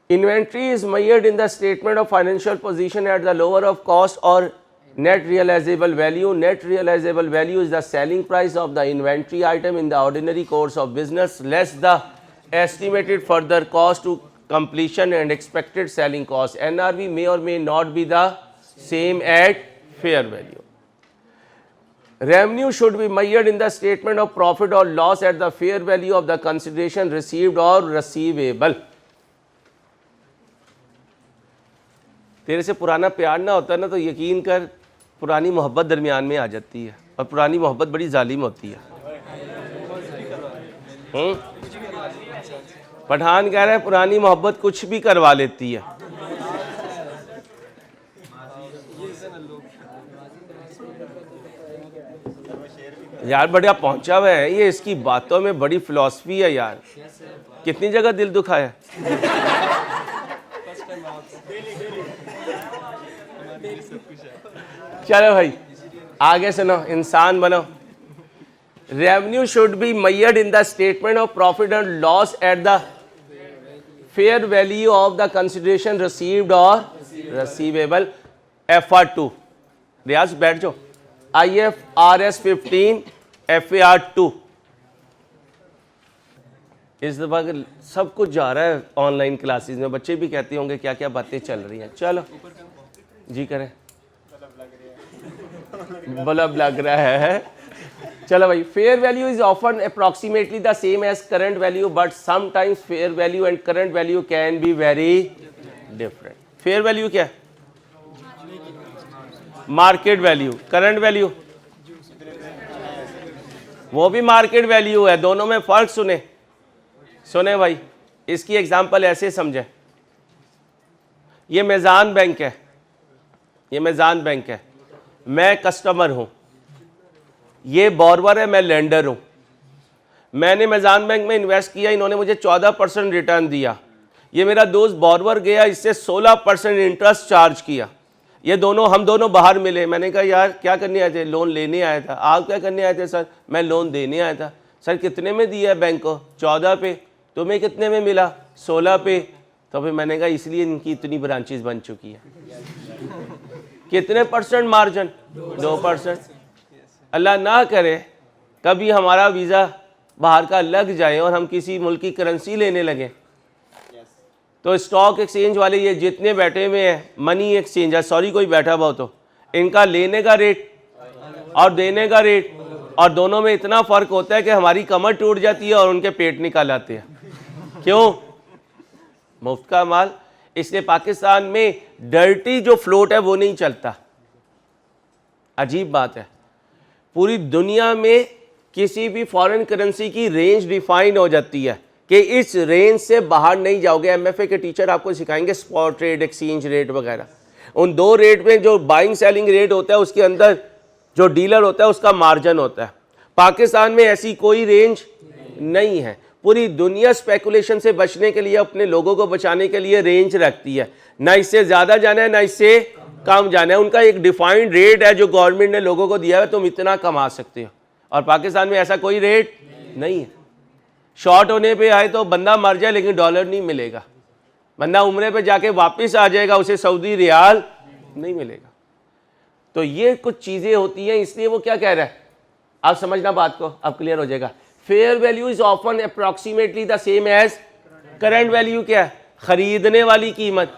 Inventory is measured in the statement of financial position at the lower of cost और net realizable value. Net realizable value is the selling price of the inventory item in the ordinary course of business less the estimated further cost to completion and expected selling cost. NRV may or may not be the same at fair value. Revenue should be measured in the statement of profit or loss at the fair value of the consideration received or receivable. तेरे से पुराना प्यार ना होता ना तो यकीन कर पुरानी मोहब्बत दरमियान में आ जाती है, और पुरानी मोहब्बत बड़ी जालिम होती है। पठान कह रहा है पुरानी मोहब्बत कुछ भी करवा लेती है। यार बढ़िया पहुंचा हुआ है ये, इसकी बातों में बड़ी फिलॉसफी है यार। कितनी जगह दिल दुखाया है। चलो भाई आगे सुनो, इंसान बनो। Revenue should be measured in the statement of profit and loss at the fair value of the consideration received और रिसीवेबल। FR2 रियाज बैठ जाओ। IFRS 15 FAR2। इस दफा सब कुछ जा रहा है ऑनलाइन क्लासेस में, बच्चे भी कहते होंगे क्या क्या बातें चल रही हैं। चलो जी करें, बल्ब लग रहा है। चलो भाई, fair value is often approximately the same as current value but sometimes fair value and current value can be very different. Fair value क्या है? Market value. करंट वैल्यू वो भी मार्केट वैल्यू है, दोनों में फर्क सुने भाई। इसकी एग्जांपल ऐसे समझे, ये मेज़ान बैंक है, ये मेज़ान बैंक है, मैं कस्टमर हूं, ये बोरवर है, मैं लेंडर हूं। मैंने मेज़ान बैंक में इन्वेस्ट किया, इन्होंने मुझे 14% रिटर्न दिया। ये मेरा दोस्त बोरवर गया, इससे 16% इंटरेस्ट चार्ज किया। ये दोनों हम दोनों बाहर मिले। मैंने कहा यार क्या करने आए थे? लोन लेने आया था। आप क्या करने आए थे? सर मैं लोन देने आया था। सर कितने में दिया है बैंक को? 14 पे। तुम्हें कितने में मिला? 16 पे। तो फिर मैंने कहा इसलिए इनकी इतनी ब्रांचेस बन चुकी है। कितने परसेंट मार्जिन? 2%। अल्लाह ना करे कभी हमारा वीज़ा बाहर का लग जाए और हम किसी मुल्क की करेंसी लेने लगे, तो स्टॉक एक्सचेंज वाले ये जितने बैठे हुए हैं, मनी एक्सचेंज है, सॉरी कोई बैठा हुआ तो इनका लेने का रेट और देने का रेट, और दोनों में इतना फ़र्क होता है कि हमारी कमर टूट जाती है और उनके पेट निकाल आते हैं। क्यों? मुफ्त का माल। इसलिए पाकिस्तान में डर्टी जो फ्लोट है वो नहीं चलता। अजीब बात है, पूरी दुनिया में किसी भी फॉरेन करेंसी की रेंज डिफाइन हो जाती है कि इस रेंज से बाहर नहीं जाओगे। MFA के टीचर आपको सिखाएंगे स्पॉट रेट, एक्सचेंज रेट वगैरह। उन दो रेट में जो बाइंग सेलिंग रेट होता है उसके अंदर जो डीलर होता है उसका मार्जिन होता है। पाकिस्तान में ऐसी कोई रेंज नहीं है। पूरी दुनिया स्पेकुलेशन से बचने के लिए, अपने लोगों को बचाने के लिए रेंज रखती है, ना इससे ज़्यादा जाना है ना इससे कम जाना है। उनका एक डिफाइंड रेट है जो गवर्नमेंट ने लोगों को दिया है, तुम इतना कमा सकते हो। और पाकिस्तान में ऐसा कोई रेट नहीं है। शॉर्ट होने पे आए तो बंदा मर जाए लेकिन डॉलर नहीं मिलेगा। बंदा उम्रे पे जाके वापस आ जाएगा, उसे सऊदी रियाल नहीं मिलेगा। तो ये कुछ चीज़ें होती हैं, इसलिए वो क्या कह रहा है आप समझना बात को, अब क्लियर हो जाएगा। Fair value is often approximately the same as current value. क्या है? खरीदने वाली कीमत।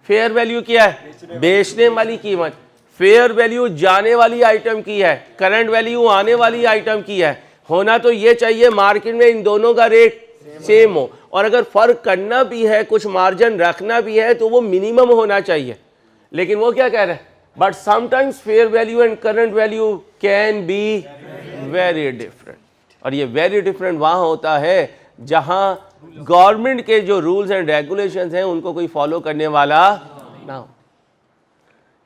फेयर वैल्यू क्या है? बेचने वाली कीमत। फेयर वैल्यू जाने वाली आइटम की है, करंट वैल्यू आने वाली आइटम की है। होना तो ये चाहिए मार्केट में इन दोनों का रेट सेम हो, और अगर फ़र्क करना भी है, कुछ मार्जिन रखना भी है, तो वो मिनिमम होना चाहिए। लेकिन वो क्या कह रहा है? but sometimes fair value and current value can be very different. और ये very different वहाँ होता है जहाँ गवर्नमेंट के जो रूल्स एंड रेगुलेशंस हैं उनको कोई फॉलो करने वाला ना हो,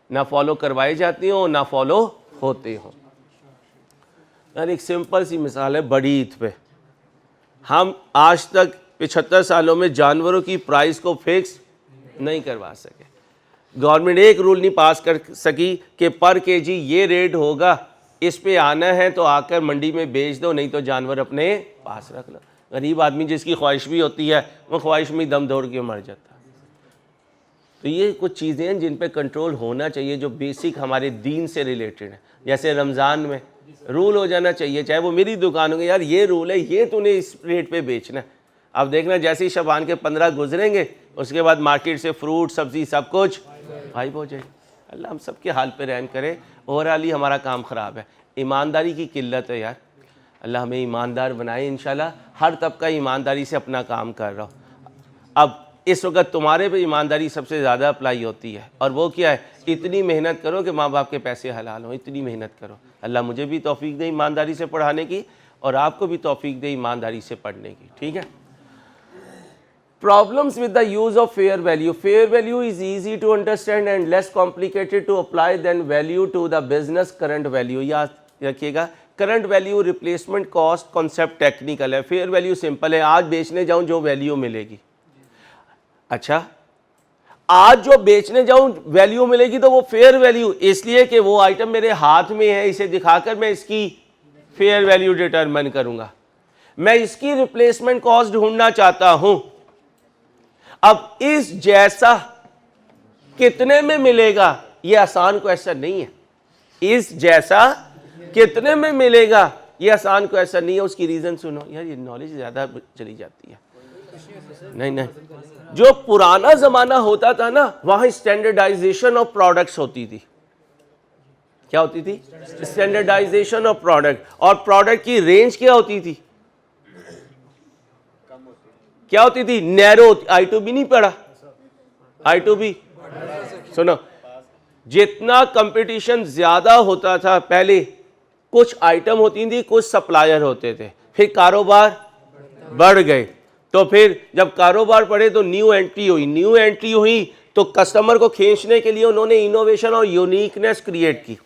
ना फॉलो करवाई जाती हो, ना फॉलो होते हो। यार एक सिंपल सी मिसाल है बड़ी ईद पे, हम आज तक 75 सालों में जानवरों की प्राइस को फिक्स नहीं करवा सके। गवर्नमेंट एक रूल नहीं पास कर सकी कि पर केजी ये रेट होगा, इस पे आना है तो आकर मंडी में बेच दो, नहीं तो जानवर अपने पास रख लो। गरीब आदमी जिसकी ख्वाहिश भी होती है वो ख्वाहिश में दम तोड़ के मर जाता है। तो ये कुछ चीज़ें हैं जिन पे कंट्रोल होना चाहिए जो बेसिक हमारे दीन से रिलेटेड है। जैसे रमज़ान में रूल हो जाना चाहिए, चाहे वो मेरी दुकान हो, यार ये रूल है, ये तूने इस रेट पे बेचना है। अब देखना जैसे ही शबान के 15 गुजरेंगे उसके बाद मार्केट से फ्रूट सब्जी सब कुछ गायब हो जाए। अल्लाह हम सब के हाल पे रहम करे। ओवरऑल ही हमारा काम ख़राब है, ईमानदारी की किल्लत है यार। अल्लाह हमें ईमानदार बनाए इंशाल्लाह। हर तबका ईमानदारी से अपना काम कर रहा हो। अब इस वक्त तुम्हारे पे ईमानदारी सबसे ज़्यादा अप्लाई होती है, और वो क्या है, इतनी मेहनत करो कि माँ बाप के पैसे हलाल हों, इतनी मेहनत करो। अल्लाह मुझे भी तौफीक दे ईमानदारी से पढ़ाने की, और आपको भी तौफीक दे ईमानदारी से पढ़ने की। ठीक है। Problems with the use of fair value. Fair value is easy to understand and less complicated to apply than value to the business current value. याद रखिएगा, current value replacement cost concept technical है, fair value simple है। आज बेचने जाऊं जो वैल्यू मिलेगी, अच्छा आज जो बेचने जाऊं वैल्यू मिलेगी तो वो फेयर वैल्यू, इसलिए कि वो आइटम मेरे हाथ में है, इसे दिखाकर मैं इसकी फेयर वैल्यू डिटरमाइन करूंगा। मैं इसकी रिप्लेसमेंट कॉस्ट ढूंढना चाहता हूं। अब इस जैसा कितने में मिलेगा, ये आसान क्वेश्चन नहीं है। इस जैसा कितने में मिलेगा ये आसान क्वेश्चन नहीं है। उसकी रीजन सुनो यार, ये नॉलेज ज्यादा चली जाती है। नहीं, जो पुराना जमाना होता था ना, वहां स्टैंडर्डाइजेशन ऑफ प्रोडक्ट्स होती थी। क्या होती थी? Standardisation of product. और प्रोडक्ट की रेंज क्या होती थी? क्या होती थी? नैरो। I2B नहीं पढ़ा? I2B सुनो, जितना कंपटीशन ज्यादा होता था पहले, कुछ आइटम होती थी, कुछ सप्लायर होते थे, फिर कारोबार बढ़ गए। तो फिर जब कारोबार बढ़े तो न्यू एंट्री हुई तो कस्टमर को खींचने के लिए उन्होंने इनोवेशन और यूनिकनेस क्रिएट की।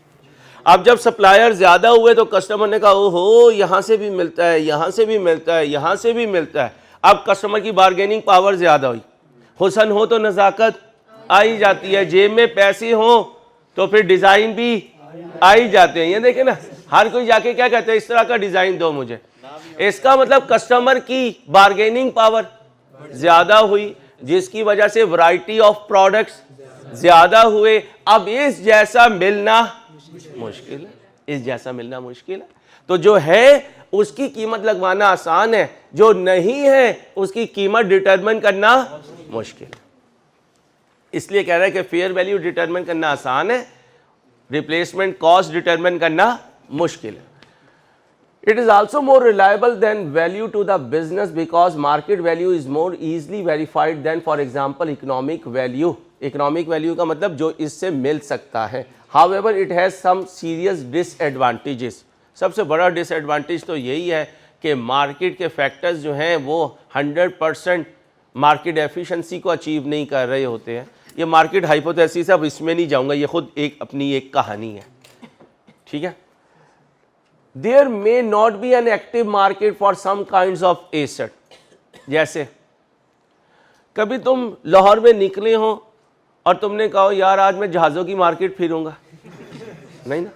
अब जब सप्लायर ज्यादा हुए तो कस्टमर ने कहा ओहो यहां से भी मिलता है, यहां से भी मिलता है, यहां से भी मिलता है। अब कस्टमर की बार्गेनिंग पावर ज्यादा हुई, हुसन हो तो नज़ाकत आ ही जाती है, जेब में पैसे हो तो फिर डिजाइन भी आ ही जाते हैं। ये देखे ना, हर कोई जाके क्या कहते हैं, इस तरह का डिजाइन दो मुझे। इसका मतलब कस्टमर की बार्गेनिंग पावर ज्यादा हुई, जिसकी वजह से वैरायटी ऑफ प्रोडक्ट्स ज्यादा हुए। अब इस जैसा मिलना मुश्किल है, इस जैसा मिलना मुश्किल है। तो जो है उसकी कीमत लगवाना आसान है, जो नहीं है उसकी कीमत डिटरमिन करना मुश्किल है। इसलिए कह रहा है कि फेयर वैल्यू डिटरमिन करना आसान है, रिप्लेसमेंट कॉस्ट डिटरमिन करना मुश्किल है। It is also more reliable than value to the business because market value is more easily verified than for example economic value. Economic value का मतलब जो इससे मिल सकता है। However, it has some serious disadvantages. सबसे बड़ा डिसएडवांटेज तो यही है कि मार्केट के फैक्टर्स जो हैं वो 100% मार्केट एफिशिएंसी को अचीव नहीं कर रहे होते हैं। ये मार्केट हाइपोथेसिस है, अब इसमें नहीं जाऊंगा, ये खुद अपनी एक कहानी है। ठीक है। There may not be an active market for some kinds of asset. जैसे कभी तुम लाहौर में निकले हो और तुमने कहा यार आज मैं जहाज़ों की मार्केट फिरूंगा, नहीं ना।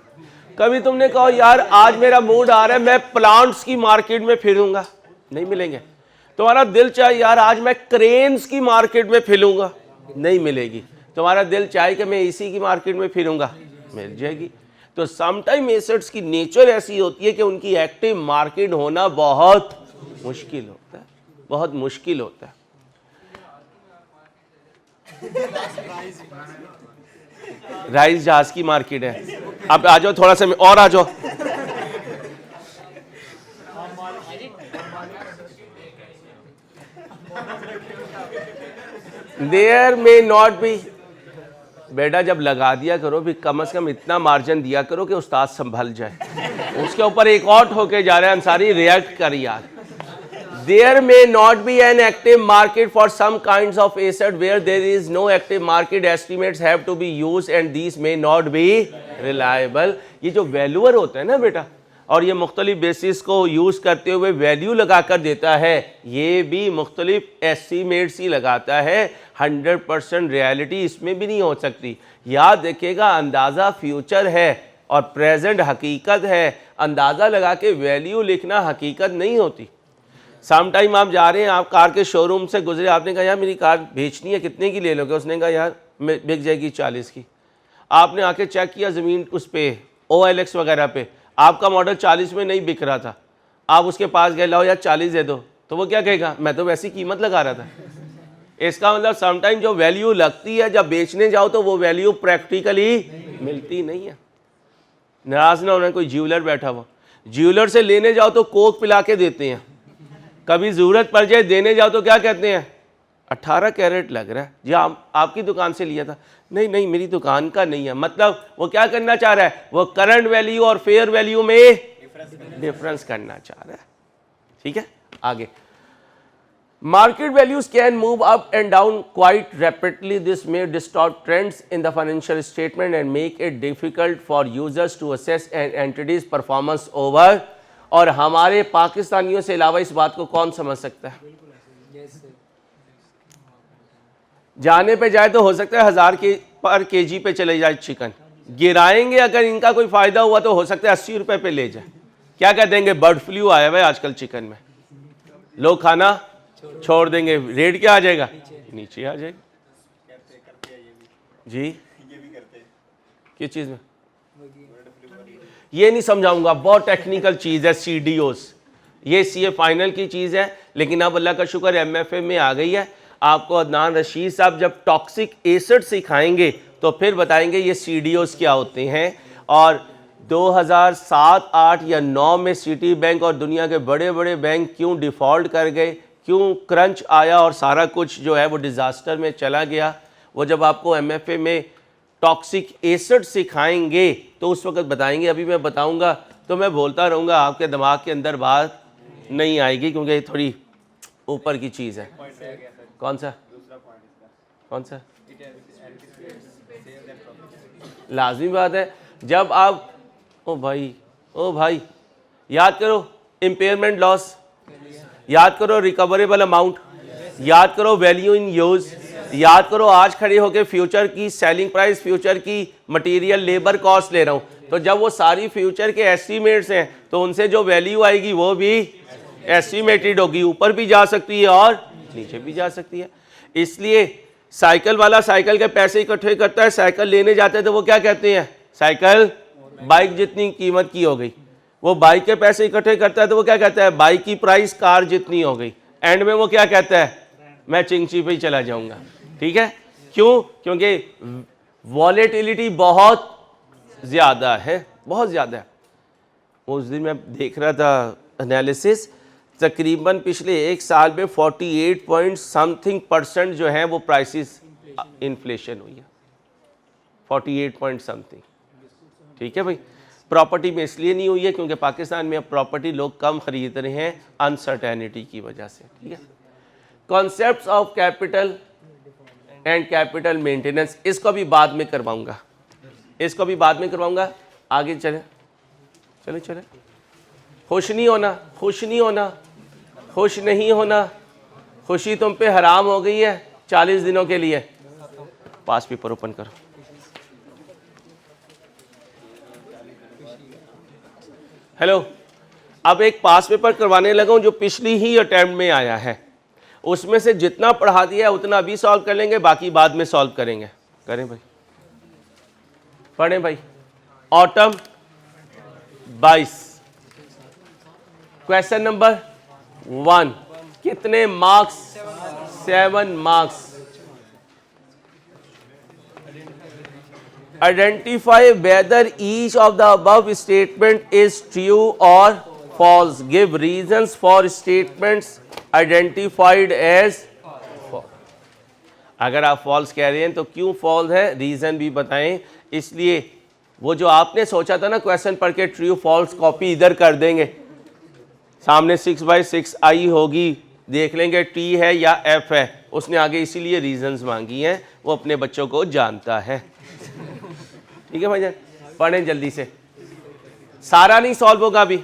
कभी तुमने कहा यार आज मेरा मूड आ रहा है मैं प्लांट्स की मार्केट में फिरूंगा, नहीं मिलेंगे। तुम्हारा दिल चाहे यार आज मैं क्रेन्स की मार्केट में फिरूंगा, नहीं मिलेगी। तुम्हारा दिल चाहे कि मैं इसी की मार्केट में फिरूंगा, मिल जाएगी। तो समटाइम एसेट्स की नेचर ऐसी होती है कि उनकी एक्टिव मार्केट होना बहुत मुश्किल होता है, बहुत मुश्किल होता है। राइस जहाज की मार्केट है। अब आ जाओ थोड़ा सा और आ जाओ। There may not be बेटा जब लगा दिया करो भी कम से कम इतना मार्जिन दिया करो कि उस्ताद संभल जाए। उसके ऊपर एक और होके जा रहा है अंसारी, रिएक्ट कर यार। There may not be an active market for some kinds of asset where there is no active market, estimates have to be used and these may not be reliable। ये जो वैल्यूअर होता है ना बेटा, और ये मुख्तलिफ बेसिस को यूज़ करते हुए वैल्यू लगा कर देता है, ये भी मुख्तलिफ एस्टीमेट्स ही लगाता है। 100% रियलिटी इसमें भी नहीं हो सकती। याद रखिएगा, अंदाज़ा फ्यूचर है और प्रेजेंट हकीकत है। अंदाज़ा लगा के वैल्यू लिखना हकीकत नहीं होती। सम टाइम आप जा रहे हैं, आप कार के शोरूम से गुजरे, आपने कहा यार मेरी कार बेचनी है, कितने की ले लोगे? उसने कहा यार बिक जाएगी 40 की। आपने आके चेक किया ज़मीन उस पर OLX वगैरह पे, आपका मॉडल 40 में नहीं बिक रहा था। आप उसके पास गए, लाओ यार 40 दे दो, तो वो क्या कहेगा? मैं तो वैसी कीमत लगा रहा था। इसका मतलब समटाइम जो वैल्यू लगती है जब बेचने जाओ तो वो वैल्यू प्रैक्टिकली मिलती नहीं है। नाराज ना होना, कोई ज्वेलर बैठा हुआ, ज्वेलर से लेने जाओ तो कोक पिला के देते हैं, कभी ज़रूरत पड़ जाए देने जाओ तो क्या कहते हैं? 18 कैरेट लग रहा है जी, आपकी दुकान से लिया था। नहीं नहीं, मेरी दुकान का नहीं है। मतलब वो क्या करना चाह रहा है? वो करंट वैल्यू और फेयर वैल्यू में डिफरेंस करना चाह रहा है। ठीक है, आगे। Market values can move up and down quite rapidly. This may distort trends in the financial statement and make it difficult for users to assess an entity's performance over. और हमारे पाकिस्तानियों से अलावा इस बात को कौन समझ सकता है? जाने पे जाए तो हो सकता है 1000 पर केजी पे चले जाए चिकन, गिराएंगे अगर इनका कोई फायदा हुआ तो हो सकता है 80 रुपए पे ले जाए। क्या कह देंगे? बर्ड फ्लू आया हुआ है आजकल चिकन में, लोग खाना छोड़ देंगे, रेट क्या आ जाएगा? नीचे आ जाएगा। जी ये भी करते हैं किस चीज में? ये नहीं समझाऊंगा, बहुत टेक्निकल चीज़ है। CDOs ये CA फाइनल की चीज़ है, लेकिन अब अल्लाह का शुक्र MFA में आ गई है। आपको अदनान रशीद साहब जब टॉक्सिक एसिड सिखाएंगे तो फिर बताएंगे ये CDOs क्या होते हैं। और 2007, 8 या 9 में सिटी बैंक और दुनिया के बड़े बड़े बैंक क्यों डिफ़ॉल्ट कर गए, क्यों क्रंच आया और सारा कुछ जो है वो डिज़ास्टर में चला गया, वो जब आपको MFA में टॉक्सिक एसिड सिखाएंगे तो उस वक्त बताएंगे। अभी मैं बताऊंगा तो मैं बोलता रहूँगा, आपके दिमाग के अंदर बात नहीं आएगी, क्योंकि ये थोड़ी ऊपर की चीज़ है। कौन सा? कौन सा? लाजमी बात है जब आप ओ भाई याद करो इम्पेयरमेंट लॉस, याद करो रिकवरेबल अमाउंट, याद करो वैल्यू इन यूज, याद करो आज खड़े होकर फ्यूचर की सेलिंग प्राइस, फ्यूचर की मटेरियल लेबर कॉस्ट ले रहा हूँ। तो जब वो सारी फ्यूचर के एस्टीमेट्स हैं तो उनसे जो वैल्यू आएगी वो भी एस्टीमेटेड होगी, ऊपर भी जा सकती है और नीचे भी जा सकती है। इसलिए साइकिल वाला साइकिल के पैसे इकट्ठे करता है, साइकिल लेने जाते हैं तो वो क्या कहते हैं? साइकिल बाइक जितनी कीमत की हो गई। वो बाइक के पैसे इकट्ठे करता है तो वो क्या कहता है? बाइक की प्राइस कार जितनी हो गई। एंड में वो क्या कहता है? मैं चिंगची पे ही चला जाऊंगा। ठीक है, क्यों? क्योंकि वॉलेटिलिटी बहुत ज़्यादा है, बहुत ज़्यादा है। उस दिन मैं देख रहा था एनालिसिस, तकरीबन पिछले एक साल में 48 पॉइंट समथिंग % जो है वो प्राइसेस इन्फ्लेशन हुई है, 48 पॉइंट समथिंग। ठीक है भाई, प्रॉपर्टी में इसलिए नहीं हुई है क्योंकि पाकिस्तान में अब प्रॉपर्टी लोग कम खरीद रहे हैं अनसर्टेनिटी की वजह से। ठीक है, concepts of capital and capital maintenance, इसको भी बाद में करवाऊंगा, इसको भी बाद में करवाऊंगा। आगे चले चले चले। खुश नहीं होना, खुश नहीं होना, खुश नहीं होना, खुशी तुम पे हराम हो गई है 40 दिनों के लिए। पास पेपर ओपन करो। हेलो, अब एक पास पेपर करवाने लगा हूं जो पिछली ही अटेम्प्ट में आया है। उसमें से जितना पढ़ा दिया है उतना अभी सॉल्व कर लेंगे, बाकी बाद में सॉल्व करेंगे। करें भाई, पढ़ें भाई। ऑटम 22, क्वेश्चन नंबर 1, कितने marks? 7 marks. Identify whether each of the above statement is true or false. Give reasons for statements identified as false. अगर आप फॉल्स कह रहे हैं तो क्यों फॉल्स है, रीज़न भी बताएं। इसलिए वो जो आपने सोचा था ना क्वेश्चन पढ़ के ट्रू फॉल्स कॉपी इधर कर देंगे, सामने 6/6 आई होगी, देख लेंगे टी है या एफ है, उसने आगे इसीलिए रीजंस मांगी हैं, वो अपने बच्चों को जानता है। ठीक है भाईजान, पढ़ें जल्दी से। सारा नहीं सॉल्व होगा, अभी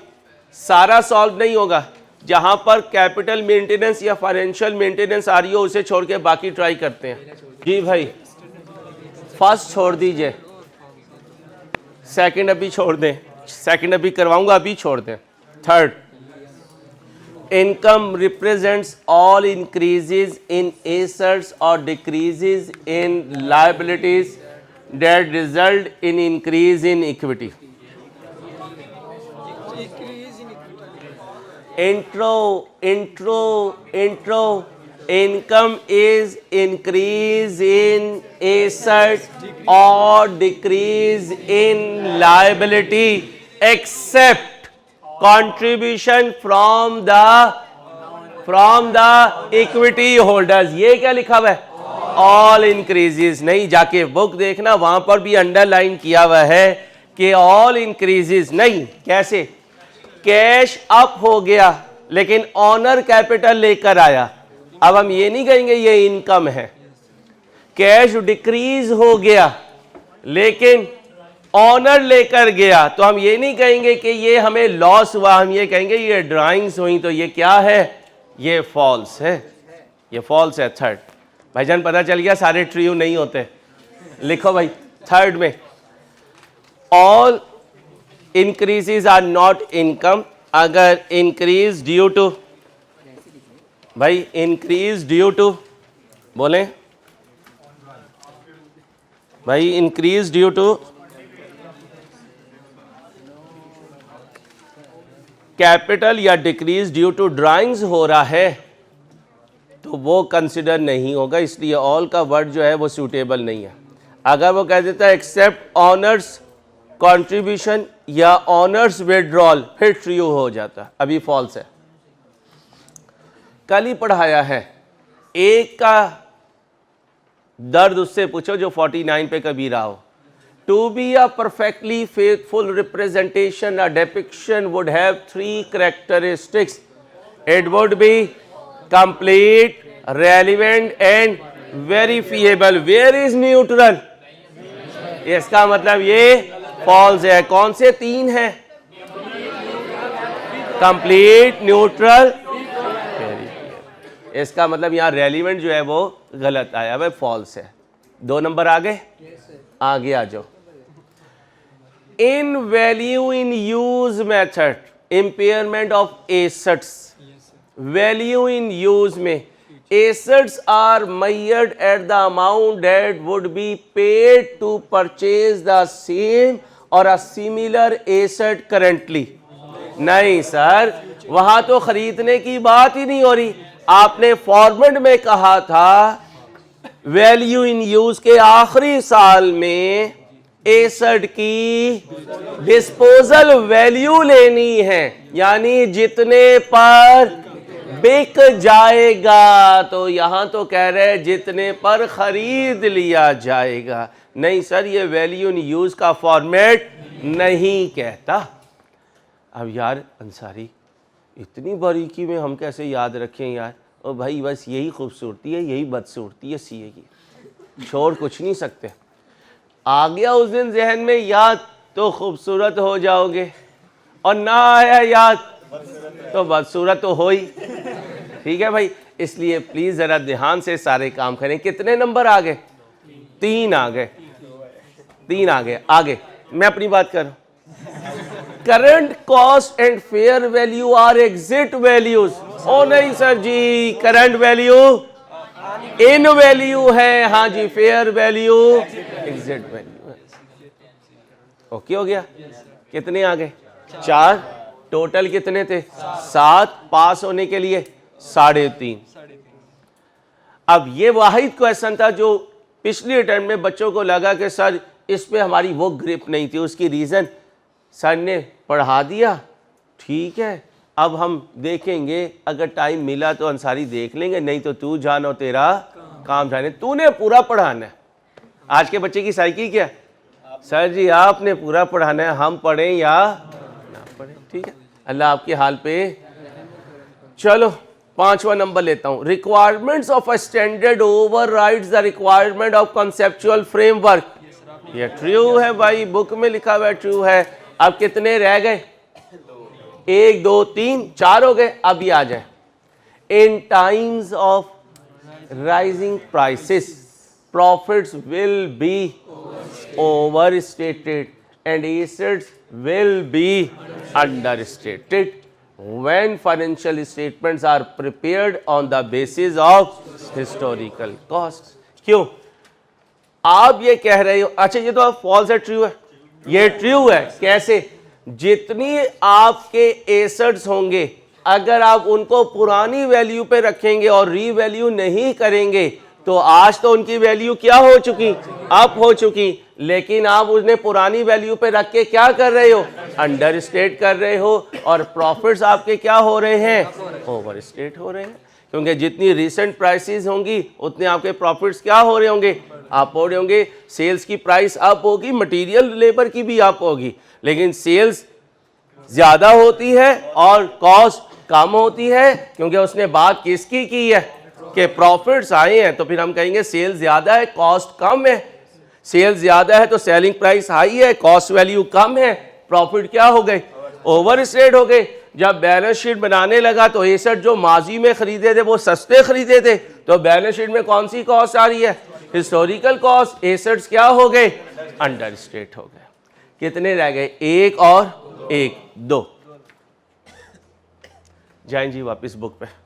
सारा सॉल्व नहीं होगा। जहां पर कैपिटल मेंटेनेंस या फाइनेंशियल मेंटेनेंस आ रही हो उसे छोड़ के बाकी ट्राई करते हैं। जी भाई, फर्स्ट छोड़ दीजिए, सेकंड अभी छोड़ दें, सेकंड अभी करवाऊंगा, अभी छोड़ दें। Third, income represents all increases in assets or decreases in liabilities that result in increase in equity. Intro, income is increase in asset or decrease in liability except contribution from the equity holders। ये क्या लिखा हुआ है, all increases नहीं, जाके बुक देखना वहां पर भी अंडरलाइन किया हुआ है कि all increases नहीं। कैसे, कैश अप हो गया लेकिन ऑनर कैपिटल लेकर आया, अब हम ये नहीं कहेंगे ये इनकम है। कैश डिक्रीज हो गया लेकिन ऑनर लेकर गया, तो हम ये नहीं कहेंगे कि ये हमें लॉस हुआ, हम ये कहेंगे ये ड्राइंग्स हुई, तो ये क्या है, ये फॉल्स है, ये फॉल्स है। थर्ड भाईजान पता चल गया, सारे ट्रू नहीं होते। लिखो भाई, थर्ड में all increases are not income. अगर इंक्रीज ड्यू टू, भाई इंक्रीज ड्यू टू बोलें भाई, इंक्रीज ड्यू टू कैपिटल या डिक्रीज ड्यू टू ड्राइंग्स हो रहा है तो वो कंसिडर नहीं होगा, इसलिए ऑल का वर्ड जो है वो सूटेबल नहीं है। अगर वो कह देता है एक्सेप्ट ऑनर्स कंट्रीब्यूशन या ऑनर्स विड्रॉल, फिर ट्रू हो जाता, अभी फॉल्स है। कल ही पढ़ाया है, एक का दर्द उससे पूछो जो 49 पे कभी रहा हो। To be a perfectly faithful representation, a depiction would have 3 characteristics. It would be complete, relevant and verifiable. Where is neutral? इसका मतलब ये false है। कौन से 3 हैं? Complete, neutral, verifiable। इसका मतलब यहाँ relevant जो है वो गलत आया, वह false है। 2 नंबर आगे आगे आ जाओ। In value in use method, impairment of assets. Value in use में assets are measured at the amount that would be paid to purchase the same और अ सिमिलर एसेट करेंटली। नहीं सर, वहां तो खरीदने की बात ही नहीं हो रही। आपने फॉर्मेट में कहा था वैल्यू इन यूज के आखिरी साल में एसेट की डिस्पोजल वैल्यू लेनी है, यानी जितने पर बिक जाएगा। तो यहां तो कह रहे हैं जितने पर खरीद लिया जाएगा। नहीं सर, ये वैल्यू इन यूज का फॉर्मेट नहीं कहता। अब यार अंसारी, इतनी बारीकी में हम कैसे याद रखें यार। और भाई बस यही खूबसूरती है, यही बदसूरती है सीए की, छोड़ कुछ नहीं सकते। आ गया उस दिन जहन में याद तो खूबसूरत हो जाओगे, और ना आया याद तो बदसूरत तो हो ही। ठीक है भाई, इसलिए प्लीज जरा ध्यान से सारे काम करें। कितने नंबर आ गए? 3 आ गए, 3 आ गए। आगे मैं अपनी बात कर रहा हूं। Current cost and fair value are exit values. ओ नहीं सर जी, करंट वैल्यू इन वैल्यू है, हाँ जी, फेयर वैल्यू एग्जिट वैल्यू है। ओके हो गया। कितने आ गए? 4। टोटल कितने थे? 7। पास होने के लिए 3.5। अब ये वाहिद क्वेश्चन था जो पिछली अटेम्प्ट में बच्चों को लगा कि सर इस पे हमारी वो ग्रिप नहीं थी। उसकी रीज़न सर ने पढ़ा दिया, ठीक है। अब हम देखेंगे, अगर टाइम मिला तो अंसारी देख लेंगे, नहीं तो तू जानो तेरा काम जाने, तूने पूरा पढ़ाना है। आज के बच्चे की साइकी क्या है? सर जी आपने पूरा पढ़ाना है, हम पढ़ें या ना पढ़ें, ठीक है, अल्लाह आपके हाल पे। चलो 5वां नंबर लेता हूं, requirements of a standard overrides the requirement of conceptual framework. ये ट्रू है भाई, बुक में लिखा हुआ है, ट्रू है। अब कितने रह गए? 1 2 3 4 हो गए। अब ये आ जाए, in times of rising prices profits will be overstated and assets will be understated when financial statements are prepared on the basis of historical costs। क्यों आप ये कह रहे हो? अच्छा ये तो फॉल्स है, ट्रू है? ये ट्रू है। कैसे? जितनी आपके एसेट्स होंगे अगर आप उनको पुरानी वैल्यू पे रखेंगे और रीवैल्यू नहीं करेंगे तो आज तो उनकी वैल्यू क्या हो चुकी? अप हो चुकी। लेकिन आप उन्हें पुरानी वैल्यू पे रख के क्या कर रहे हो? अंडरस्टेट कर रहे हो। और प्रॉफिट्स आपके क्या हो रहे हैं? ओवरस्टेट हो रहे हैं। क्योंकि जितनी रिसेंट प्राइसेस होंगी उतने आपके प्रॉफिट्स क्या हो रहे होंगे? अप हो रहे होंगे। सेल्स की प्राइस अप होगी, मटेरियल लेबर की भी अप होगी, लेकिन सेल्स ज़्यादा होती है और कॉस्ट कम होती है। क्योंकि उसने बात किसकी की है कि प्रॉफिट्स आए हैं, तो फिर हम कहेंगे सेल्स ज़्यादा है, कॉस्ट कम है। सेल्स ज़्यादा है तो सेलिंग प्राइस हाई है, कॉस्ट वैल्यू कम है, प्रॉफिट क्या हो गए? ओवरस्टेट हो गए। जब बैलेंस शीट बनाने लगा तो एसेट जो माजी में खरीदे थे वो सस्ते खरीदे थे, तो बैलेंस शीट में कौन सी कॉस्ट आ रही है? Historical cost. एसेट्स क्या हो गए? अंडरस्टेट हो गए। कितने रह गए? 1 और 1 2। जाएं जी वापस बुक पे।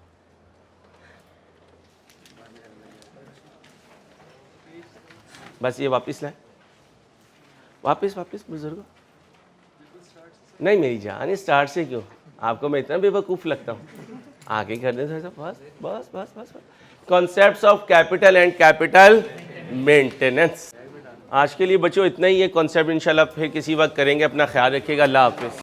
बस ये वापस लाए, वापस बुजुर्गो। नहीं मेरी जान, स्टार्ट से क्यों? आपको मैं इतना बेवकूफ़ लगता हूँ? आगे कर दे बस बस बस बस। Concepts of capital and capital maintenance. आज के लिए बच्चों इतना ही है कॉन्सेप्ट, इंशाल्लाह फिर किसी वक्त करेंगे। अपना ख्याल रखिएगा। अल्लाह हाफिज़।